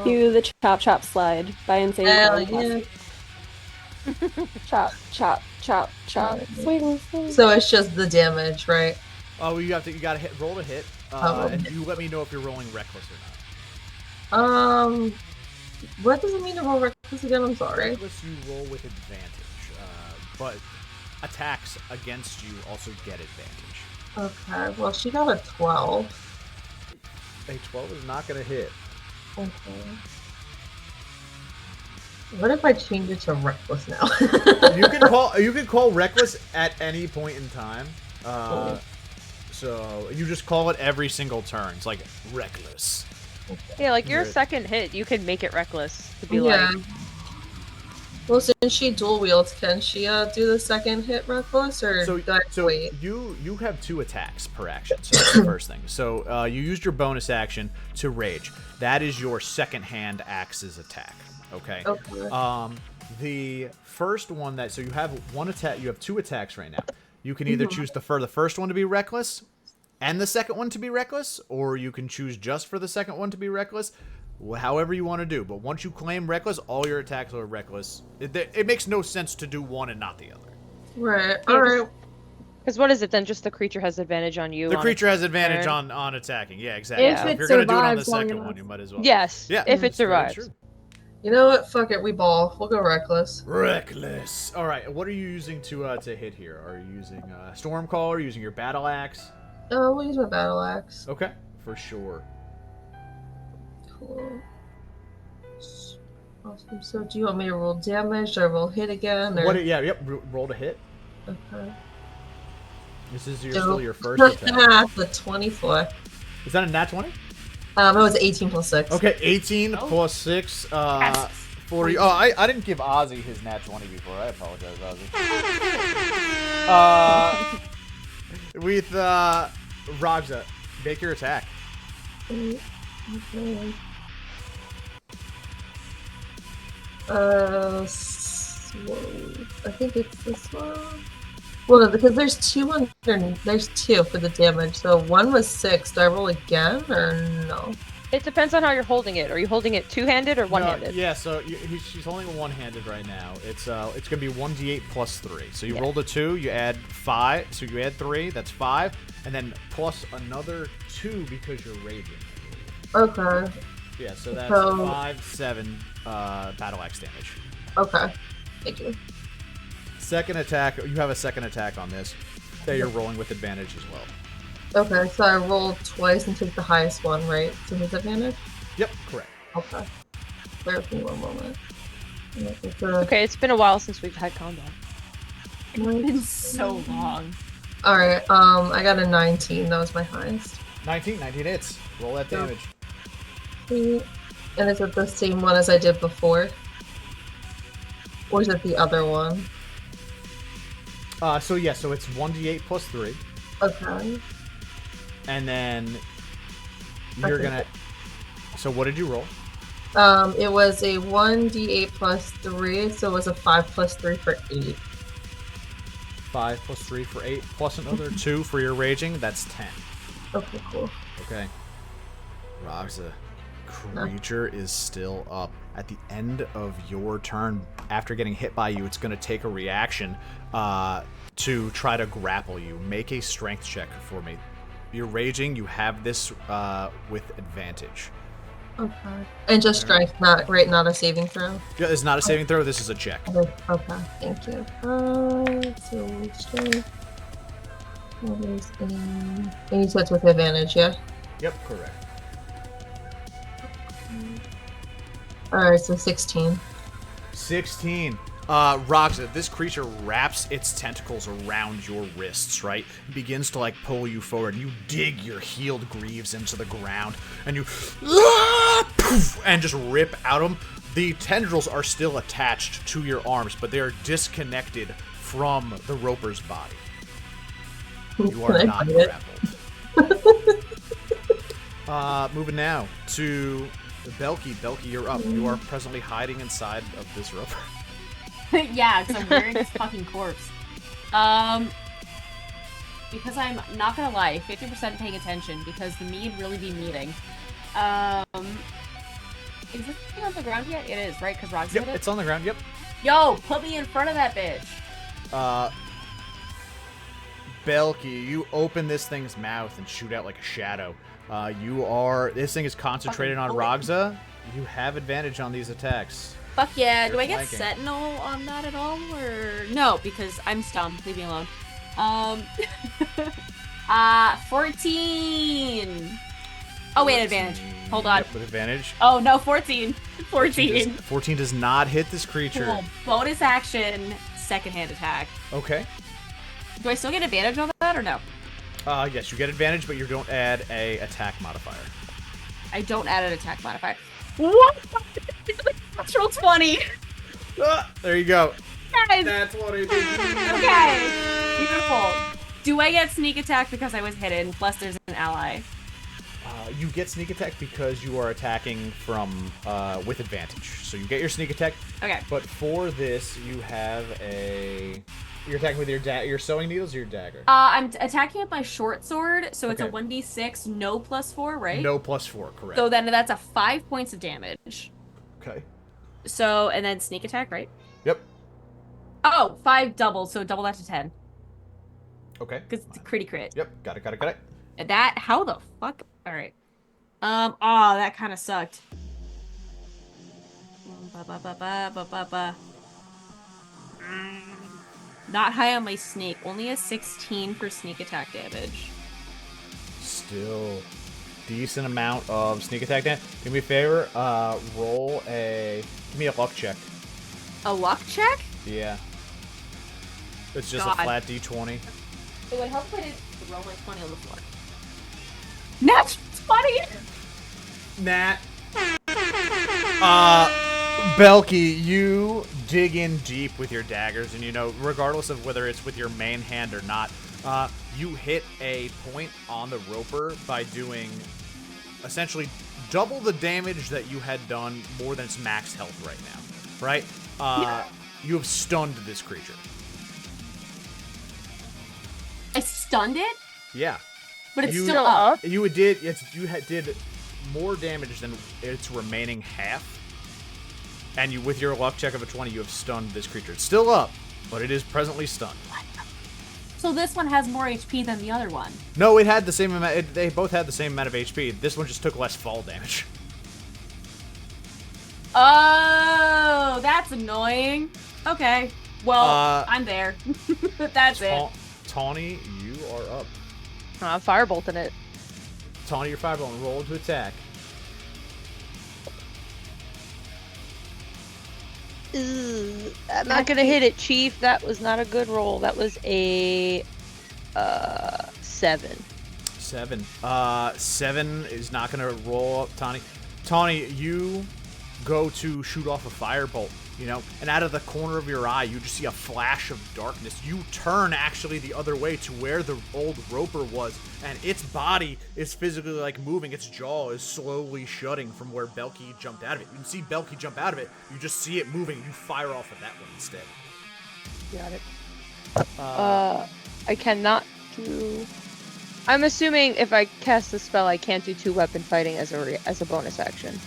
Cue the chop chop slide by Insane Hell Clown yeah. Chop chop chop chop. Swing, swing. So it's just the damage, right? Oh, you gotta hit, roll to hit, and you let me know if you're rolling reckless or not. What does it mean to roll reckless again? I'm sorry. Reckless, you roll with advantage, but attacks against you also get advantage. Okay, well, she got a 12. A 12 is not gonna hit. Okay. What if I change it to reckless now? You can call reckless at any point in time. Cool. So you just call it every single turn. It's like reckless. Yeah, like your Right. second hit, you can make it reckless to be Yeah. like, Well, since she dual wields, can she do the second hit reckless, or So, do I wait? you have 2 attacks per action. So that's the first thing. So you used your bonus action to rage. That is your second hand axe's attack. Okay. Okay. The first one so you have one attack. You have 2 attacks right now. You can either choose the first one to be reckless, and the second one to be reckless, or you can choose just for the second one to be reckless. However you want to do. But once you claim reckless, all your attacks are reckless. It makes no sense to do one and not the other. Right. Yeah, All right. Because what is it then? Just the creature has advantage on you. The on creature its has advantage turn. on attacking. Yeah, exactly. If So if it you're gonna do it on the survives long second one, enough. you might as well. Yes. Yeah. If it that's very survives. true. You know what? Fuck it. We ball. We'll go reckless. Reckless. All right. What are you using to hit here? Are you using storm call? Are you using your battle axe? Oh, we'll use my battle axe. Okay, for sure. Cool. Awesome. So, do you want me to roll damage or roll hit again? Or... Yeah. Yep. Roll to hit. Okay. This is So, still your first attack. The 24. Is that a nat 20? It was 18 plus 6. Okay, 18 Oh. plus 6. Yes. 40. Oh, I didn't give Ozzy his nat 20 before. I apologize, Ozzy. With Ragzah, make your attack. Okay. I think it's this one. Well, no, because there's two there's two for the damage. So one was 6. Do I roll again or no? It depends on how you're holding it. Are you holding it two-handed or one-handed? No, yeah, so she's holding it one-handed right now. It's gonna be 1d8 plus 3. So you rolled a 2, you add 5, so you add 3, that's 5, and then plus another 2 because you're raging. Okay. Yeah, so that's So- 5, 7 battle axe damage. Okay. Thank you. Second attack, you have a second attack on this that you're rolling with advantage as well. Okay, so I roll twice and take the highest one, right? To his advantage? Yep, correct. Okay. Bear with me one moment. Yeah, it's Okay, it's been a while since we've had combat. It's been so long. Alright, I got a 19. That was my highest. 19 hits. Roll that damage. And is it the same one as I did before? Or is it the other one? So it's 1d8 plus 3, Okay. and then you're Okay. gonna. So what did you roll? It was a 1d8 plus 3, so it was a 5 plus 3 for 8. 5 plus 3 for 8, plus another 2 for your raging. That's 10. Okay, cool. Okay. Ragzah, creature is still up. At the end of your turn, after getting hit by you, it's going to take a reaction to try to grapple you. Make a strength check for me. You're raging. You have this with advantage. Okay. And just strength, not a saving throw. Yeah, it's not a saving throw. This is a check. Okay, thank you. So strength. What is and you said it's with advantage, yeah? Yep, correct. Alright, so 16. 16. Ragzah, this creature wraps its tentacles around your wrists, right? It begins to, like, pull you forward. You dig your healed greaves into the ground, and you and just rip out them. The tendrils are still attached to your arms, but they are disconnected from the roper's body. You are Can I not bite it? grappled. Moving now to Belki. Belki, you're up. You are presently hiding inside of this roper. Yeah, because I'm wearing this fucking corpse. Because I'm not gonna lie, 50% paying attention because the mead really be meeting. Is this thing on the ground yet? It is, right? Because Ragzah Yep, hit it? it's on the ground. Yep. Yo, put me in front of that bitch. Belki, you open this thing's mouth and shoot out like a shadow. This thing is concentrated on Fucking bullet. Ragzah. You have advantage on these attacks. Fuck yeah. You're Do I get flanking. Sentinel on that at all? Or no, because I'm stunned. Leave me alone. 14. Oh wait, advantage. Hold on. Yep, with advantage. Oh no, 14. 14. 14 does not hit this creature. Cool. Bonus action, second hand attack. Okay. Do I still get advantage on that or no? Yes, you get advantage, but you don't add a attack modifier. I don't add an attack modifier. What? It's like natural 20. There you go. Guys. That's what it is. Okay. Beautiful. Do I get sneak attack because I was hidden? Plus, there's an ally. You get sneak attack because you are attacking from with advantage. So you get your sneak attack. Okay. But for this, you have you're attacking with your sewing needles or your dagger? I'm attacking with my short sword, so it's a Okay. 1d6, no +4, right? No +4, correct. So then that's a 5 points of damage. Okay. So, and then sneak attack, right? Yep. Oh, 5 double, so double that to 10. Okay. Because it's a critty crit. Yep. Got it. That, how the fuck? Alright. Oh, that kind of sucked. Not high on my snake. Only a 16 for sneak attack damage. Still decent amount of sneak attack damage. Do me a favor. Give me a luck check. A luck check? Yeah. It's just God. a flat d20. It would help if I didn't roll my 20 on the floor. Nat 20! Nat. Belki, you dig in deep with your daggers, and regardless of whether it's with your main hand or not, you hit a point on the roper by doing essentially double the damage that you had done more than its max health right now, right? You have stunned this creature. I stunned it? Yeah. But it's still up. You did more damage than its remaining half. And with your luck check of a 20, you have stunned this creature. It's still up, but it is presently stunned. So this one has more HP than the other one. No, it had the same amount. They both had the same amount of HP. This one just took less fall damage. Oh, that's annoying. Okay. Well, I'm there. That's it. Tawny, you are up. I'm firebolting it. Tawny, your fireball, roll to attack. I'm not gonna hit it, Chief. That was not a good roll. That was a 7. 7. 7 is not gonna roll up, Tawny. Tawny, you go to shoot off a firebolt, and out of the corner of your eye, you just see a flash of darkness. You turn actually the other way to where the old roper was, and its body is physically moving. Its jaw is slowly shutting from where Belki jumped out of it. You can see Belki jump out of it. You just see it moving. You fire off of that one instead. Got it. I cannot do. I'm assuming if I cast the spell, I can't do 2-weapon fighting as a bonus action.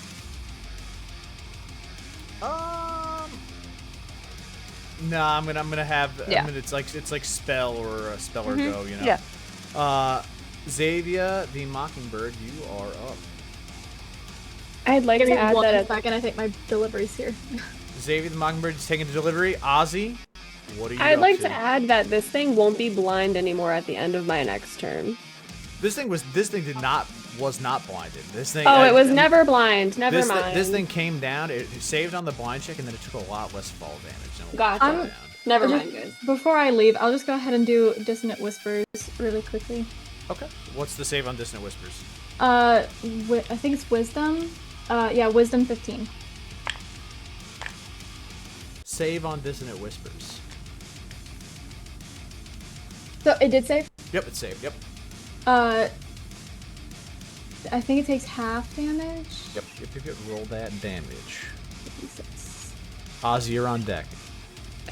No, I'm gonna have. Yeah. It's like spell or a spell or go. Yeah. Xavia the Mockingbird, you are up. I'd like to add that. Second, I think my delivery's here. Xavia the Mockingbird is taking delivery. Ozzy, what are you? I'd like to add that this thing won't be blind anymore at the end of my next turn. This thing was not blinded. This thing. Oh, it was never blind. Never mind. This thing came down. It saved on the blind check, and then it took a lot less fall damage. Gotcha. Never mind, guys. Before I leave, I'll just go ahead and do Dissonant Whispers really quickly. Okay. What's the save on Dissonant Whispers? I think it's Wisdom. Yeah, Wisdom 15. Save on Dissonant Whispers. So it did save? Yep, it's saved. Yep. I think it takes half damage. Yep. Roll that damage. 56. Ozzy, you're on deck.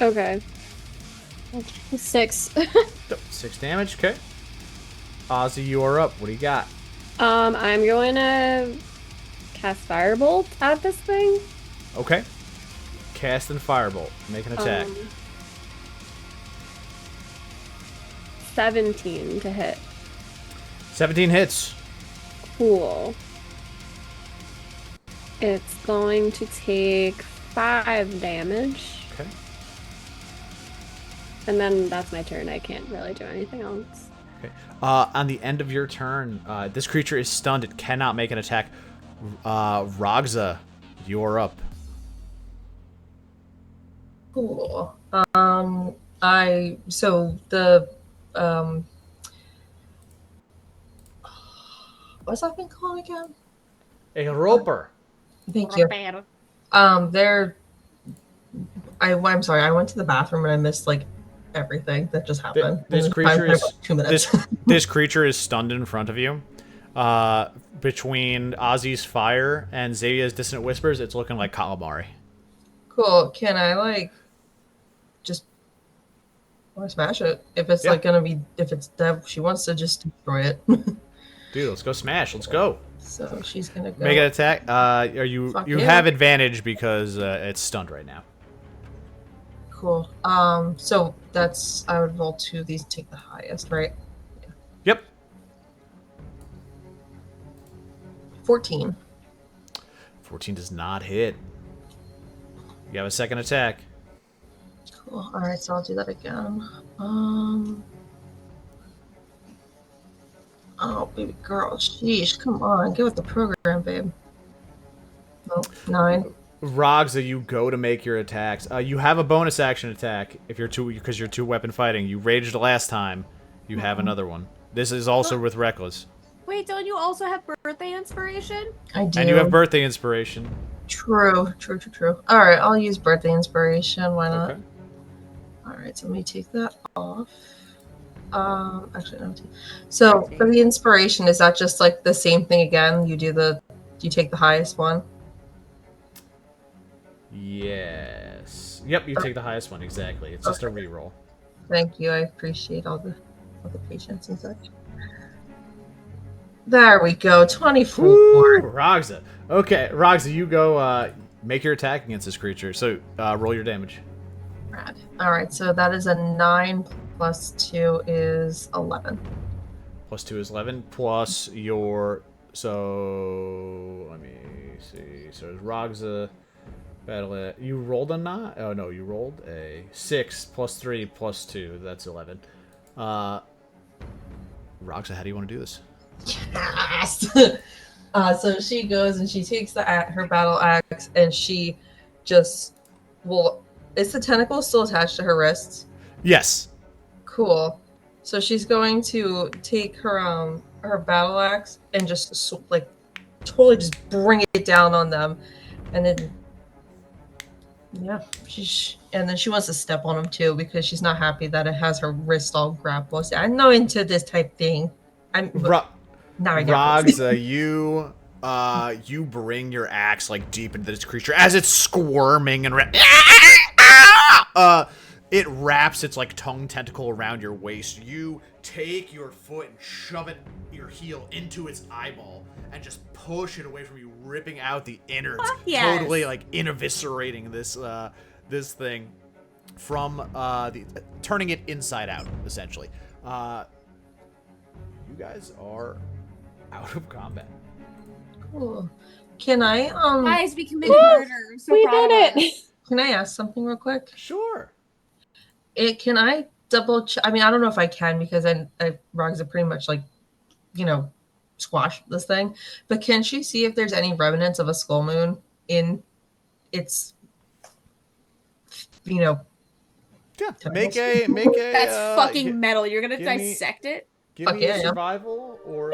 Okay. 6. 6 damage. Okay. Ozzy, you are up. What do you got? I'm going to cast Firebolt at this thing. Okay. Cast and Firebolt. Make an attack. 17 to hit. 17 hits. Cool. It's going to take 5 damage. Okay. And then that's my turn. I can't really do anything else. Okay. On the end of your turn, this creature is stunned. It cannot make an attack. Ragzah, you're up. Cool. What's that thing called again? A roper. Thank you. I'm sorry. I went to the bathroom and I missed everything that just happened. This creature is 2 minutes. this creature is stunned in front of you. Between Ozzy's fire and Xavia's Dissonant Whispers, it's looking like calamari. Cool. Can I just want to smash it? If it's if it's dev, she wants to just destroy it. Dude, let's go smash. Let's go. So she's gonna go. Make an attack. You have advantage because it's stunned right now. Cool. So that's I would roll 2 of these and take the highest, right? Yep. 14. 14 does not hit. You have a second attack. Cool. All right, so I'll do that again. Oh, baby girl, sheesh, come on, get with the program, babe. Nope, 9. Ragzah, you go to make your attacks. You have a bonus action attack if you're because you're 2-weapon fighting. You raged last time. You have another one. This is also with Reckless. Wait, don't you also have birthday inspiration? I do. And you have birthday inspiration. True. All right, I'll use birthday inspiration. Why not? Okay. All right, so let me take that off. Actually, no. So for the inspiration, is that just like the same thing again? You take the highest one. Yes. Yep, you take the highest one, exactly. It's just a reroll. Thank you. I appreciate all the patience and such. There we go. 24. Woo, Ragzah. Okay, Ragzah, you go make your attack against this creature. So roll your damage. Rad. All right, so that is a 9 plus 2 is 11. Plus 2 is 11. Plus your... So... Let me see. So it's Ragzah... Battle it. You rolled a 9? Oh, no, you rolled a 6 plus 3 plus 2. That's 11. Ragzah, how do you want to do this? Yes! So she goes and she takes her battle axe and she just... Well, is the tentacle still attached to her wrists? Yes. Cool. So she's going to take her battle axe and just like totally just bring it down on them, and then and then she wants to step on them too because she's not happy that it has her wrist all grappled. So I'm not into this type thing. Ragzah, you bring your axe like deep into this creature as it's squirming and it wraps its like tongue tentacle around your waist. You take your foot and shove your heel into its eyeball and just push it away from you, ripping out the innards, totally like eviscerating this thing from turning it inside out, essentially. You guys are out of combat. Cool. Can I Guys, we committed murder. I'm so We proud did of it. us. Can I ask something real quick? Sure. Can I double check? I mean, I don't know if I can because I Ragzah pretty much like, squashed this thing. But can she see if there's any remnants of a skull moon in its, Yeah. Make a. That's fucking metal. You're gonna dissect it? Give me survival or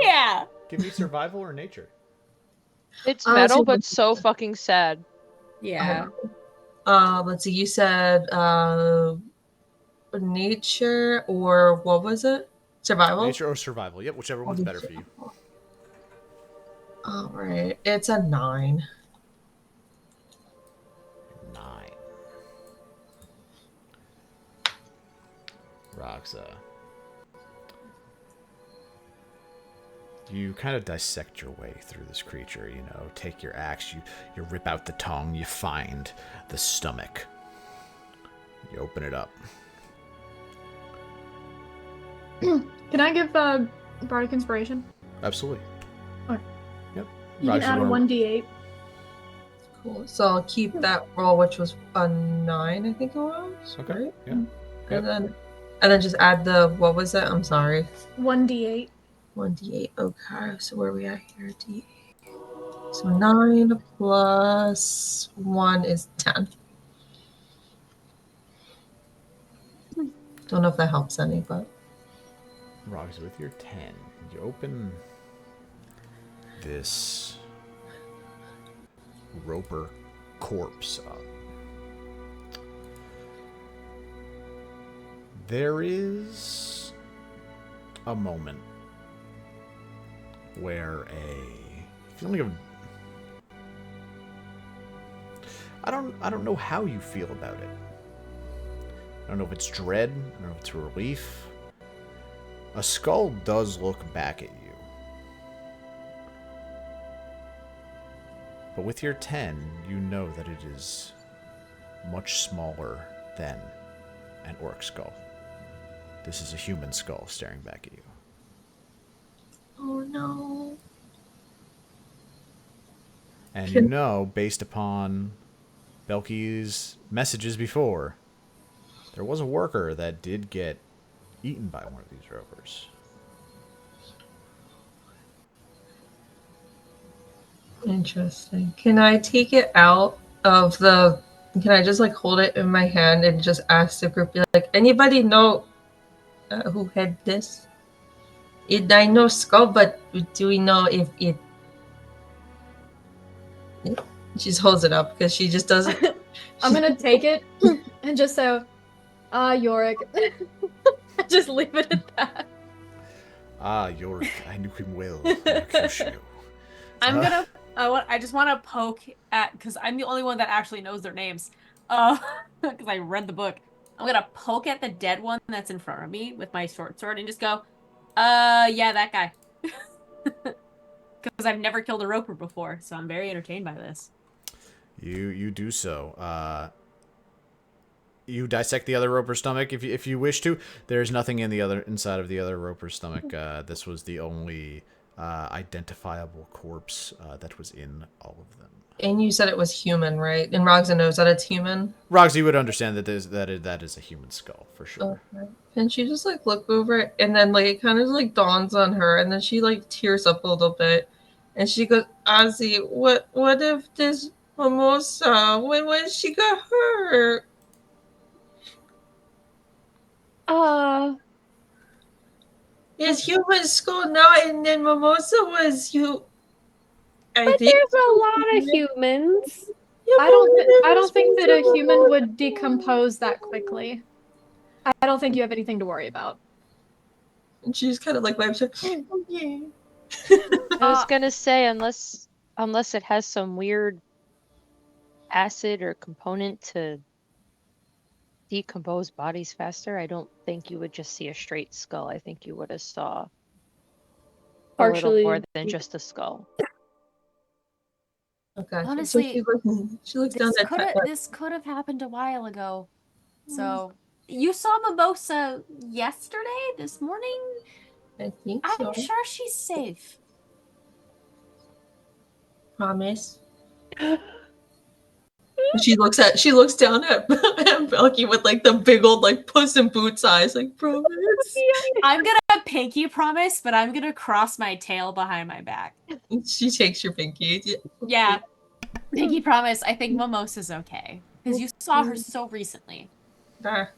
give me survival or nature. It's metal, but so fucking sad. Yeah. Let's see. You said nature or what was it? Survival? Nature or survival. Yep, whichever one's better for you. All right. It's a 9. 9. Ragzah. You kind of dissect your way through this creature, take your axe, you rip out the tongue, you find the stomach. You open it up. Can I give Bardic Inspiration? Absolutely. Okay. Yep. You can add a 1d8. Cool. So I'll keep that roll, which was a 9, I think it was. Okay. Right? Yeah. And then just add the, what was it? I'm sorry. 1d8. 1d8. Okay. So where are we at here? D8. So 9 plus 1 is 10. Don't know if that helps any, but. Ragzah, with your 10, you open this roper corpse up. There is a moment where a feeling of I don't know how you feel about it. I don't know if it's dread, I don't know if it's relief. A skull does look back at you. But with your 10, you know that it is much smaller than an orc skull. This is a human skull staring back at you. Oh no. And you know, based upon Belki's messages before, there was a worker that did get eaten by one of these ropers. Interesting. Can I take it out of the? Can I just like hold it in my hand and just ask the group, be like, anybody know who had this? I know skull, but do we know if it? She just holds it up because she just doesn't. I'm gonna take it and just say, Yorick. Just leave it at that. Ah, Yorick, I knew him well. Mercutio. I just want to poke at, because I'm the only one that actually knows their names. Because I read the book. I'm gonna poke at the dead one that's in front of me with my short sword and just go, yeah, that guy. Because I've never killed a roper before, so I'm very entertained by this. You do so. You dissect the other roper's stomach if you wish to. There's nothing inside of the other roper's stomach. This was the only identifiable corpse that was in all of them. And you said it was human, right? And Ragzah knows that it's human. Ragzah would understand that that is a human skull for sure. Okay. And she just like look over it, and then like it kind of like dawns on her, and then she like tears up a little bit, and she goes, "Ozzy, what if this Mimosa when she got hurt?" It's human skull now, and then Mimosa was you. But there's a lot of humans. Yeah, I don't think that a human would decompose that quickly. I don't think you have anything to worry about. And she just kind of like wipes her. Oh, yeah. I was gonna say, unless it has some weird acid or component to decompose bodies faster, I don't think you would just see a straight skull. I think you would have saw a little more than just a skull. Okay. Honestly, so she looks down at this could have happened a while ago. So you saw Mimosa yesterday, this morning? I think so. I'm sure she's safe. Promise. She looks down at Belki with like the big old like Puss in Boots eyes, like promise. I'm gonna pinky promise, but I'm gonna cross my tail behind my back. She takes your pinky. Yeah. Pinky promise, I think Mimosa's okay. Because you saw her so recently. Ah.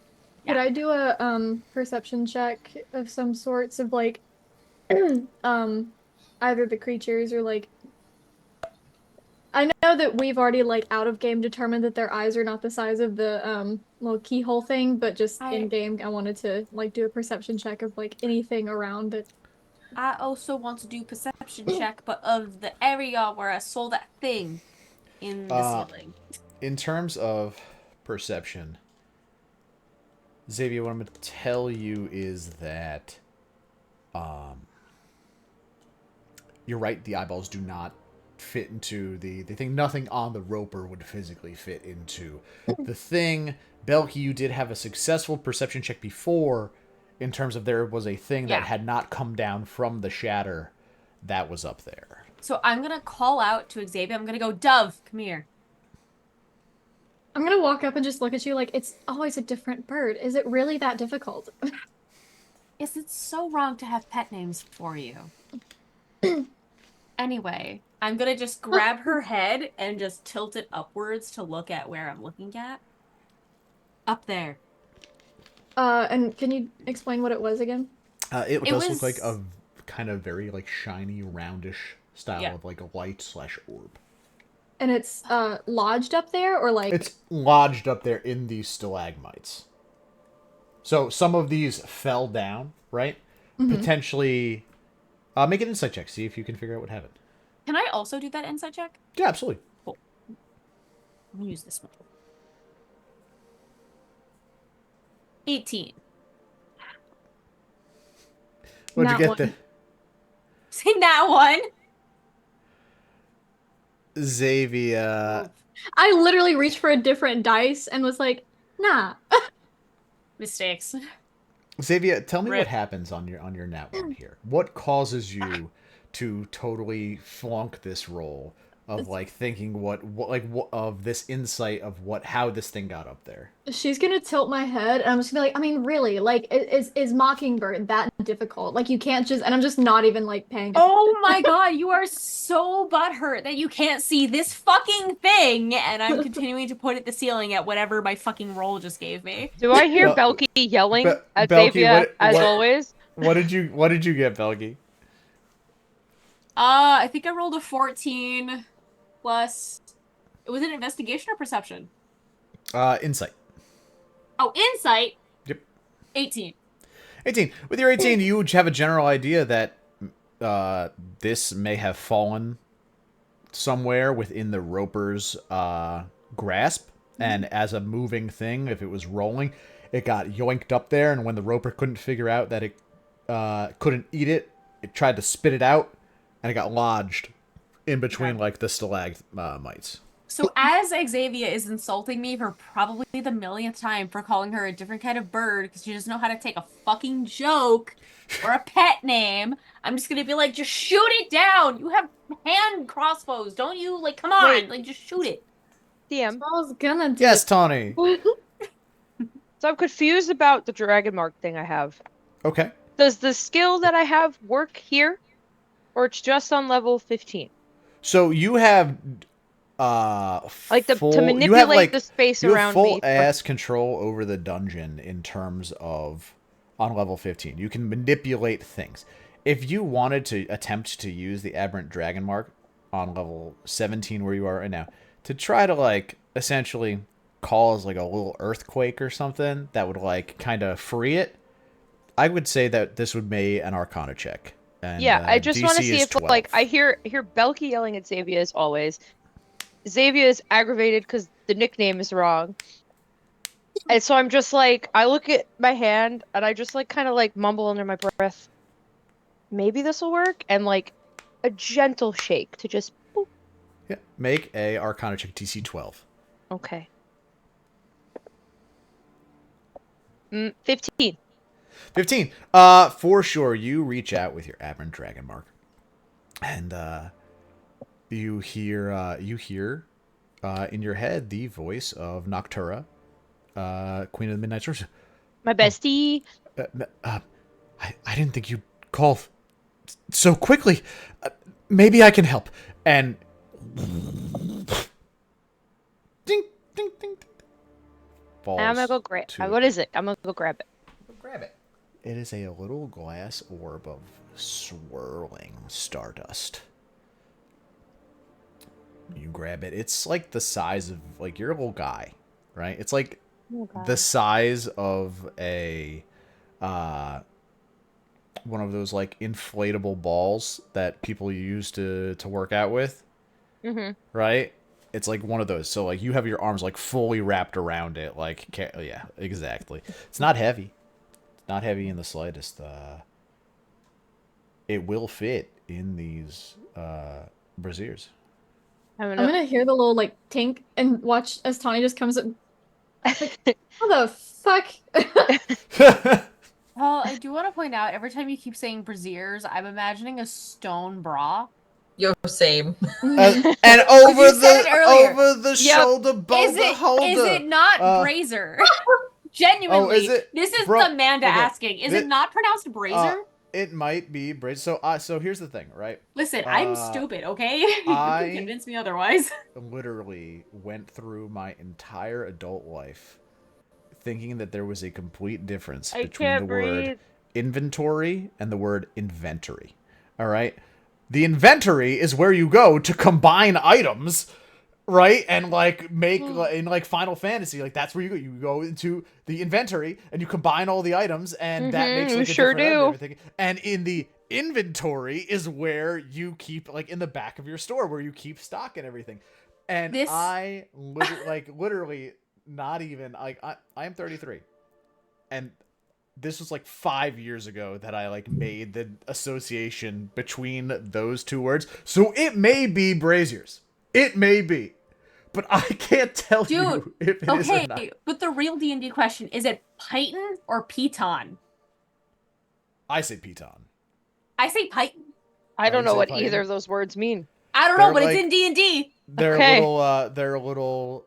Could I do a perception check of some sorts of like either the creatures or like I know that we've already like out of game determined that their eyes are not the size of the little keyhole thing, but just in game I wanted to like do a perception check of like anything around it. I also want to do perception check, but of the area where I saw that thing in the ceiling. In terms of perception, Xavia, what I'm going to tell you is that you're right, the eyeballs do not fit into the thing. Nothing on the roper would physically fit into the thing. Belki, you did have a successful perception check before in terms of there was a thing that had not come down from the shatter that was up there. So I'm going to call out to Xavia. I'm going to go, Dove, come here. I'm going to walk up and just look at you like, it's always a different bird. Is it really that difficult? Is it so wrong to have pet names for you? Anyway, I'm going to just grab her head and just tilt it upwards to look at where I'm looking at. Up there. And can you explain what it was again? It does look like a kind of very like shiny, roundish style of like a light/orb. And it's lodged up there, or like it's lodged up there in these stalagmites. So some of these fell down, right? Mm-hmm. Potentially, make an insight check. See if you can figure out what happened. Can I also do that insight check? Yeah, absolutely. Cool. I'm gonna use this one. 18. What'd you get there? Say that one. Xavia. I literally reached for a different dice and was like, nah. Mistakes. Xavia, tell me what Rip. happens on your nat one here. What causes you to totally flunk this roll of like thinking what of this insight of how this thing got up there? She's gonna tilt my head, and I'm just gonna be like, I mean, really, like, is Mockingbird that difficult? Like, you can't just, and I'm just not even like paying attention. Oh my god, you are so butthurt that you can't see this fucking thing, and I'm continuing to point at the ceiling at whatever my fucking roll just gave me. Do I hear Bel- Belki yelling at Belki, Xavia as always? What did you get, Belki? I think I rolled a 14 plus. It was an investigation or perception? Insight. Oh, insight. Yep. 18. 18. With your 18, you have a general idea that this may have fallen somewhere within the roper's grasp, and as a moving thing, if it was rolling, it got yoinked up there, and when the roper couldn't figure out that it couldn't eat it, it tried to spit it out, and it got lodged in between like the stalagmites. So as Xavia is insulting me for probably the millionth time for calling her a different kind of bird because she doesn't know how to take a fucking joke or a pet name, I'm just gonna be like, just shoot it down. You have hand crossbows, don't you? Like, come on, Wait. like just shoot it. DM. I was gonna do Yes, Tawny. So I'm confused about the dragon mark thing I have. Okay. Does the skill that I have work here? Or it's just on level 15? So you have Like to you manipulate have, like, the space you have around full me. ass control over the dungeon in terms of on level 15. You can manipulate things. If you wanted to attempt to use the aberrant dragon mark on level 17 where you are right now to try to like essentially cause like a little earthquake or something that would like kind of free it, I would say that this would be an Arcana check. And, Yeah, I just want to DC see is if 12. like I hear Belki yelling at Xavia as always. Xavia is aggravated because the nickname is wrong. And so I'm just like, I look at my hand and I just like kind of like mumble under my breath, maybe this will work, and like a gentle shake to just boop. Yeah, make a Arcana check DC 12. Okay. 15. 15. For sure, you reach out with your aberrant dragon mark, and you hear in your head the voice of Noctura, Queen of the Midnight Sorceress. My bestie. I didn't think you'd call so quickly. Maybe I can help. And ding, ding, ding, ding. Falls I'm gonna go grab. to What is it? I'm gonna go grab it. grab it. It is a little glass orb of swirling stardust. You grab it. It's like the size of like you're a little guy, right? It's like the size of a one of those like inflatable balls that people use to work out with. Mm-hmm. Right? It's like one of those. So like you have your arms like fully wrapped around it. Like yeah, exactly. It's not heavy. It's not heavy in the slightest. It will fit in these braziers. I'm gonna hear the little like tink and watch as Tawny just comes up. Like, how the fuck? Well, I do want to point out, every time you keep saying braziers, I'm imagining a stone bra. Yo, same. And you said it earlier. over the shoulder, both the holder. Is it not brazier? Genuinely, is it? This is Bro, Amanda okay. asking. Is it not pronounced brazier? It might be brazier. So here's the thing, right? Listen, I'm stupid, okay? You can convince me otherwise. Literally went through my entire adult life thinking that there was a complete difference between the word inventory and the word inventory. All right? The inventory is where you go to combine items, right? And like make in like Final Fantasy, like that's where you go. You go into the inventory and you combine all the items, and that makes like a different item and everything. And in the inventory is where you keep, like in the back of your store, where you keep stock and everything. And I literally not even like I am 33, and this was like 5 years ago that I like made the association between those two words. So it may be braziers. It may be. But I can't tell Dude, you if it is or not. Okay, but the real D&D question, is it Python or Piton? I say Piton. I say Python. I don't you know say what Python? either of those words mean. I don't They're know, but like- it's in D&D. They're Okay. they're little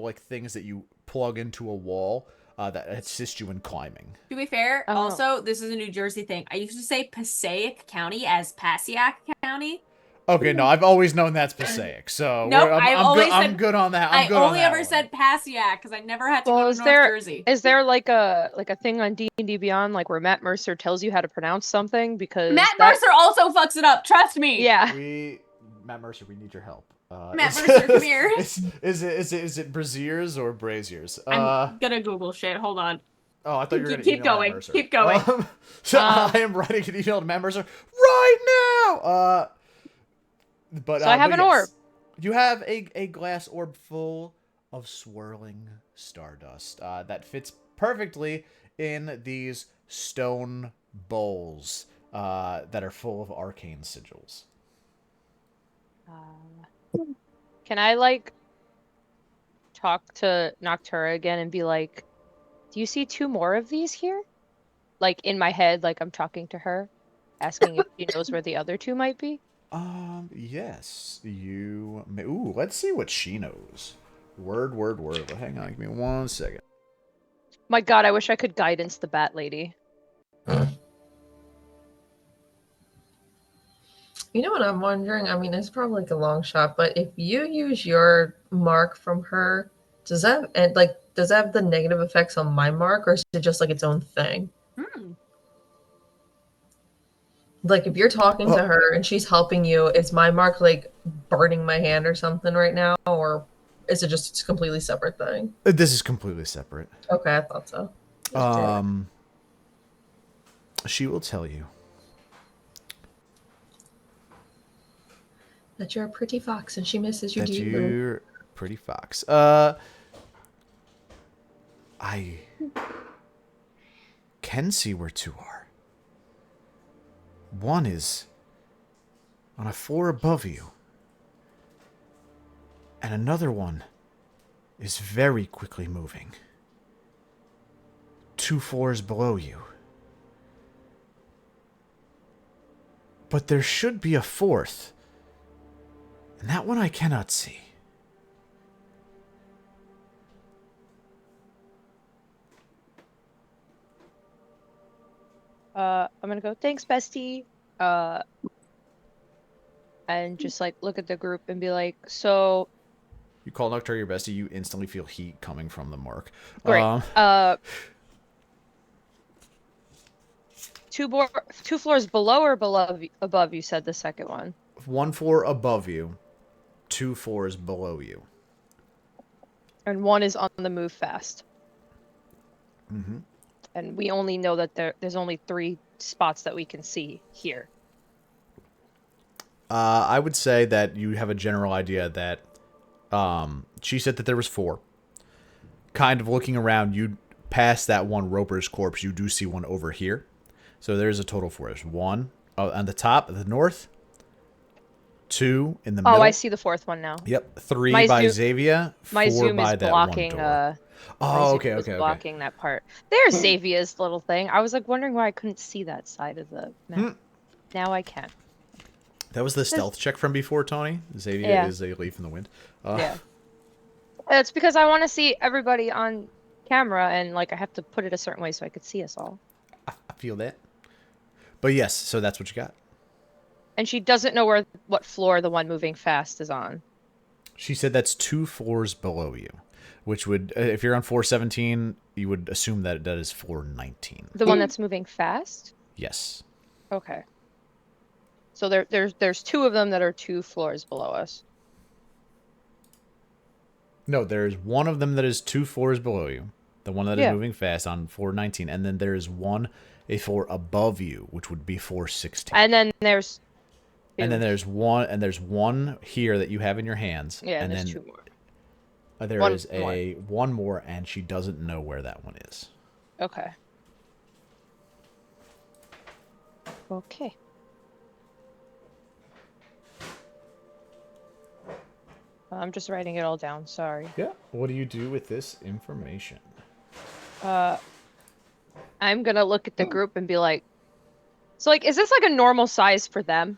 like things that you plug into a wall that assist you in climbing. To be fair, Oh. also, this is a New Jersey thing. I used to say Passaic County as Passaic County. Okay, no, I've always known that's Passaic, so Nope, I'm good on that. I'm I good on only that ever one. said Passaic because I never had to Well, go is to there- North Jersey. Is there like a thing on D&D Beyond, like where Matt Mercer tells you how to pronounce something? Because Matt that- Mercer also fucks it up. Trust me. Yeah. Matt Mercer, we need your help. Matt Mercer, come here. Is it Braziers or Braziers? I'm gonna Google shit. Hold on. Oh, I thought you were going to Keep email Matt going, Mercer. keep going. So I am writing an email to Matt Mercer right now. But So I have but an yes. orb. You have a glass orb full of swirling stardust that fits perfectly in these stone bowls that are full of arcane sigils. Can I like talk to Noctura again and be like, do you see 2 more of these here? Like in my head, like I'm talking to her, asking if she knows where the other 2 might be. Yes, you may. Ooh, let's see what she knows. Word. Hang on, give me 1 second. My god, I wish I could guidance the bat lady. You know what I'm wondering? I mean, it's probably like a long shot, but if you use your mark from her, does that have the negative effects on my mark, or is it just like its own thing? Like if you're talking to her and she's helping you, is my mark like burning my hand or something right now, or is it just a completely separate thing? This is completely separate. Okay, I thought so. Just curious. She will tell you. That you're a pretty fox and she misses you That dearly. you're pretty fox. I can see where 2 are. One is on a floor above you. And another one is very quickly moving. 2 floors below you. But there should be a 4th. And that one I cannot see. I'm gonna go, thanks, bestie. And just like look at the group and be like, so You call Nocturne your bestie, you instantly feel heat coming from the mark. great. 2 floors below or above, you said the second one. 1 floor above you, 2 floors below you. And 1 is on the move fast. Mm-hmm. And we only know that there's only 3 spots that we can see here. I would say that you have a general idea that she said that there was 4. Kind of looking around, you past that one Roper's corpse, you do see one over here. So there's a total 4. There's 1 on the top, the north. 2 in the middle. Oh, I see the 4th one now. Yep. 3 My by zoom- Xavia. 4 My zoom by is that blocking. one door. My zoom Okay. is blocking that part. There's Xavia's little thing. I was like wondering why I couldn't see that side of the map. Now I can. That was the stealth check from before, Tawny. Xavia Yeah. is a leaf in the wind. Yeah. It's because I want to see everybody on camera, and like I have to put it a certain way so I could see us all. I feel that. But yes, so that's what you got. And she doesn't know what floor the one moving fast is on. She said that's 2 floors below you, which would, if you're on floor 17, you would assume that that is floor 19. The one that's moving fast? Yes. Okay. So there's 2 of them that are 2 floors below us. No, there's one of them that is 2 floors below you. The one that is moving fast on floor 19. And then there's a floor above you, which would be floor 16. And then there's 2. And then there's one here that you have in your hands. Yeah, and there's then 2 more. There is one more, and she doesn't know where that one is. Okay. Okay. I'm just writing it all down. Sorry. Yeah. What do you do with this information? I'm gonna look at the group and be like, so like, is this like a normal size for them?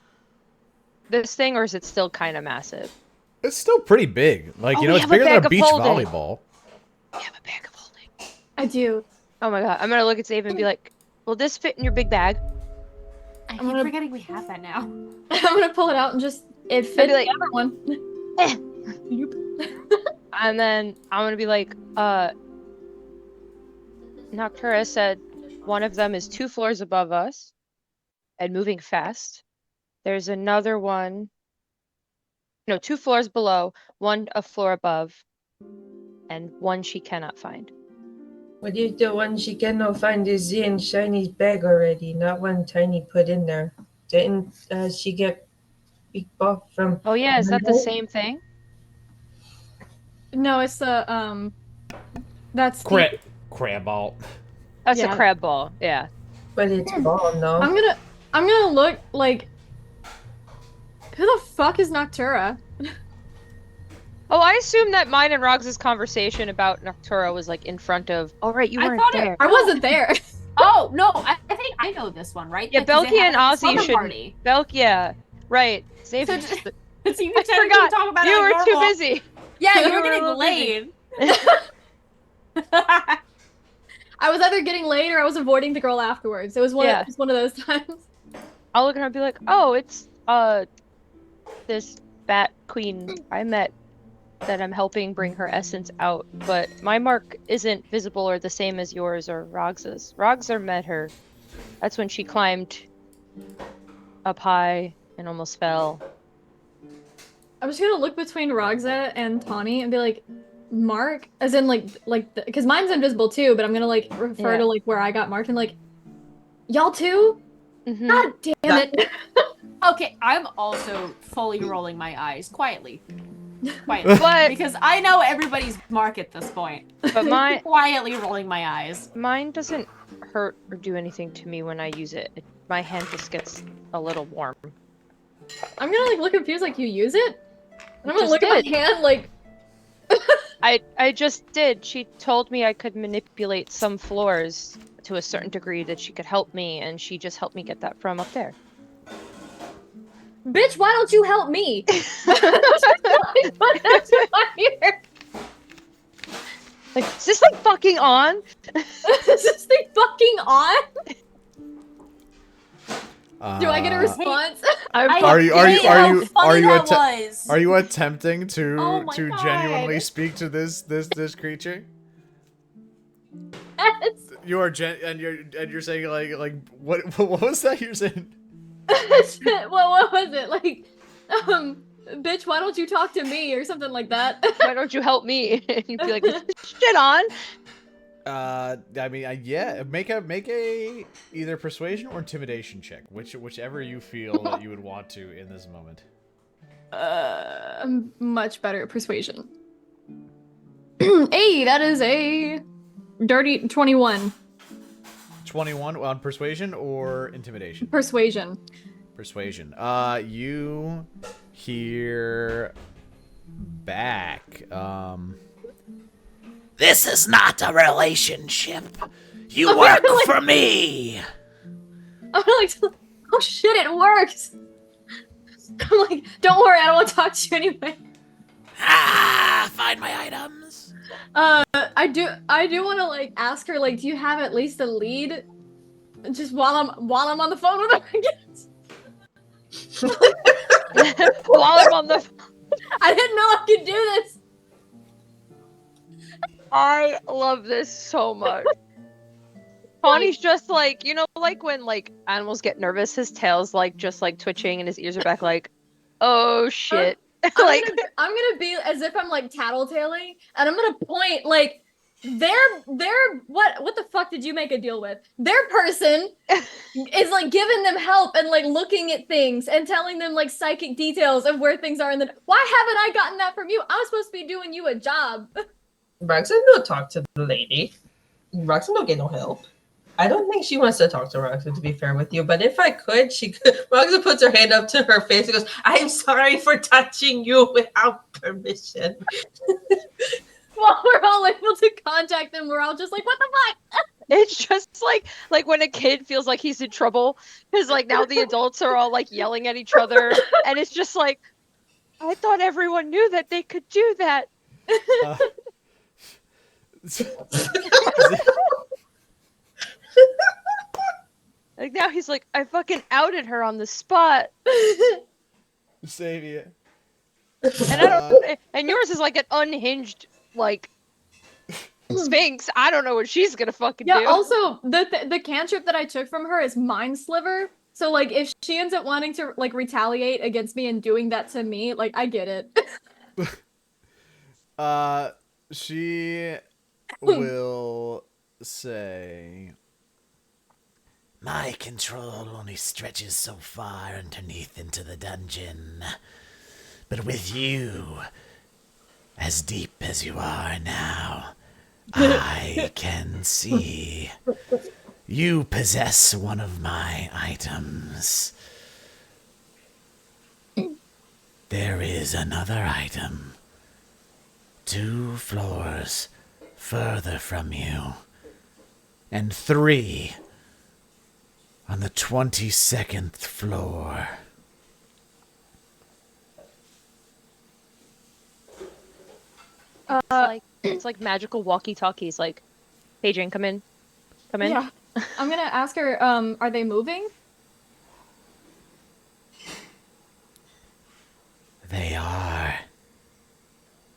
This thing, or is it still kind of massive? It's still pretty big. Like, Oh, you know, we it's have a bigger than bag a of beach holding. volleyball. We have a bag of holding. I do. Oh my god, I'm gonna look at Xavier and be like, will this fit in your big bag? I keep gonna- forgetting we have that now. I'm gonna pull it out and just it fits like, the other one. Eh. And then I'm gonna be like, Noctura said one of them is 2 floors above us and moving fast. There's another one, no, 2 floors below, one a floor above, and one she cannot find. What if the one she cannot find is in Shiny's bag already, not one Tiny put in there? Didn't she get picked off from... Oh yeah, is that the same thing? No, it's the that's the, Crab ball. That's Yeah. a crab ball, yeah. But it's ball, no? I'm gonna look like who the fuck is Noctura? Oh, I assume that mine and Ragzah's conversation about Noctura was like in front of. Oh right, you I weren't thought it- there. I wasn't there. Oh no, I think I know this one, right? Yeah, Because they Belki have, and like, a Ozzy slumber should. party. Belki, yeah, right. Xavier, So just- So you I pretended forgot. to talk about it You like were too normal. busy. Yeah, you You were were a getting little busy. laid. I was either getting late or I was avoiding the girl afterwards. It was one. Yeah. It was one of those times. I'll look at her and be like, "Oh, it's this bat queen I met that I'm helping bring her essence out, but my mark isn't visible or the same as yours or Ragzah's. Ragzah met her. That's when she climbed up high and almost fell. I'm just gonna look between Ragzah and Tawny and be like, Mark, as in like because mine's invisible too, but I'm gonna like refer Yeah. to like where I got marked and like, y'all too? Mhm. God damn it! Okay, I'm also fully rolling my eyes quietly. Quietly. But Because I know everybody's mark at this point. but Quietly rolling my eyes. mine doesn't hurt or do anything to me when I use it. My hand just gets a little warm. I'm gonna like look confused, like you use it? And I'm gonna Just look at did. my hand like I just did. She told me I could manipulate some floors to a certain degree that she could help me, and she just helped me get that from up there. bitch, why don't you help me? That's here. Like, is this thing fucking on? Is this thing fucking on? Do I get a Uh, response? Are you was? Are you attempting to Oh my to God. genuinely speak to this creature? Yes. You are and you're saying like what was that you're saying? what was it? Like, bitch, why don't you talk to me or something like that? Why don't you help me? And you'd be like, is this shit on? I mean, yeah, make a either persuasion or intimidation check, whichever you feel that you would want to in this moment. I'm much better at persuasion. Hey, that is a dirty 21. 21 on persuasion or intimidation? Persuasion. Persuasion. You hear back. This is not a relationship. You work for me. I'm like, oh shit, it works. I'm like, don't worry, I don't want to talk to you anyway. Find my items. I do want to like ask her like, do you have at least a lead? Just while I'm on the phone with her, I guess. While I'm on the... I didn't know I could do this. I love this so much. Tawny's just like, you know, like when like animals get nervous, his tail's like just like twitching and his ears are back like, oh shit. Like, I'm gonna be as if I'm like tattletaling, and I'm gonna point like their what the fuck did you make a deal with? Their person is like giving them help and like looking at things and telling them like psychic details of where things are in the. Why haven't I gotten that from you? I'm supposed to be doing you a job. Ragzah no talk to the lady. Ragzah no get no help. I don't think she wants to talk to Ragzah, to be fair with you. But if I could, she could. Ragzah puts her hand up to her face and goes, "I'm sorry for touching you without permission." While we're all able to contact them, we're all just like, what the fuck? It's just like when a kid feels like he's in trouble because like now the adults are all like yelling at each other, and it's just like, I thought everyone knew that they could do that. Like now he's like, I fucking outed her on the spot. Xavia. And I don't. And yours is like an unhinged like Sphinx. I don't know what she's gonna fucking Yeah, do. also, the cantrip that I took from her is Mind Sliver. So, like, if she ends up wanting to, like, retaliate against me and doing that to me, like, I get it. She will say, "My control only stretches so far underneath into the dungeon. But with you, as deep as you are now, I can see. You possess one of my items. There is another item 2 floors further from you, and 3 on the 22nd floor." It's like magical walkie-talkies. Like, hey Jane, come in. Come in. Yeah. I'm gonna ask her, are they moving? They are.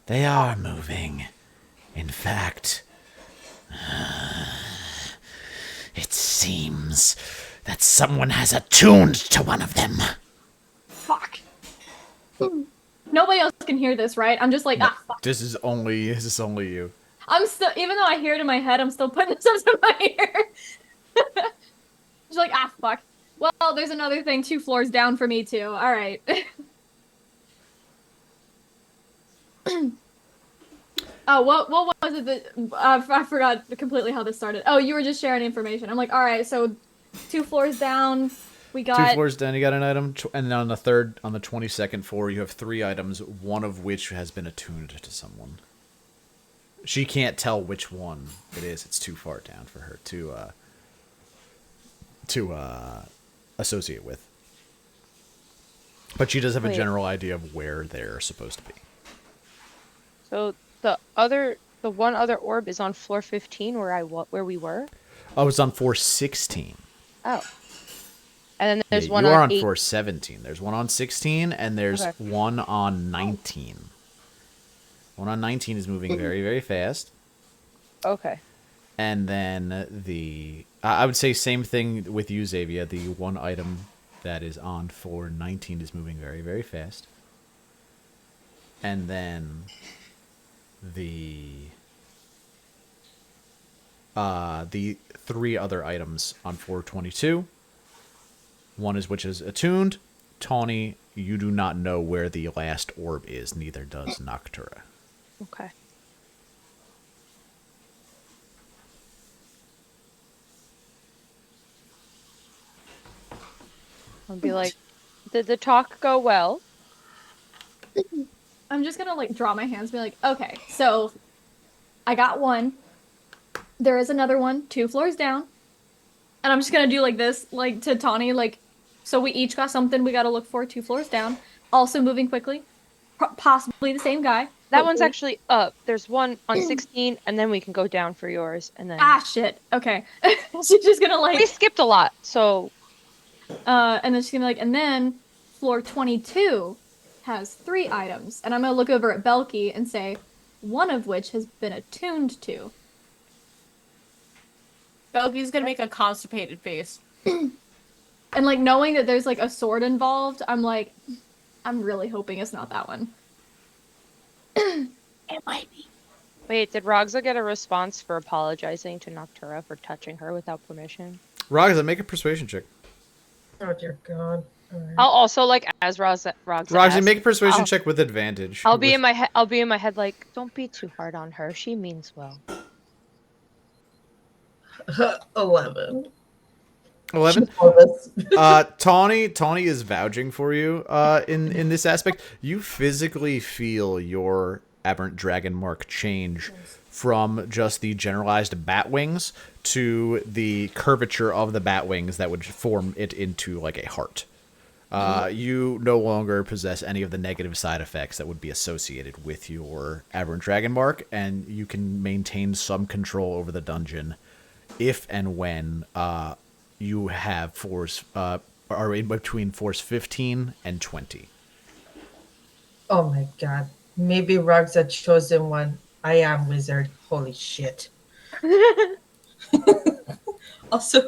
They are moving. In fact, it seems that someone has attuned to one of them. Fuck. Nobody else can hear this, right? I'm just like, fuck. This is only you. I'm still, even though I hear it in my head, I'm still putting this up to my ear. Just like, fuck. Well, there's another thing 2 floors down for me, too. Alright. Oh, what was it that... I forgot completely how this started. Oh, you were just sharing information. I'm like, alright, so 2 floors down, we got... 2 floors down, you got an item, and then on the 22nd floor, you have 3 items, one of which has been attuned to someone. She can't tell which one it is. It's too far down for her to associate with. But she does have a general idea of where they're supposed to be. So the one other orb is on floor 15 where we were. Oh, it's on floor 16. Oh. And then there's Yeah, one you are on on floor 17. There's one on 16, and there's Okay. one on 19. One on 19 is moving very, very fast. Okay. And then I would say same thing with you, Xavia. The one item that is on floor 19 is moving very, very fast. And then the 3 other items on floor 22. One is which is attuned. Tawny, you do not know where the last orb is. Neither does Noctura. Okay. I'll be like, did the talk go well? I'm just gonna, like, draw my hands and be like, okay, so I got one. There is another one 2 floors down. And I'm just gonna do like this, like, to Tawny, like, so we each got something we gotta look for 2 floors down. Also moving quickly. Possibly the same guy. That one's actually up. There's one on 16, and then we can go down for yours, and then... Shit. Okay. She's just gonna, like... We skipped a lot, so... And then she's gonna be like, and then floor 22 has 3 items. And I'm gonna look over at Belki and say, one of which has been attuned to. Belki's gonna make a constipated face. And, like, knowing that there's, like, a sword involved, I'm like, I'm really hoping it's not that one. It might be. Wait, did Ragzah get a response for apologizing to Noctura for touching her without permission? Ragzah, make a persuasion check. Oh dear God. Alright. I'll also, like, as Ragzah Ragzah, asked, make a persuasion check with advantage. I'll be in my head like, don't be too hard on her. She means well. 11. 11. Nervous. Tawny is vouching for you in this aspect. You physically feel your aberrant dragon mark change from just the generalized bat wings to the curvature of the bat wings that would form it into like a heart. You no longer possess any of the negative side effects that would be associated with your aberrant dragon mark, and you can maintain some control over the dungeon if and when you have force are in between force 15 and 20. Oh my god. Maybe Ragzah chosen one. I am wizard. Holy shit. Also,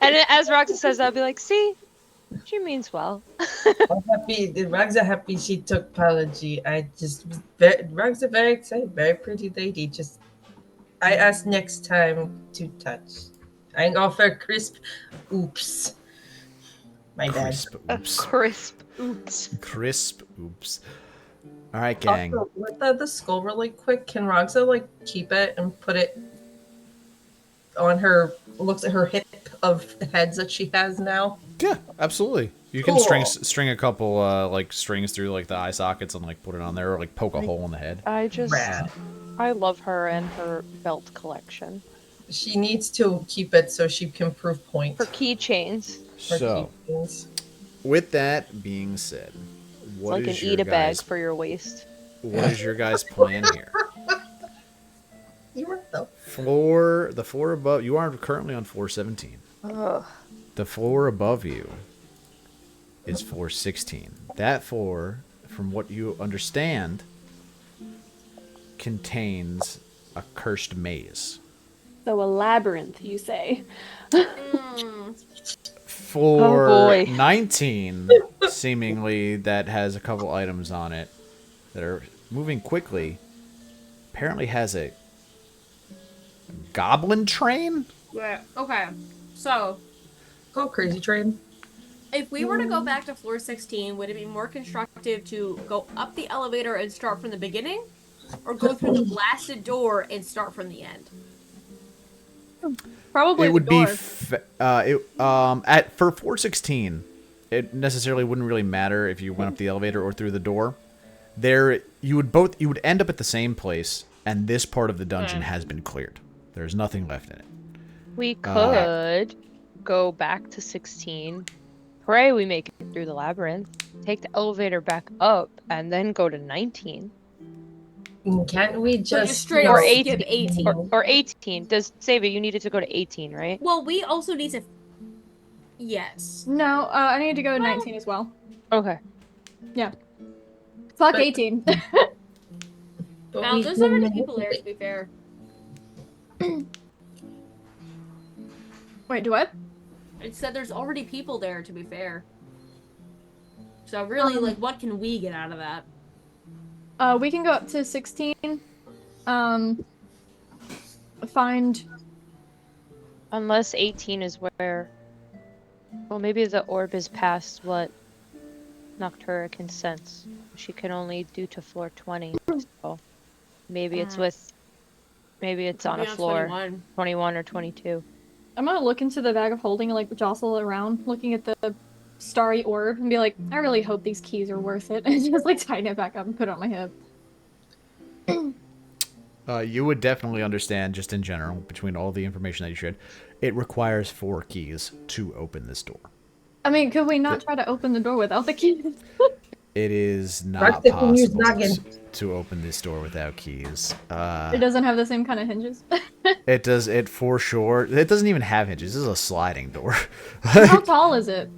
And as Roxy says, I'll be like, see, she means well. I'm happy. Ragzah happy she took biology. I just Ragzah very excited. Very pretty lady. Just I asked next time to touch. I offer crisp. Oops. My bad. Crisp oops. Crisp. Oops. Crisp oops. All right, gang. Also, with the skull really quick, can Ragzah like keep it and put it on her? Looks at her hip of heads that she has now. Yeah, absolutely. You can Cool. string a couple like strings through like the eye sockets and like put it on there, or like poke a hole in the head. Rad. I love her and her belt collection. She needs to keep it so she can prove points. Her keychains. Her So, keychains. with that being said, It's what like an is your eat-a-bag guys' for your waist. what is your guys' plan here? You were though. The floor above you are currently on floor 17. Ugh. The floor above you is floor 16. That floor, from what you understand, contains a cursed maze. So a labyrinth, you say? Floor Oh, boy. 19, seemingly, that has a couple items on it that are moving quickly, apparently has a goblin train? Yeah. Okay. So, Go crazy train. if we were to go back to floor 16, would it be more constructive to go up the elevator and start from the beginning? Or go through the blasted door and start from the end? Probably It would the be door. at for 416. It necessarily wouldn't really matter if you went up the elevator or through the door. There, you would end up at the same place, and this part of the dungeon has been cleared. There's nothing left in it. We could go back to 16. Pray we make it through the labyrinth. Take the elevator back up, and then go to 19. Can't we So just just straight Or up 18. skip 18. Or 18. Does Xavia, you needed to go to 18, right? Well, we also need to... Yes. No, I need to go to 19 as well. Okay. Fuck But- 18. But Now, we there's can already people there, to be fair. Wait, do what? It said there's already people there, to be fair. So really, like, what can we get out of that? We can go up to 16. Find. Unless 18 is where... Well, maybe the orb is past what Noctura can sense. She can only do to floor 20. So maybe it's with... Maybe it's on a Maybe on floor 21. 21 or 22. I'm gonna look into the bag of holding and like jostle around, looking at the starry orb, and be like, I really hope these keys are worth it, and just like tighten it back up and put it on my hip. You would definitely understand, just in general, between all the information that you shared, it requires 4 keys to open this door. I mean, could we not try to open the door without the keys? It is not Ragzah can use possible noggin. to open this door without keys. It doesn't have the same kind of hinges. It does, it for sure. It doesn't even have hinges. This is a sliding door. How tall is it?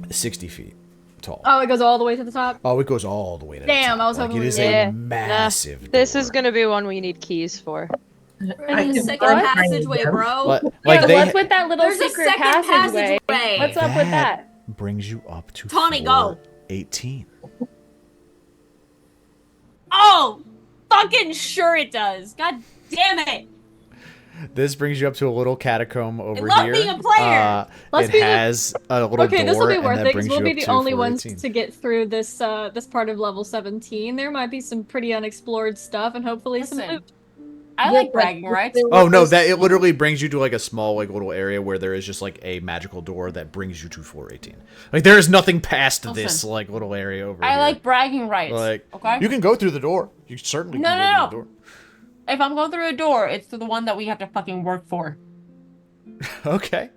60 feet tall. Oh, it goes all the way to the top? Oh, it goes all the way to Damn, the top. I was Like, hoping it we is were- a Yeah, massive This door. is gonna be one we need keys for. There's I a can second find passageway, them. bro. Like Yeah, they what's with that little There's a secret second passageway? passageway. What's up with that? brings you up to Tawny, floor go. 18. Oh! Fucking sure it does. God damn it! This brings you up to a little catacomb over love here. being a player. Let's It be- has a little Okay, door, this will be and worth that it because brings we'll you be up the to only floor ones 18. to get through this part of level 17. There might be some pretty unexplored stuff and hopefully some Listen. loot. I like bragging rights. Oh no, that it literally brings you to like a small like little area where there is just like a magical door that brings you to floor 18. Like there is nothing past this like little area over here. I like bragging rights. Like okay. you can go through the door. You certainly can go through the door. If I'm going through a door, it's the one that we have to fucking work for. Okay.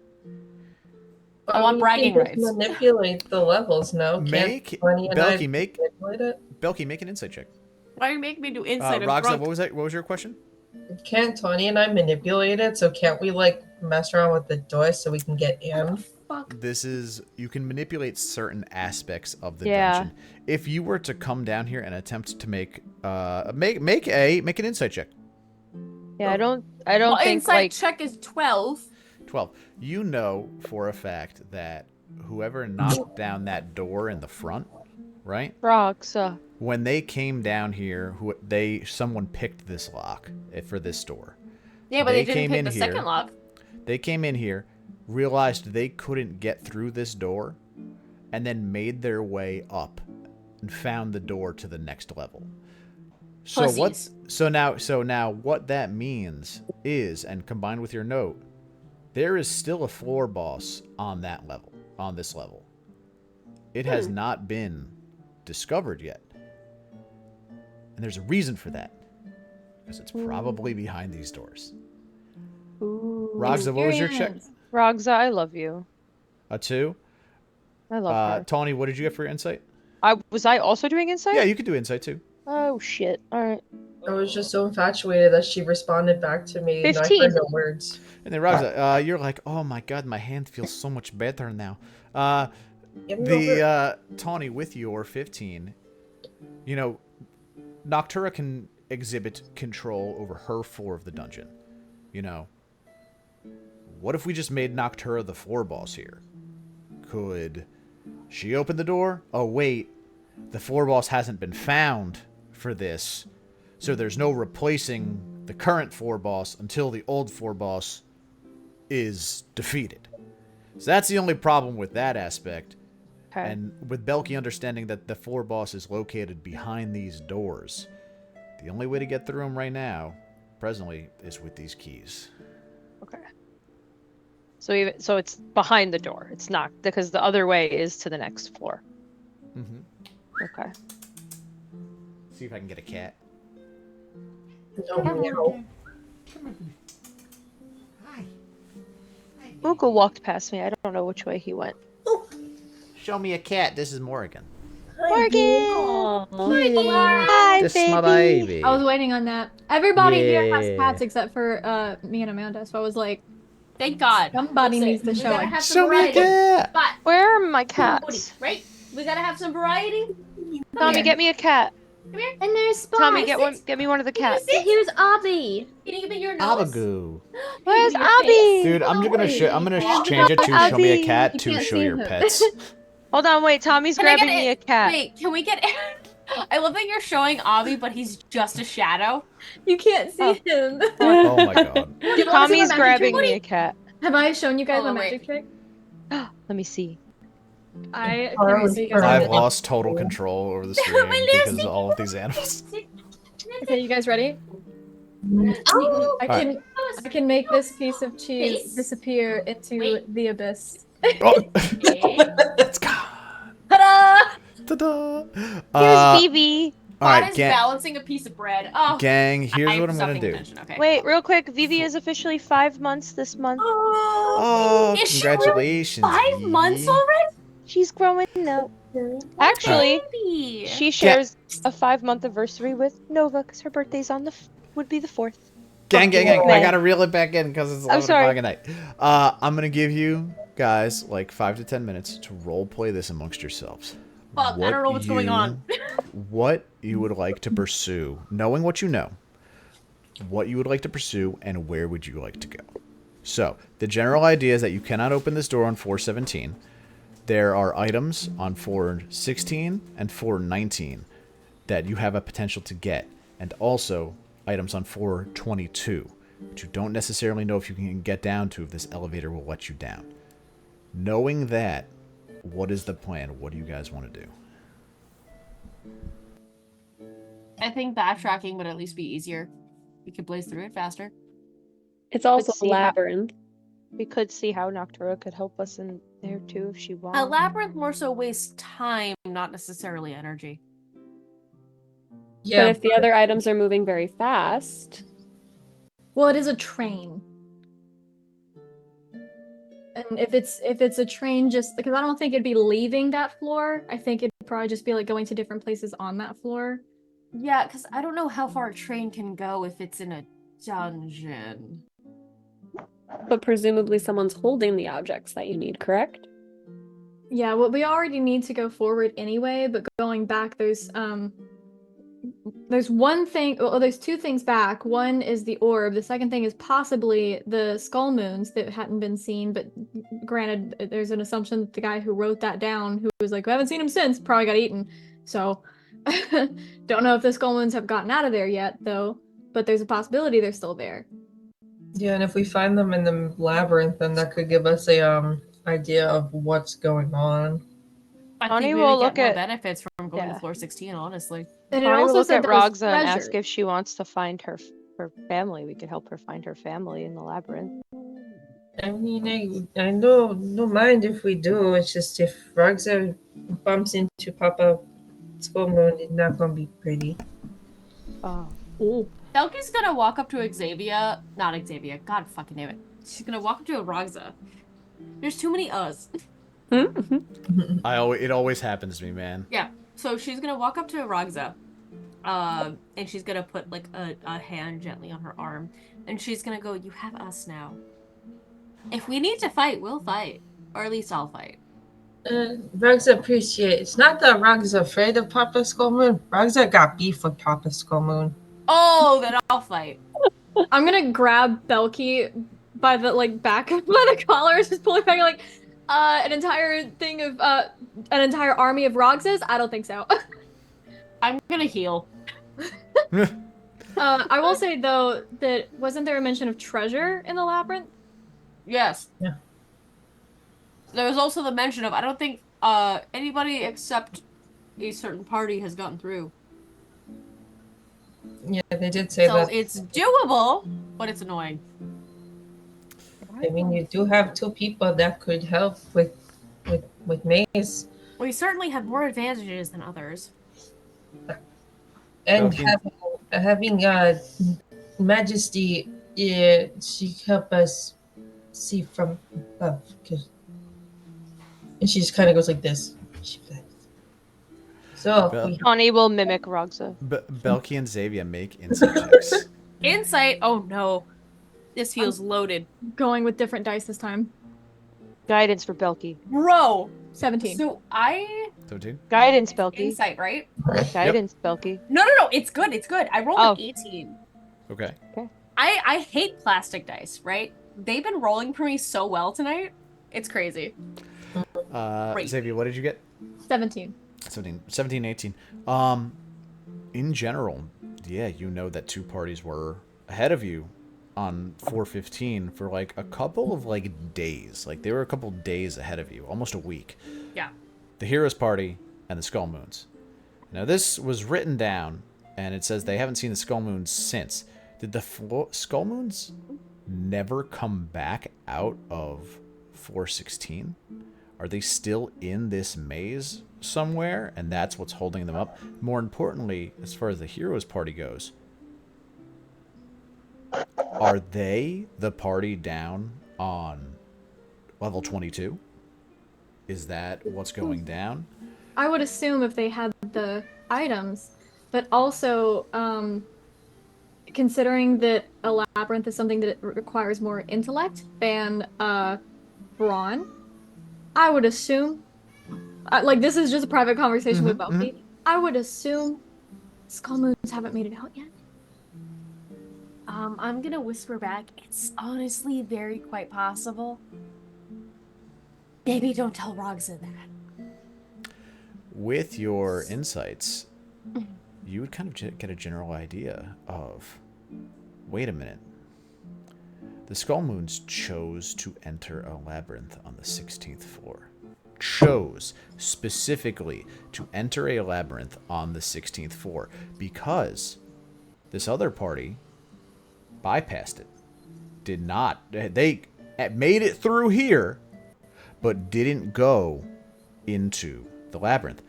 I want bragging rights. Manipulate the levels now. Belki, make an insight check. Why do you make me do insight? Ragzah, what was that? What was your question? Can't Tawny and I manipulate it? So can't we like mess around with the door so we can get in? Fuck. This is you can manipulate certain aspects of the dungeon. If you were to come down here and attempt to make an insight check. Yeah, I don't Well, think insight like check is 12. 12. You know for a fact that whoever knocked down that door in the front, right? Ragzah. When they came down here, someone picked this lock for this door. Yeah, but they didn't came pick in the here. second lock. They came in here, realized they couldn't get through this door, and then made their way up and found the door to the next level. So now what that means is, and combined with your note, there is still a floor boss on that level, on this level. It has not been discovered yet. And there's a reason for that. Because it's probably behind these doors. Ragzah, what was your check? Ragzah, I love you. A 2? I love her. Tawny, what did you get for your insight? Was I also doing insight? Yeah, you could do insight too. Oh shit. Alright. I was just so infatuated that she responded back to me. 15. I heard no words. And then Ragzah, you're like, oh my god, my hand feels so much better now. Tawny, with your 15, you know, Noctura can exhibit control over her floor of the dungeon. You know, what if we just made Noctura the floor boss here? Could she open the door? Oh wait, the floor boss hasn't been found for this, so there's no replacing the current floor boss until the old floor boss is defeated. So that's the only problem with that aspect. Okay. And with Belki understanding that the floor boss is located behind these doors, the only way to get through them right now, presently, is with these keys. Okay. So it's behind the door. It's not because the other way is to the next floor. Mm-hmm. Okay. See if I can get a cat. No. Mooka walked past me. I don't know which way he went. Show me a cat. This is Morgan. Morgan! Hi, Hi, This baby. is my baby. I was waiting on that. Everybody here has Yeah. cats except for me and Amanda, so I was like, Thank God. somebody Listen, needs to we show gotta it. have some Show me a variety. cat. But Where are my cats? right? We gotta have some variety. Tommy, here. get me a cat. Come here. And there's Spice. Tommy, get me one of the cats. Here's Abby. Can you give me your nose? Abagoo. Where's Your Abby? face. Dude, I'm No gonna way. I'm gonna Oh, change it to show me a Abby. cat You to can't show see your him. pets. Hold on, wait. Tommy's Can I get grabbing me a it? cat. Wait, can we get I love that you're showing Avi, but he's just a shadow. You can't see him. Oh my god. Do you wanna see my Tommy's magic grabbing trick? me a cat. Have I shown you guys Oh, my wait. magic trick? Let me see. I Oh, can't see you guys. I've lost total control over the stream because of all of these animals. Okay, you guys ready? Oh, I can make this piece of cheese Face? disappear into Wait. the abyss. Oh, okay. it's gone. Ta-da! Ta-da. Here's Vivi. All Bot right, is balancing a piece of bread. Oh, gang. Here's what I'm stopped gonna paying do. attention. Okay. Wait, real quick. Vivi is officially 5 months this month. Oh, Is she really congratulations! 5 months Vivi. already? She's growing up. Actually, Baby. she shares a 5-month anniversary with Nova because her birthday's on would be the 4th. Gang. I Man. gotta reel it back in because it's I'm 11 sorry. o'clock at night. I'm gonna give you guys like 5 to 10 minutes to role play this amongst yourselves. Fuck, I don't know what's going on. What you would like to pursue, knowing what you know, what you would like to pursue, and where would you like to go. So, the general idea is that you cannot open this door on 417. There are items on 416 and 419 that you have a potential to get, and also items on 422, which you don't necessarily know if you can get down to if this elevator will let you down. Knowing that, what is the plan? What do you guys want to do? I think backtracking would at least be easier. We could blaze through it faster. It's also a see how- labyrinth. We could see how Noctura could help us in there too if she wants. A labyrinth more so wastes time, not necessarily energy. Yeah, But if the other items are moving very fast, Well, it is a train. And if it's a train, just because I don't think it'd be leaving that floor, I think it'd probably just be like going to different places on that floor. Yeah, because I don't know how far a train can go if it's in a dungeon. but presumably someone's holding the objects that you need, correct? Yeah, well, we already need to go forward anyway, but going back, there's one thing, well, there's two things back. One is the orb. The second thing is possibly the skull moons that hadn't been seen, but granted, there's an assumption that the guy who wrote that down, who was like, we haven't seen him since, probably got eaten. So, don't know if the skull moons have gotten out of there yet, though, but there's a possibility they're still there. yeah, and if we find them in the labyrinth, then that could give us a idea of what's going on. I Tawny think we will would look get more at- benefits from going yeah. to floor 16, honestly. And it Tawny will also look said at there was Ragzah and ask treasure. if she wants to find her family. We could help her find her family in the labyrinth. I mean, I don't mind if we do. It's just if Ragzah bumps into Papa Skullmoon, it's not gonna be pretty. Oh. Ooh. Belki's gonna walk up to Xavia. Not Xavia. God fucking damn it. She's gonna walk up to a Ragzah. There's too many us. Mm-hmm. It always happens to me, man. Yeah. So she's gonna walk up to a Ragzah. And she's gonna put like a hand gently on her arm. And she's gonna go, you have us now. If we need to fight, we'll fight. Or at least I'll fight. Ragzah appreciate. It's not that Ragzah afraid of Papa Skullmoon. Ragzah got beef with Papa Skullmoon. Oh, then I'll fight. I'm gonna grab Belki by the back by the collar, just pull it back like an entire thing of an entire army of Ragzahs? I don't think so. I'm gonna heal. I will say though that wasn't there a mention of treasure in the labyrinth? Yes. Yeah. There was also the mention of, I don't think anybody except a certain party has gotten through. Yeah, they did say So that. it's doable, but it's annoying. I mean, you do have two people that could help with Maze. We certainly have more advantages than others. And Okay. having Majesty, she help us see from above. And she just kind of goes like this. She flies. So Bel- we, Tawny will mimic Ragzah. Belki and Xavia make insight checks. Insight? Oh no. This feels loaded. Going with different dice this time. Guidance for Belki. Bro! 17. So I... 17? Guidance, Belki. Insight, right? Guidance, Belki. No, it's good, it's good. I rolled an 18. Okay. I hate plastic dice, right? They've been rolling for me so well tonight. It's crazy. Great. Xavia, what did you get? 17. 17, 18. In general, yeah, you know that two parties were ahead of you on 415 for like a couple of days. Like they were a couple days ahead of you, almost a week. Yeah. The Heroes Party and the Skull Moons. Now this was written down, and it says they haven't seen the Skull Moons since. Did the Skull Moons never come back out of 416? Are they still in this maze somewhere, and that's what's holding them up? More importantly, as far as the Heroes Party goes, are they the party down on level 22? Is that what's going down? I would assume if they had the items, but also considering that a labyrinth is something that requires more intellect than brawn, I would assume, this is just a private conversation with Belki. I would assume Skull Moons haven't made it out yet. I'm gonna whisper back. It's honestly very quite possible. Maybe don't tell Ragzah that. With your insights, you would kind of get a general idea of, wait a minute. The Skull Moons chose to enter a labyrinth on the 16th floor. Chose specifically to enter a labyrinth on the 16th floor because this other party bypassed it. Did not. They made it through here, but didn't go into the labyrinth.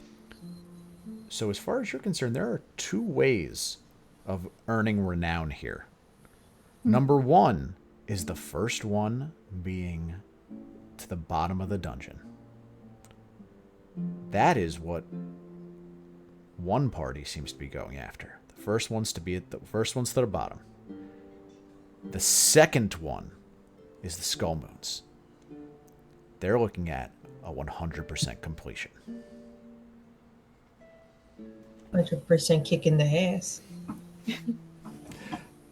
So as far as you're concerned, there are 2 ways of earning renown here. Number 1 is the first one being to the bottom of the dungeon. That is what one party seems to be going after. The first one's to the bottom. The second one is the Skull Moons. They're looking at a 100% completion. 100% kicking the ass.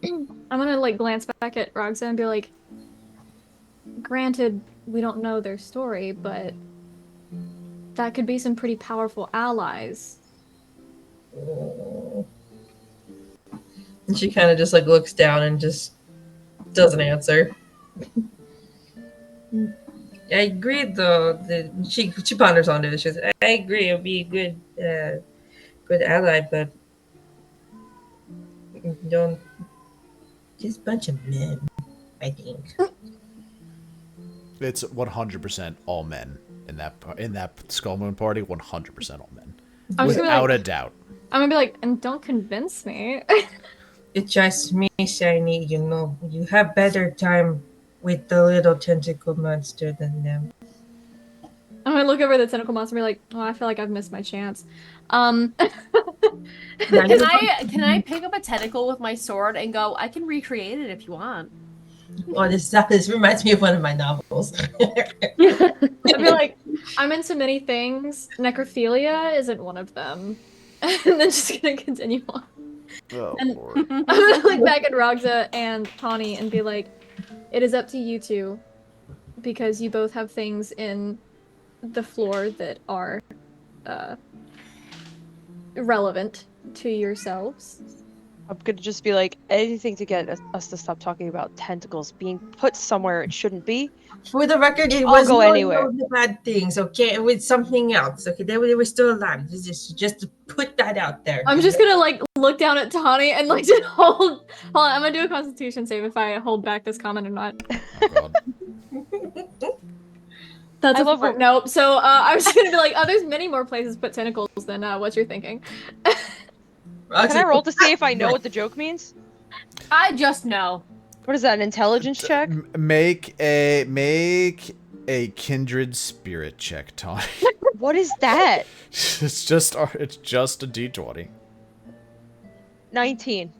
I'm gonna like glance back at Ragzah and be like, granted, we don't know their story, but that could be some pretty powerful allies. And she kind of just like looks down and just doesn't answer. I agree, though. She ponders on it. She says, "I agree. It'll be a good ally, but don't just a bunch of men. I think It's 100% all men in that Skull Moon party. 100% all men, I'm just gonna be without like, a doubt. I'm gonna be like, and don't convince me. it's just me, Shiny. You know, you have better time with the little tentacle monster than them." I'm gonna look over the tentacle monster and be like, oh, I feel like I've missed my chance. Can I pick up a tentacle with my sword and go, I can recreate it if you want? Oh, this reminds me of one of my novels. I'd be like, I'm into many things. Necrophilia isn't one of them. And then just gonna continue on. Oh, And- Lord. I'm gonna look back at Ragzah and Tawny and be like, it is up to you two, because you both have things in the floor that are relevant to yourselves. I'm gonna just be like, anything to get us to stop talking about tentacles being put somewhere it shouldn't be. For the record, it I'll was go no anywhere. bad things, okay? With something else, okay? They were still alive. Just to put that out there. I'm just gonna like look down at Tawny and like just hold on. I'm gonna do a Constitution save if I hold back this comment or not. Oh, God. That's I a love four. what- Nope. So I was gonna be like, oh, there's many more places to put tentacles than what you're thinking. Can I roll to see if I know what the joke means? I just know. What is that, an intelligence check? Make a kindred spirit check, Tawny. What is that? it's just a D20. 19.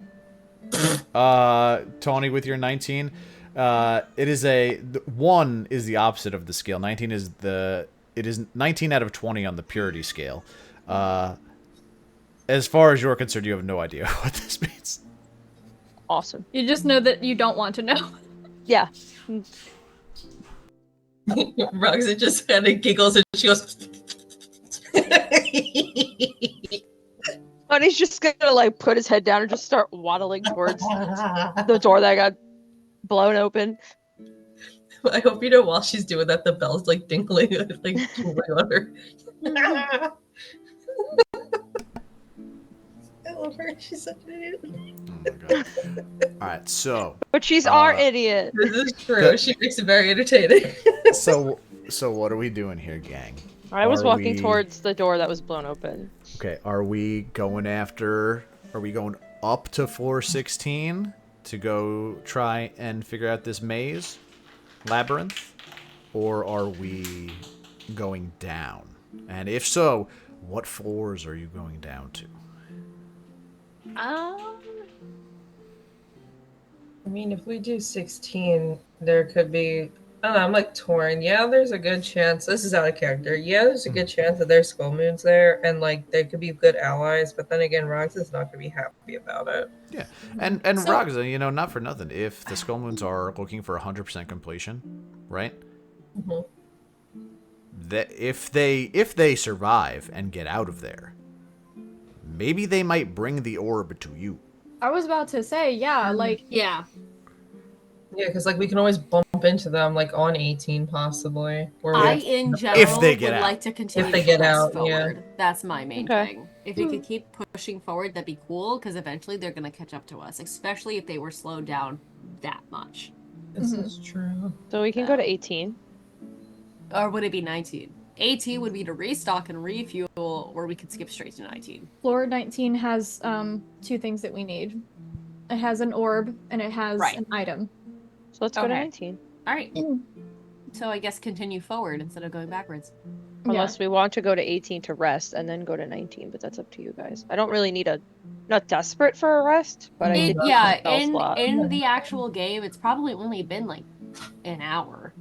Tawny, with your 19, it is 1 is the opposite of the scale. 19 is it is 19 out of 20 on the purity scale. As far as you're concerned, you have no idea what this means. Awesome. You just know that you don't want to know. Yeah. Ragzah just kind of giggles and she goes. Bunny's just gonna like put his head down and just start waddling towards the door that got blown open. I hope you know while she's doing that, the bell's like dingling, like jingling on her. I love her. She's such an idiot. Oh my God. All right, so But she's our idiot. This is true. She makes it very entertaining. so what are we doing here, gang? I was Are walking we- towards the door that was blown open. Okay, are we going up to floor 16 to go try and figure out this maze labyrinth, or are we going down? And if so, what floors are you going down to? I mean, if we do 16, there could be. I don't know, I'm like torn. Yeah, there's a good chance. This is out of character. Yeah, there's a good chance that there's skull moons there, and like they could be good allies. But then again, Ragzah's not gonna be happy about it. Yeah, and Ragzah, not for nothing. If the skull moons are looking for 100% completion, right? Mhm. That if they survive and get out of there, maybe they might bring the orb to you. I was about to say, yeah, like Yeah. Yeah, because like we can always bump into them like on 18 possibly. Where we I, have- in general, If they get would out. like to continue If they to get press out, yeah. forward. That's my main Okay. thing. If we could keep pushing forward, that'd be cool, because eventually they're going to catch up to us, especially if they were slowed down that much. This is true. So we can go to 18. Or would it be 19? 18 would be to restock and refuel, or we could skip straight to 19. Floor 19 has two things that we need. It has an orb and it has Right. an item. So let's go to Okay. 19. All right. So I guess continue forward instead of going backwards. Unless we want to go to 18 to rest and then go to 19, but that's up to you guys. I don't really need not desperate for a rest, but I did Yeah, use my spell slot. in the actual game, it's probably only been like an hour.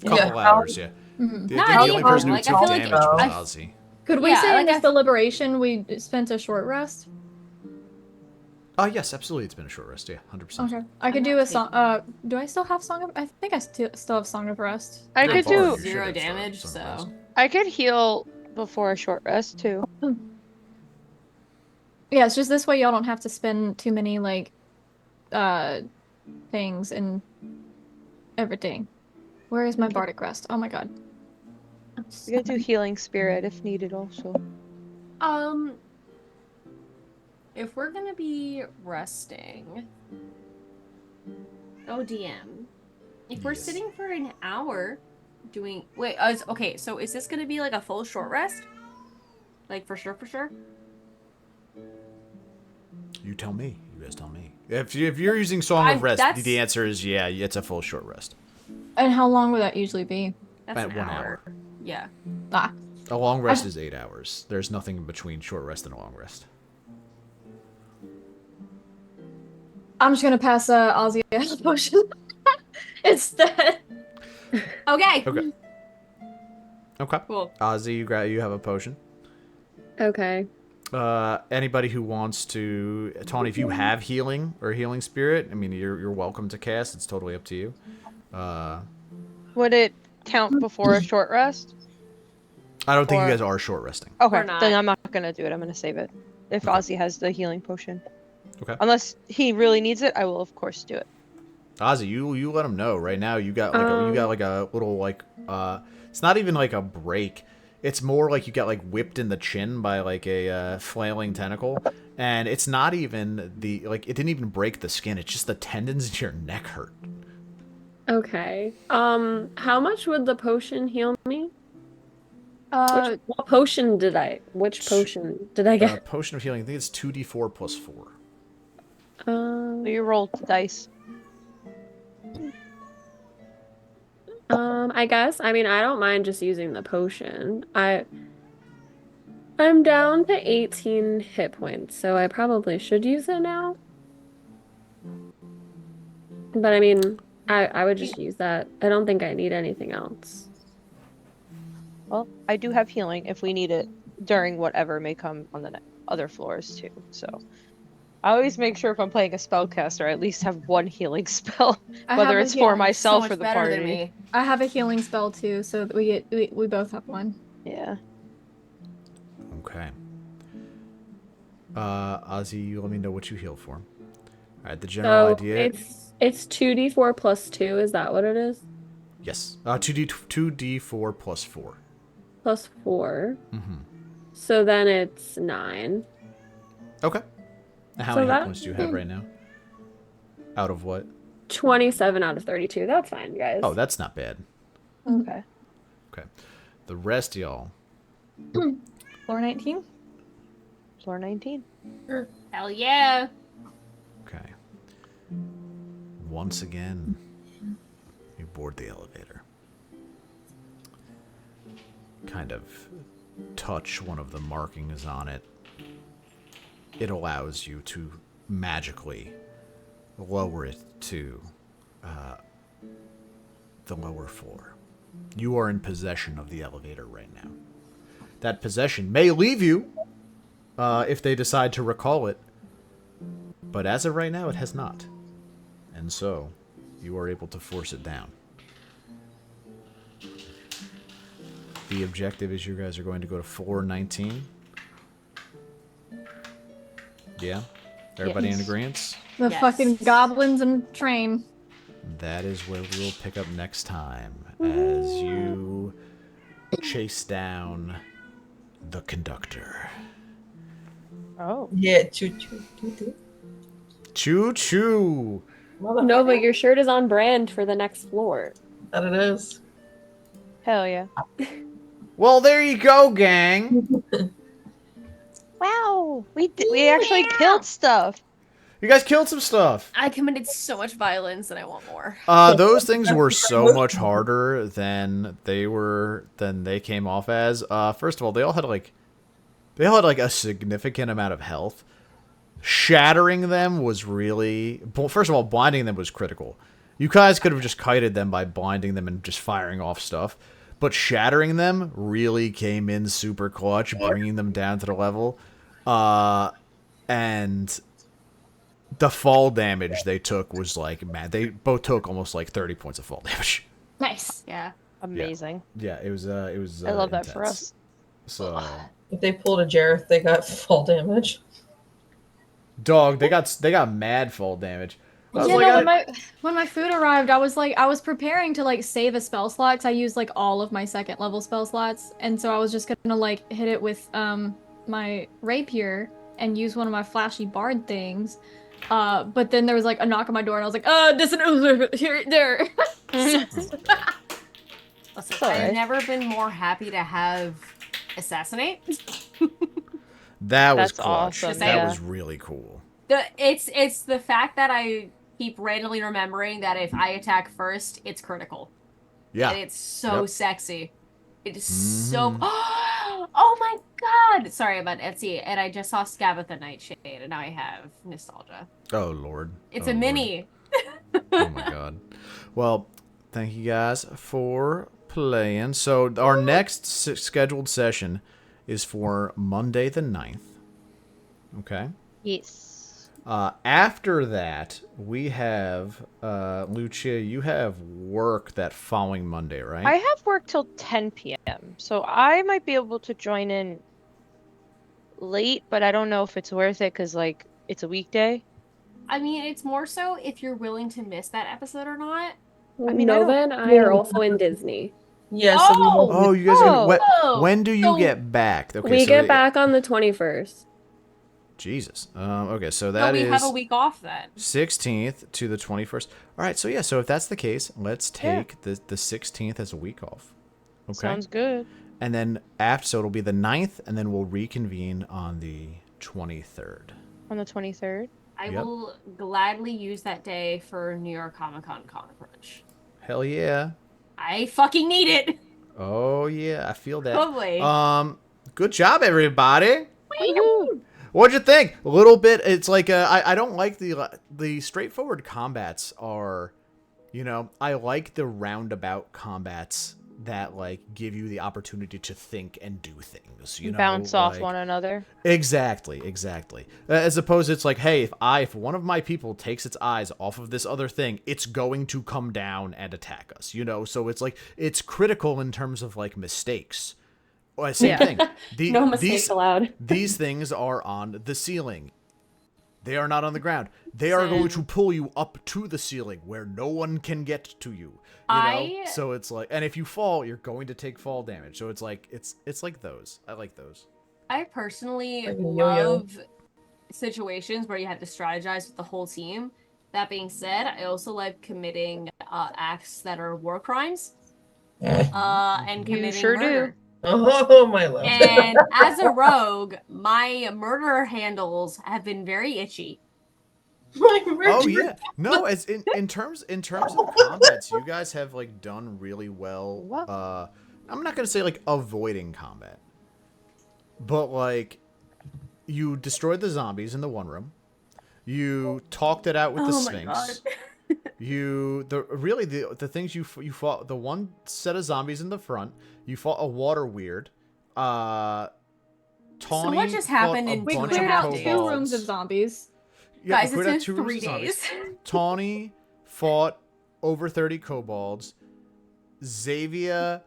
Couple hours, yeah. Mhm. The Not only even, person who like, I took feel like damage was I- Ozzy. Could we Yeah, say like in this deliberation we spent a short rest? Yes, absolutely. It's been a short rest. Yeah, 100%. Okay. I could I'm do not a song. Do I still have Song of? I think I still have Song of Rest. I You're a could bard, do. you should Zero have damage, some rest. so I could heal before a short rest too. Yeah, it's just this way y'all don't have to spend too many like things and everything. Where is my bardic rest? Oh my god. We could do healing spirit if needed also. if we're gonna be resting, ODM, if we're Yes. sitting for an hour doing okay, so is this gonna be like a full short rest? Like for sure? You tell me. You guys tell me. If you're using Song of Rest, that's- the answer is yeah, it's a full short rest. And how long would that usually be? That's At an 1 hour. hour. Yeah. Ah. A long rest is 8 hours. There's nothing in between short rest and a long rest. I'm just gonna pass Ozzy a health potion instead. Okay. Okay. Okay. Cool. Ozzy, you have a potion. Okay. Anybody who wants to, Tawny, if you have healing or healing spirit, I mean, you're welcome to cast. It's totally up to you. Would it count before a short rest? I don't think Or- you guys are short resting. Okay, We're not. then I'm not gonna do it. I'm gonna save it. If Okay. Ozzy has the healing potion. Okay. Unless he really needs it, I will of course do it. Ozzy, you let him know right now. You got like a little like it's not even like a break. It's more like you got like whipped in the chin by like a flailing tentacle, and it's not even it didn't even break the skin. It's just the tendons in your neck hurt. Okay. How much would the potion heal me? What potion did I? Which potion did I get? Potion of healing. I think it's 2d4 plus 4. So you rolled the dice. I guess. I mean, I don't mind just using the potion. I'm down to 18 hit points, so I probably should use it now. But I mean, I would just use that. I don't think I need anything else. Well, I do have healing if we need it during whatever may come on the other floors too. So I always make sure if I'm playing a spellcaster, I at least have one healing spell, I whether have a it's for healing- myself so or much the better party. than me. I have a healing spell too, so that we both have one. Yeah. Okay. Ozzy, you let me know what you heal for. All right. The general So idea. it's 2d4 plus 2. Is that what it is? Yes. 2d4 plus 4. Plus 4. Mm-hmm. So then it's 9. Okay. And how So many hit that- points do you have right now? Out of what? 27 out of 32. That's fine, guys. Oh, that's not bad. Okay. Okay. The rest, y'all. Floor 19. Floor 19. Hell yeah. Okay. Once again, you board the elevator. Kind of touch one of the markings on it. It allows you to magically lower it to the lower floor. You are in possession of the elevator right now. That possession may leave you if they decide to recall it, but as of right now, it has not. And so, you are able to force it down. The objective is you guys are going to go to floor 19. Yeah? Everybody in Yes. agreement? The Yes. fucking goblins and train. That is where we will pick up next time as you chase down the conductor. Oh. Yeah, choo choo. Choo choo! No, but your shirt is on brand for the next floor. That it is. Hell yeah. Well, there you go, gang. Wow. We actually killed stuff. You guys killed some stuff. I committed so much violence and I want more. Those things were so much harder than they came off as. First of all, they all had like a significant amount of health. Shattering them was really... First of all, blinding them was critical. You guys could have just kited them by blinding them and just firing off stuff. But shattering them really came in super clutch, bringing them down to the level. And the fall damage they took was like, man, they both took almost like 30 points of fall damage. Nice. Yeah. Amazing. Yeah, it was I love that for intense. us. So... If they pulled a Jareth, they got fall damage. Dog, they got mad fall damage. I was Yeah, like, no, when my food arrived, I was preparing to like save a spell slot 'cause I used like all of my second level spell slots, and so I was just gonna like hit it with my rapier and use one of my flashy bard things. But then there was like a knock on my door, and I was like, listen, here, there. Listen, Sorry. I've never been more happy to have assassinate. that was That's clutch. awesome, That yeah. was really cool. It's the fact that I keep randomly remembering that if I attack first, it's critical. Yeah. And it's so Yep. sexy. It is so... Oh my god! Sorry about Etsy. And I just saw Xavia the Nightshade, and now I have nostalgia. Oh, Lord. It's Oh, a Lord. mini. Oh, my God. Well, thank you guys for playing. So, our next scheduled session is for Monday the 9th. Okay? Yes. After that, we have, Lucia, you have work that following Monday, right? I have work till 10 p.m., so I might be able to join in late, but I don't know if it's worth it because, like, it's a weekday. I mean, it's more so if you're willing to miss that episode or not. I mean, I Nova don't- and I are also in Disney. Yeah, so we won't Oh, you guys are Oh. when do you So- get back? Okay, We so get back on the 21st. Jesus. Okay, so So that we is have a week off then. 16th to the 21st. All right, so yeah, so if that's the case, let's take the 16th as a week off. Okay. Sounds good. And then after, so it'll be the 9th, and then we'll reconvene on the 23rd. On the 23rd. I Yep. will gladly use that day for New York Comic Con Comic Crunch. Hell yeah. I fucking need it. Oh yeah, I feel that. Totally. Good job, everybody. Woohoo! What'd you think? A little bit. It's like I don't like the straightforward combats are, you know, I like the roundabout combats that like give you the opportunity to think and do things. You know, Bounce off like- one another. Exactly. As opposed to it's like, hey, if one of my people takes its eyes off of this other thing, it's going to come down and attack us, you know? So it's like, it's critical in terms of like mistakes. Well, same Yeah. thing. No mistakes allowed. These things are on the ceiling. They are not on the ground. They are going to pull you up to the ceiling where no one can get to you. You know? So it's like, and if you fall, you're going to take fall damage. So it's like, it's like those. I like those. I personally Like a yo-yo. love situations where you have to strategize with the whole team. That being said, I also like committing acts that are war crimes and You committing sure murder. do. Oh, my love. And as a rogue, my murder handles have been very itchy. Oh yeah, no. As in terms of combats, you guys have like done really well. What? I'm not gonna say like avoiding combat, but like you destroyed the zombies in the one room. You talked it out with the Oh my God. Sphinx. The things you fought, the one set of zombies in the front. You fought a water weird. Tawny much has fought happened a in We bunch cleared of out days. 2 kobolds. rooms of zombies. Yeah, Guys, we it's cleared out been 2 rooms 3 of zombies. days. Tawny fought over 30 kobolds. Xavia,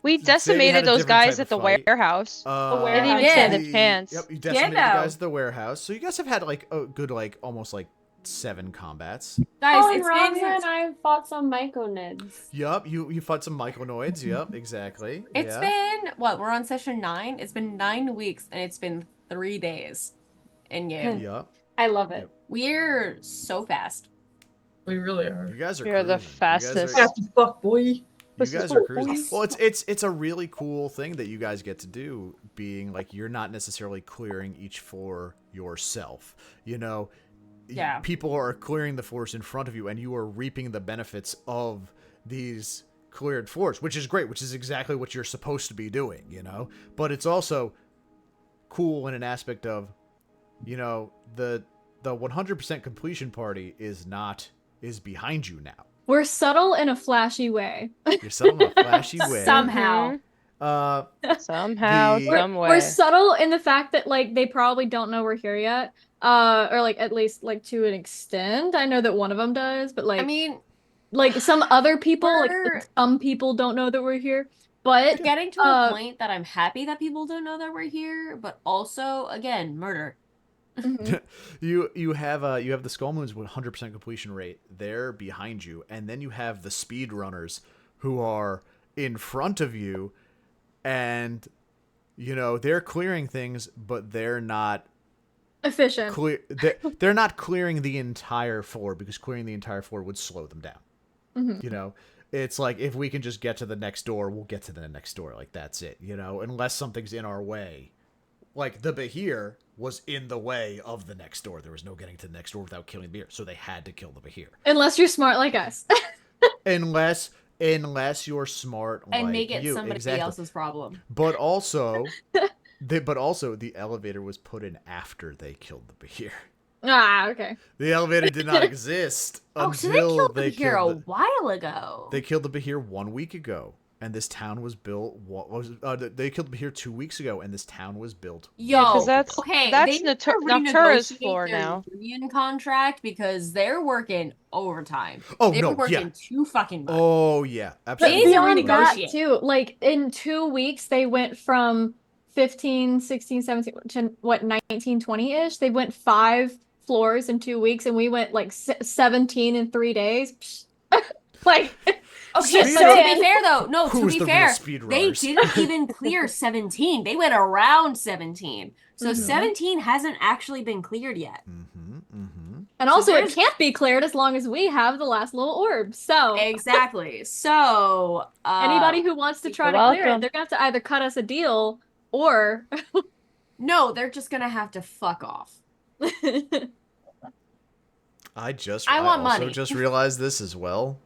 We Xavia decimated had a those different guys type at of the fight. warehouse. warehouse. Didn't even Yeah. stand a chance. Yep, you decimated the Ghetto. guys at the warehouse. So you guys have had like a good like almost like 7 combats. Guys, Oh, and it's Ragzah been and I fought some myconids. Yup, you fought some myconoids. Yup, exactly. It's yeah. been what? We're on session 9. It's been 9 weeks and it's been 3 days in game. Yup. I love it. We're so fast. We really are. You guys are You're the cruising. fastest. Fast as fuck, boy. You This guys is are what cruising. we- Well, it's a really cool thing that you guys get to do, being like you're not necessarily clearing each floor yourself. You know, Yeah. people are clearing the floors in front of you, and you are reaping the benefits of these cleared floors, which is great, which is exactly what you're supposed to be doing, you know? But it's also cool in an aspect of, you know, the 100% completion party is behind you now. We're subtle in a flashy way. You're selling a flashy way. Somehow. Somehow, The- some way. We're subtle in the fact that like they probably don't know we're here yet. Or like at least like to an extent. I know that one of them does, but like I mean, like some other people, we're- like some people don't know that we're here. But getting to a point that I'm happy that people don't know that we're here, but also, again, murder. mhm. you have the Skull Moons with 100% completion rate. They're behind you, and then you have the speed runners who are in front of you, and you know they're clearing things, but they're not Efficient. they're not clearing the entire floor, because clearing the entire floor would slow them down. Mhm. You know, it's like if we can just get to the next door, we'll get to the next door. Like that's it. You know, unless something's in our way. Like the Bahir was in the way of the next door. There was no getting to the next door without killing the Bahir, so they had to kill the Bahir. Unless you're smart like us. Unless you're smart And like make it you. somebody Exactly. else's problem. But also, the elevator was put in after they killed the Bahir. Ah, okay. The elevator did not exist Oh, so until they killed them here a while ago. They killed the Bahir 1 week ago, and this town was built. They killed the Bahir 2 weeks ago, and this town was built. Yo, because that's okay, that's they need to Noctura's renegotiate floor their now. union contract because they're working overtime. Oh They're no, working yeah. too fucking much. Oh yeah, They absolutely. need to Beyond that renegotiate. too, like in 2 weeks they went from 15, 16, 17 to what 19, 20-ish. They went 5 floors in 2 weeks, and we went like 17 in 3 days. Like Okay, Speed but to run- be fair though, no, to Who's be the real fair, speed they runners? didn't even clear 17. They went around 17. So Mhm. 17 hasn't actually been cleared yet. and also it there's- can't be cleared as long as we have the last little orb. So Exactly. So anybody who wants to try You're to clear it, welcome. they're gonna have to either cut us a deal or no, they're just gonna have to fuck off. I I want also money. just realized this as well.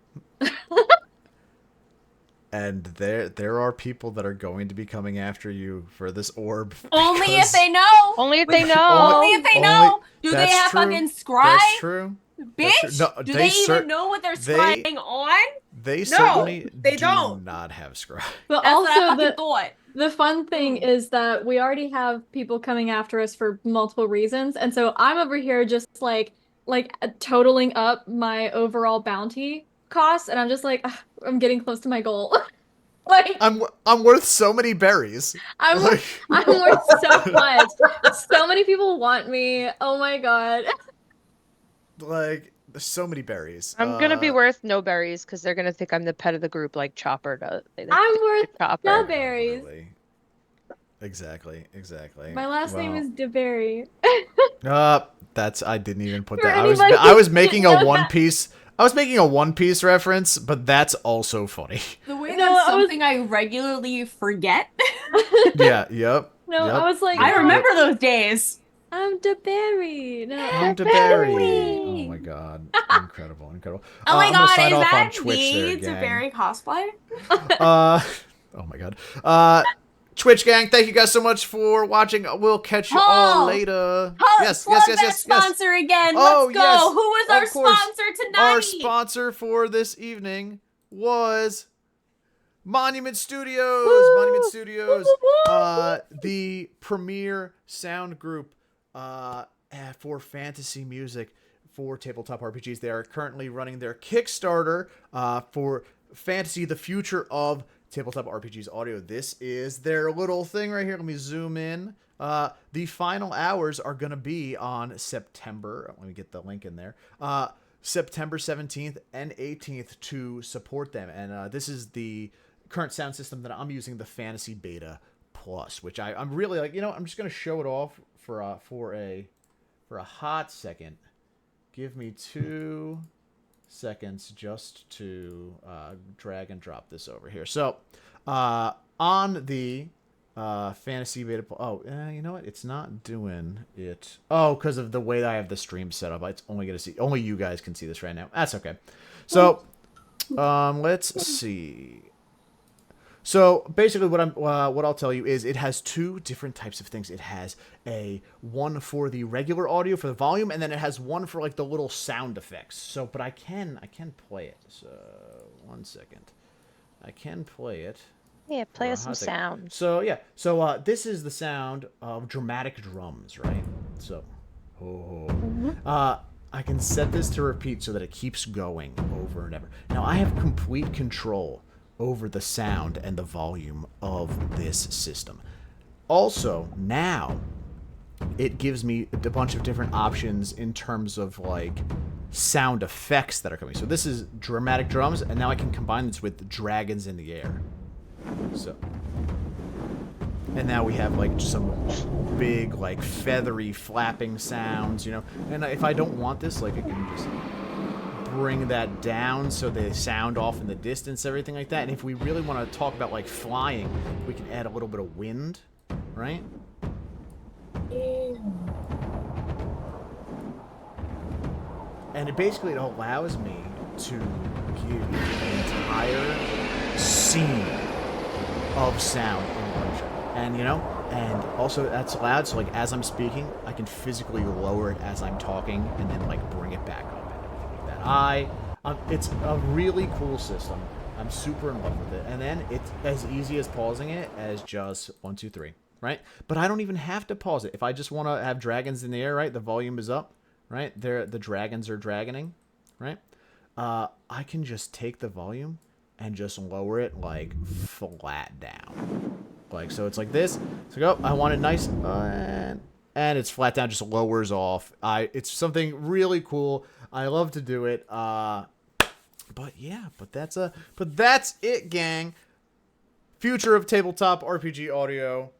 And there are people that are going to be coming after you for this orb. Only if because- they know. Only if they know. Only if they know. Do they That's have true. fucking scry? That's true. Bitch, That's true. No, do they they cer- even know what they're they- scrying on? They certainly they do don't. not have scry. but That's what I also fucking thought. the fun thing is that we already have people coming after us for multiple reasons, and so I'm over here just like totaling up my overall bounty costs, and I'm just like, "Ugh, I'm getting close to my goal." Like I'm worth so many berries. I'm Like- I'm worth so much. So many people want me. Oh my god. Like there's so many berries. I'm gonna be worth no berries because they're gonna think I'm the pet of the group, like Chopper does. They I'm think worth Chopper. no berries. Really. Exactly. My last name Well, is DeBerry. That's I didn't even put For that. anybody I was who making didn't a know One that. Piece. I was making a One Piece reference, but that's also funny. The way No, that's I was- something I regularly forget. Yeah. Yep. No, yep. I was like, I no, remember those days. I'm DeBerry. No, I'm DeBerry. Oh my god. Incredible. Incredible. Oh my I'm gonna god, sign is off on that Twitch there, me to gang. Barry cosplay? Oh my god. Twitch gang, thank you guys so much for watching. We'll catch you all Oh. later. Oh, Yes, plug yes, yes, that yes, yes. sponsor again. Oh, Let's go. yes, Who was our of course. sponsor tonight? Our sponsor for this evening was Monument Studios. Woo! Monument Studios, Woo, woo, woo. the premier sound group for fantasy music for tabletop RPGs. They are currently running their Kickstarter for Fantasy: The Future of Tabletop RPGs Audio. This is their little thing right here. Let me zoom in. The final hours are going to be on September. Let me get the link in there. September 17th and 18th to support them. And this is the current sound system that I'm using, the Fantasy Beta Plus, which I'm really like, I'm just going to show it off for for a hot second. Give me 2 seconds just to drag and drop this over here. So on the fantasy beta. You know what? It's not doing it. Oh, because of the way that I have the stream set up. It's only only you guys can see this right now. That's okay. So let's see. So basically, what I'll tell you is it has 2 different types of things. It has one for the regular audio for the volume, and then it has one for like the little sound effects. So, but I can play it. So 1 second, I can play it. Yeah, play us some sounds. So yeah, so this is the sound of dramatic drums, right? So, I can set this to repeat so that it keeps going over and over. Now I have complete control over the sound and the volume of this system. Also, now it gives me a bunch of different options in terms of like sound effects that are coming. So this is dramatic drums, and now I can combine this with dragons in the air. So, and now we have like some big like feathery flapping sounds, you know. And if I don't want this, like I can just bring that down so they sound off in the distance, everything like that. And if we really want to talk about like flying, we can add a little bit of wind, right? And it basically allows me to give an entire scene of sound in one shot. And you know, and also that's allowed, so like as I'm speaking, I can physically lower it as I'm talking and then like bring it back up and everything like that. It's a really cool system. I'm super in love with it. And then it's as easy as pausing it as just 1, 2, 3, right? But I don't even have to pause it. If I just want to have dragons in the air, right? The volume is up, right? The dragons are dragoning, right? I can just take the volume and just lower it like flat down. Like, so it's like this. So go, I want it nice, and it's flat down, just lowers off. It's something really cool. I love to do it. But yeah, but that's it, gang. Future of tabletop RPG audio,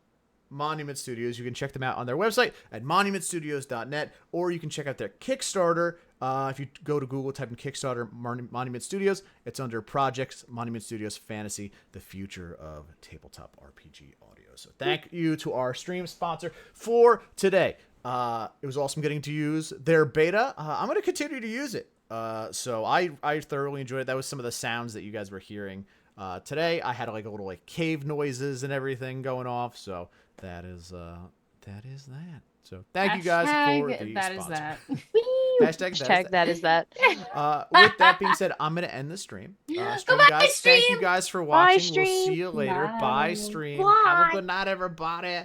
Monument Studios. You can check them out on their website at monumentstudios.net, or you can check out their Kickstarter. If you go to Google, type in Kickstarter Monument Studios, it's under Projects Monument Studios Fantasy, the future of tabletop RPG audio. So thank you to our stream sponsor for today. It was awesome getting to use their beta. I'm going to continue to use it. So I thoroughly enjoyed it. That was some of the sounds that you guys were hearing today. I had like a little like cave noises and everything going off. So that is that. So thank you guys for the that sponsor. is that. Hashtag that is that. With that being said, I'm going to end the stream. Stream guys, thank you guys for watching. We'll see you later. Bye, stream. Have a good night, everybody.